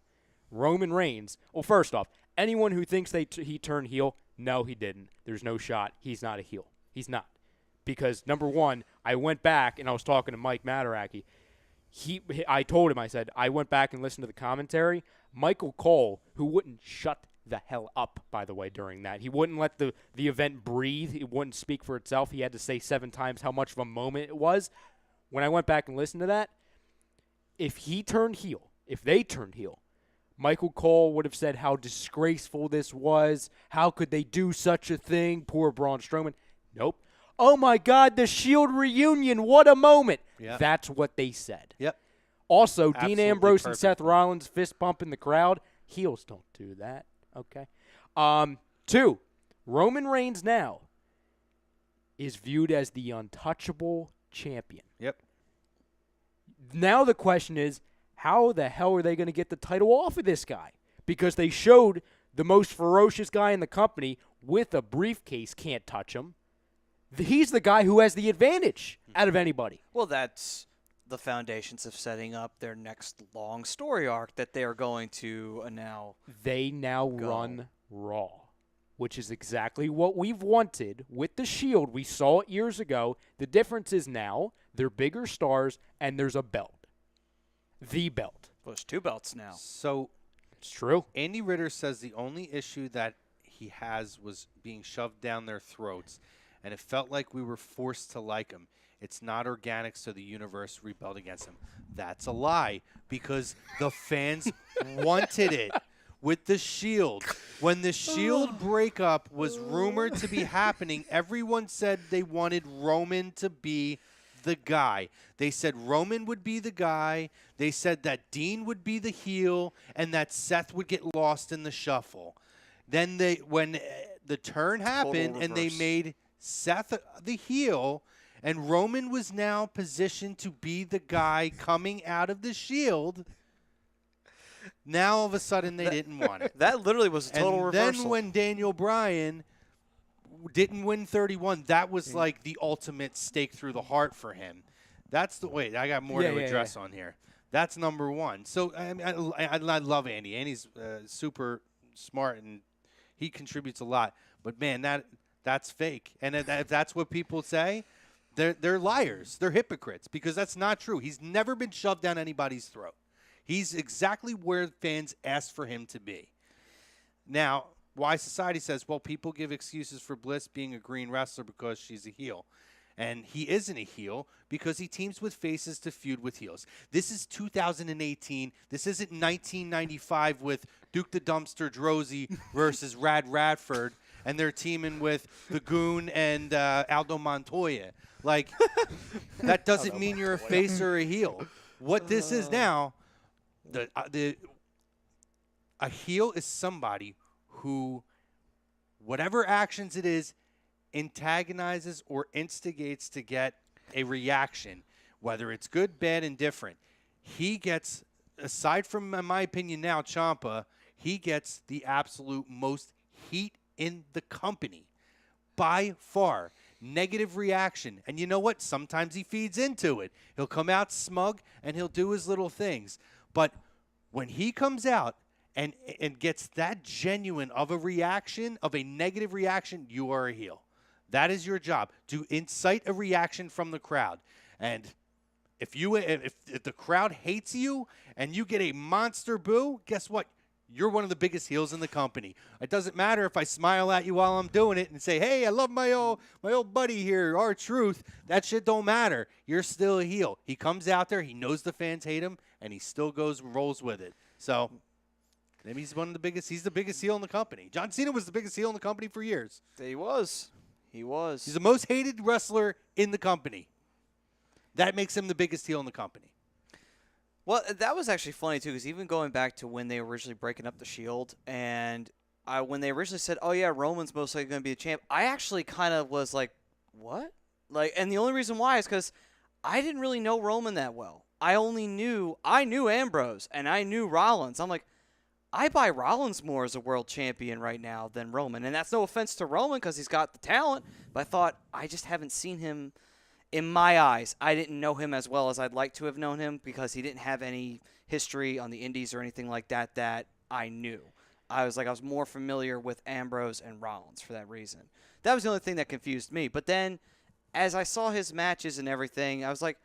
Roman Reigns. Well, first off, anyone who thinks he turned heel, no, he didn't. There's no shot. He's not a heel. He's not. Because, number one, I went back and I was talking to Mike Mataraki. I told him, I said, I went back and listened to the commentary. Michael Cole, who wouldn't shut the hell up, by the way, during that. He wouldn't let the event breathe. It wouldn't speak for itself. He had to say 7 times how much of a moment it was. When I went back and listened to that, if they turned heel, Michael Cole would have said how disgraceful this was. How could they do such a thing? Poor Braun Strowman. Nope. Oh, my God, the Shield reunion. What a moment. Yep. That's what they said. Yep. Also, Absolutely Dean Ambrose perfect. and Seth Rollins fist bump in the crowd. Heels don't do that. Okay. 2, Roman Reigns now is viewed as the untouchable champion. Yep. Now the question is, how the hell are they going to get the title off of this guy? Because they showed the most ferocious guy in the company with a briefcase can't touch him. He's the guy who has the advantage out of anybody. Well, that's the foundations of setting up their next long story arc that they are going to now. They now run Raw, which is exactly what we've wanted with the Shield. We saw it years ago. The difference is now they're bigger stars and there's a belt. The belt. Well, there's 2 belts now. So It's true. Andy Ritter says the only issue that he has was being shoved down their throats, and it felt like we were forced to like him. It's not organic, so the universe rebelled against him. That's a lie, because the fans wanted it. With the Shield, when the Shield breakup was rumored to be happening, everyone said they wanted Roman to be the guy. They said Roman would be the guy. They said that Dean would be the heel and that Seth would get lost in the shuffle. Then when the turn happened and they made Seth the heel, and Roman was now positioned to be the guy coming out of the Shield, now all of a sudden they didn't want it. That literally was a total reversal. Then when Daniel Bryan didn't win 31, that was like the ultimate stake through the heart for him. That's the way. I got more to address on here. That's number one. So I love Andy. Andy's super smart, and he contributes a lot. But, man, that's fake. And if that's what people say, they're liars. They're hypocrites, because that's not true. He's never been shoved down anybody's throat. He's exactly where fans asked for him to be. Now, why society says, well, people give excuses for Bliss being a green wrestler because she's a heel. And he isn't a heel because he teams with faces to feud with heels. This is 2018. This isn't 1995 with Duke the Dumpster Drozy versus Rad Radford, and they're teaming with the Goon and Aldo Montoya. Like, that doesn't mean you're a face or a heel. What this is now, a heel is somebody who, whatever actions it is, antagonizes or instigates to get a reaction, whether it's good, bad, indifferent. He gets, aside from, in my opinion now, Ciampa, he gets the absolute most heat in the company by far. Negative reaction. And you know what? Sometimes he feeds into it. He'll come out smug and he'll do his little things. But when he comes out and gets that genuine of a reaction, of a negative reaction, you are a heel. That is your job, to incite a reaction from the crowd. And if the crowd hates you and you get a monster boo, guess what? You're one of the biggest heels in the company. It doesn't matter if I smile at you while I'm doing it and say, hey, I love my old buddy here, R-Truth. That shit don't matter. You're still a heel. He comes out there, he knows the fans hate him, and he still rolls with it. So maybe he's the biggest heel in the company. John Cena was the biggest heel in the company for years. He was. He's the most hated wrestler in the company. That makes him the biggest heel in the company. Well, that was actually funny, too, because even going back to when they were originally breaking up the Shield, and when they originally said, oh, yeah, Roman's most likely going to be the champ, I actually kind of was like, what? And the only reason why is because I didn't really know Roman that well. I knew Ambrose, and I knew Rollins. I'm like, I buy Rollins more as a world champion right now than Roman. And that's no offense to Roman because he's got the talent, but I thought I just haven't seen him. In my eyes, I didn't know him as well as I'd like to have known him because he didn't have any history on the indies or anything like that that I knew. I was more familiar with Ambrose and Rollins for that reason. That was the only thing that confused me. But then as I saw his matches and everything, I was like,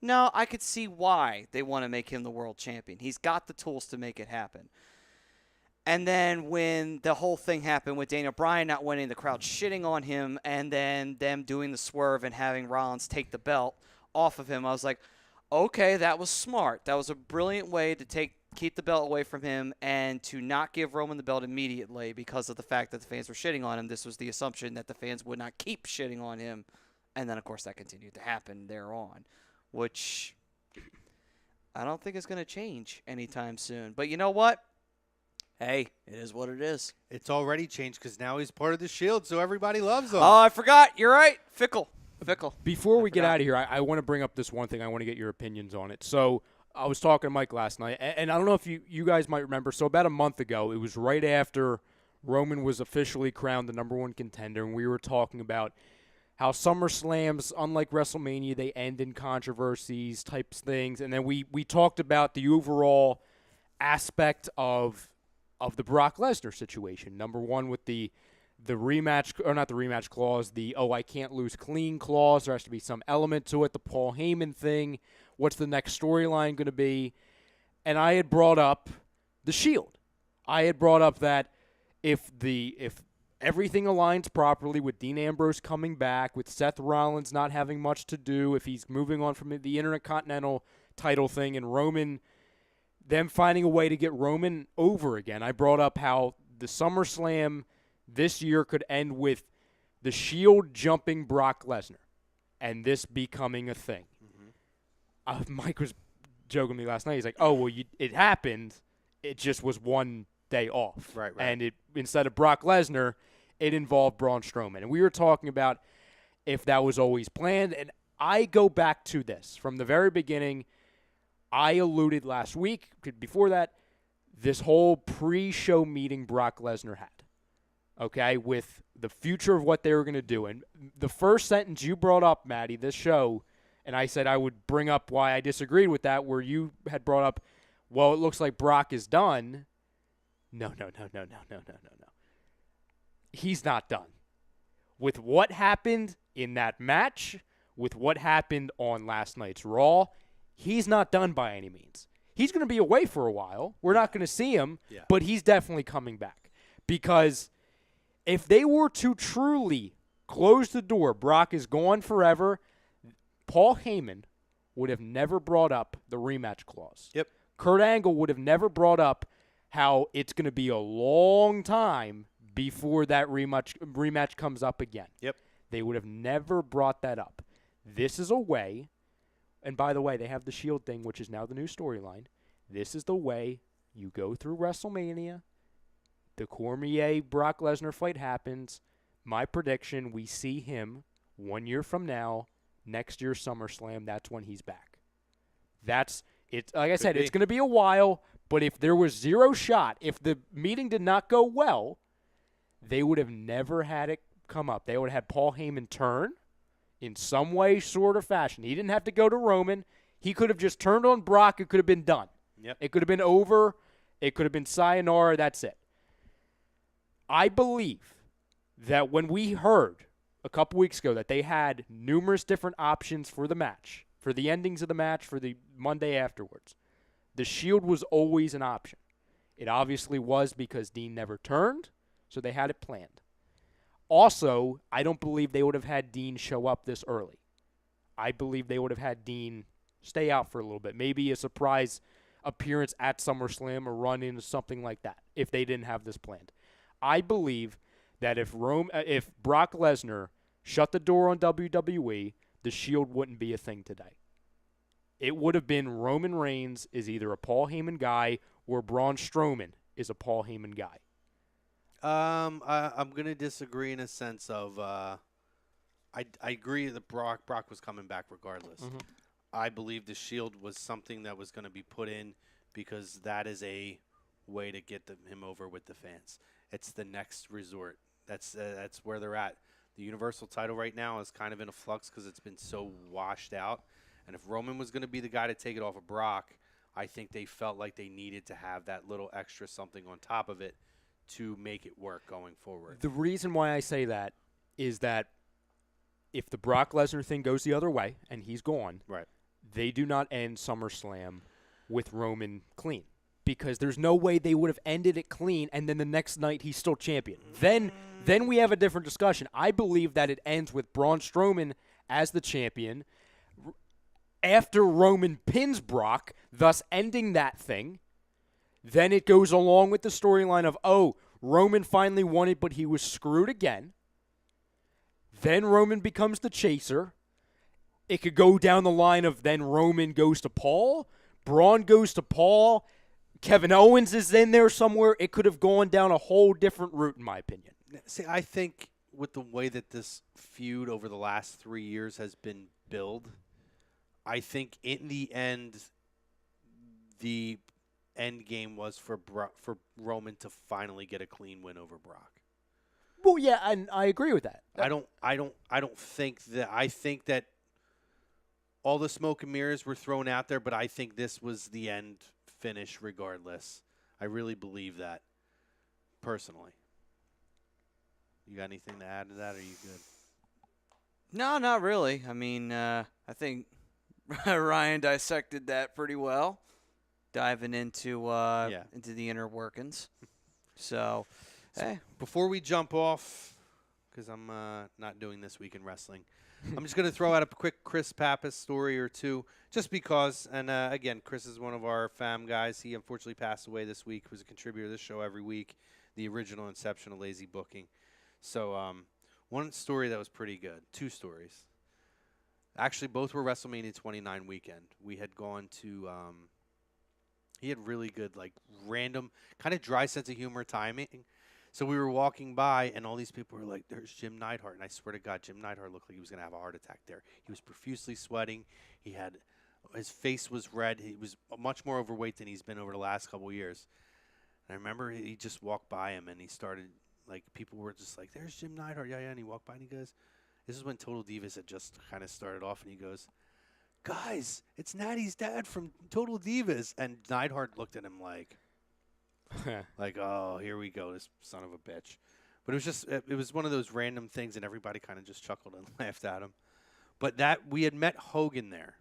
no, I could see why they want to make him the world champion. He's got the tools to make it happen. And then when the whole thing happened with Daniel Bryan not winning, the crowd shitting on him, and then them doing the swerve and having Rollins take the belt off of him, I was like, okay, that was smart. That was a brilliant way to keep the belt away from him and to not give Roman the belt immediately because of the fact that the fans were shitting on him. This was the assumption that the fans would not keep shitting on him. And then, of course, that continued to happen thereon, which I don't think is going to change anytime soon. But you know what? Hey, it is what it is. It's already changed because now he's part of the Shield, so everybody loves him. Oh, I forgot. You're right. Fickle. Before we get out of here, I want to bring up this one thing. I want to get your opinions on it. So I was talking to Mike last night, and I don't know if you guys might remember. So about a month ago, it was right after Roman was officially crowned the #1 contender, and we were talking about how SummerSlams, unlike WrestleMania, they end in controversies, types things. And then we talked about the overall aspect of the Brock Lesnar situation. Number one, with the rematch, or not the rematch clause, the I can't lose clean clause. There has to be some element to it. The Paul Heyman thing. What's the next storyline going to be? And I had brought up the Shield. I had brought up that if everything aligns properly with Dean Ambrose coming back, with Seth Rollins not having much to do, if he's moving on from the Intercontinental title thing, and Roman, them finding a way to get Roman over again. I brought up how the SummerSlam this year could end with the Shield jumping Brock Lesnar and this becoming a thing. Mike was joking with me last night. He's like, oh, well, it happened. It just was one day off. Right. And instead of Brock Lesnar, it involved Braun Strowman. And we were talking about if that was always planned. And I go back to this. From the very beginning, I alluded last week, before that, this whole pre-show meeting Brock Lesnar had, okay, with the future of what they were going to do. And the first sentence you brought up, Maddie, this show, and I said I would bring up why I disagreed with that, where you had brought up, well, it looks like Brock is done. No. He's not done. With what happened in that match, with what happened on last night's Raw, he's not done by any means. He's going to be away for a while. We're not going to see him, but he's definitely coming back. Because if they were to truly close the door, Brock is gone forever, Paul Heyman would have never brought up the rematch clause. Yep. Kurt Angle would have never brought up how it's going to be a long time before that rematch comes up again. Yep. They would have never brought that up. This is a way, and by the way, they have the Shield thing, which is now the new storyline. This is the way you go through WrestleMania. The Cormier-Brock Lesnar fight happens. My prediction, we see him 1 year from now, next year's SummerSlam. That's when he's back. That's it. Like I said, it's going to be a while, but if there was zero shot, if the meeting did not go well, they would have never had it come up. They would have had Paul Heyman turn in some way, sort of fashion. He didn't have to go to Roman. He could have just turned on Brock. It could have been done. Yep. It could have been over. It could have been sayonara. That's it. I believe that when we heard a couple weeks ago that they had numerous different options for the match, for the endings of the match, for the Monday afterwards, the Shield was always an option. It obviously was because Dean never turned, so they had it planned. Also, I don't believe they would have had Dean show up this early. I believe they would have had Dean stay out for a little bit, maybe a surprise appearance at SummerSlam or run in something like that if they didn't have this planned. I believe that if Brock Lesnar shut the door on WWE, the Shield wouldn't be a thing today. It would have been Roman Reigns is either a Paul Heyman guy or Braun Strowman is a Paul Heyman guy. I'm going to disagree in a sense of I agree that Brock was coming back regardless. Mm-hmm. I believe the Shield was something that was going to be put in because that is a way to get him over with the fans. It's the next resort. That's where they're at. The Universal title right now is kind of in a flux because it's been so washed out. And if Roman was going to be the guy to take it off of Brock, I think they felt like they needed to have that little extra something on top of it to make it work going forward. The reason why I say that is that if the Brock Lesnar thing goes the other way and he's gone, right, they do not end SummerSlam with Roman clean. Because there's no way they would have ended it clean and then the next night he's still champion. Then we have a different discussion. I believe that it ends with Braun Strowman as the champion after Roman pins Brock, thus ending that thing. Then it goes along with the storyline of, oh, Roman finally won it, but he was screwed again. Then Roman becomes the chaser. It could go down the line of then Roman goes to Paul, Braun goes to Paul, Kevin Owens is in there somewhere. It could have gone down a whole different route, in my opinion. See, I think with the way that this feud over the last 3 years has been billed, I think in the end, the end game was for Roman to finally get a clean win over Brock. Well, yeah, and I agree with that. I don't think that. I think that all the smoke and mirrors were thrown out there, but I think this was the end finish regardless. I really believe that, personally. You got anything to add to that, or are you good? No, not really. I mean, I think Ryan dissected that pretty well, diving into the inner workings. So, hey. Before we jump off, because I'm not doing This Week in Wrestling, I'm just going to throw out a quick Chris Pappas story or two, just because. And, again, Chris is one of our fam guys. He unfortunately passed away this week. He was a contributor to this show every week, the original inception of Lazy Booking. So one story that was pretty good, two stories. Actually, both were WrestleMania 29 weekend. We had gone to He had really good, like, random, kind of dry sense of humor timing. So we were walking by, and all these people were like, there's Jim Neidhart. And I swear to God, Jim Neidhart looked like he was going to have a heart attack there. He was profusely sweating. His face was red. He was much more overweight than he's been over the last couple of years. And I remember he just walked by him, and he started, like, people were just like, there's Jim Neidhart. Yeah, and he walked by, and he goes, this is when Total Divas had just kind of started off, and he goes, guys, it's Natty's dad from Total Divas. And Neidhart looked at him like, oh, here we go, this son of a bitch. But it was one of those random things, and everybody kind of just chuckled and laughed at him. But we had met Hogan there.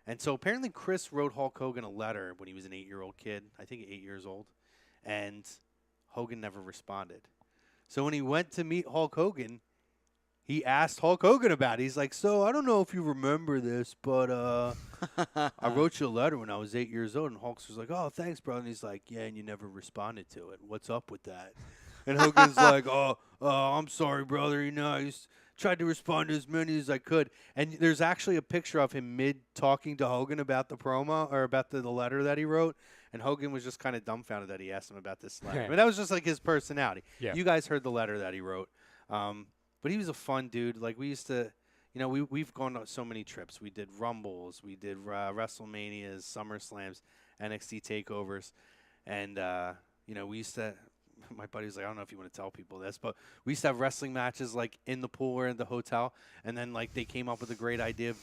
And so apparently Chris wrote Hulk Hogan a letter when he was an 8-year-old kid, I think 8 years old, and Hogan never responded. So when he went to meet Hulk Hogan, he asked Hulk Hogan about it. He's like, so I don't know if you remember this, but I wrote you a letter when I was 8 years old. And Hulk was like, oh, thanks, brother. And he's like, yeah, and you never responded to it. What's up with that? And Hogan's like, oh, I'm sorry, brother. You know, I tried to respond to as many as I could. And there's actually a picture of him mid-talking to Hogan about the promo or about the letter that he wrote. And Hogan was just kind of dumbfounded that he asked him about this letter. I mean, that was just like his personality. Yeah. You guys heard the letter that he wrote. But he was a fun dude. Like, we used to, you know, we've gone on so many trips. We did Rumbles. We did WrestleManias, SummerSlams, NXT TakeOvers. And, you know, we used to, my buddy was like, I don't know if you want to tell people this, but we used to have wrestling matches, like, in the pool or in the hotel. And then, like, they came up with a great idea of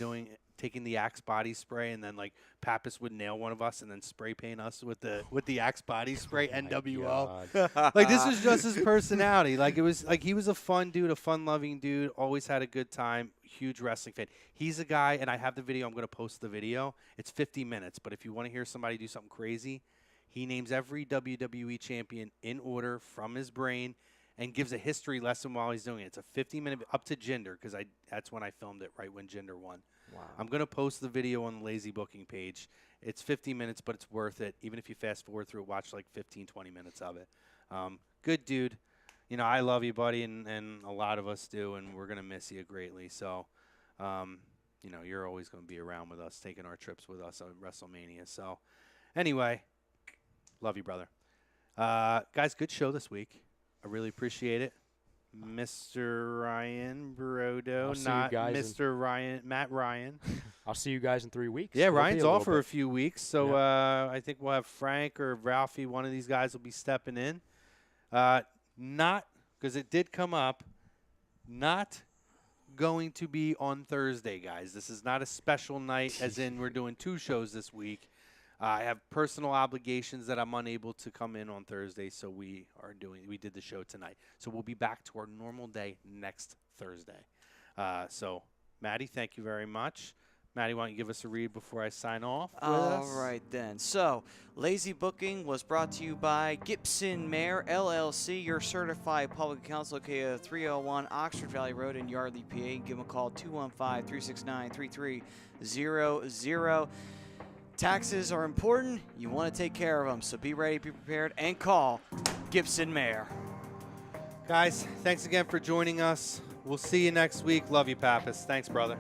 taking the Axe body spray, and then, like, Pappas would nail one of us and then spray paint us with the Axe body spray, NWO. Like, this was just his personality. Like, it was like he was a fun dude, a fun-loving dude, always had a good time, huge wrestling fan. He's a guy, and I have the video. I'm going to post the video. It's 50 minutes, but if you want to hear somebody do something crazy, he names every WWE champion in order from his brain and gives a history lesson while he's doing it. It's a 50-minute up to Jinder, because that's when I filmed it, right when Jinder won. Wow. I'm going to post the video on the Lazy Booking page. It's 50 minutes, but it's worth it. Even if you fast forward through it, watch like 15, 20 minutes of it. Good dude. You know, I love you, buddy, and a lot of us do, and we're going to miss you greatly. So, you know, you're always going to be around with us, taking our trips with us at WrestleMania. So, anyway, love you, brother. Guys, good show this week. I really appreciate it. Mr. Ryan Brodo, not Mr. Matt Ryan. I'll see you guys in 3 weeks. Yeah, Ryan's off for a few weeks, so I think we'll have Frank or Ralphie. One of these guys will be stepping in. Not, because it did come up, not going to be on Thursday, guys. This is not a special night, as in we're doing 2 shows this week. I have personal obligations that I'm unable to come in on Thursday, so we did the show tonight. So we'll be back to our normal day next Thursday. So, Maddie, thank you very much. Maddie, why don't you give us a read before I sign off? All right, then. So, Lazy Booking was brought to you by Gibson Mayer, LLC, your certified public counsel, located at 301 Oxford Valley Road in Yardley, PA. Give them a call, 215-369-3300. Taxes are important. You want to take care of them, so be ready, be prepared, and call Gibson Mayer. Guys, thanks again for joining us. We'll see you next week. Love you, Pappas. Thanks, brother.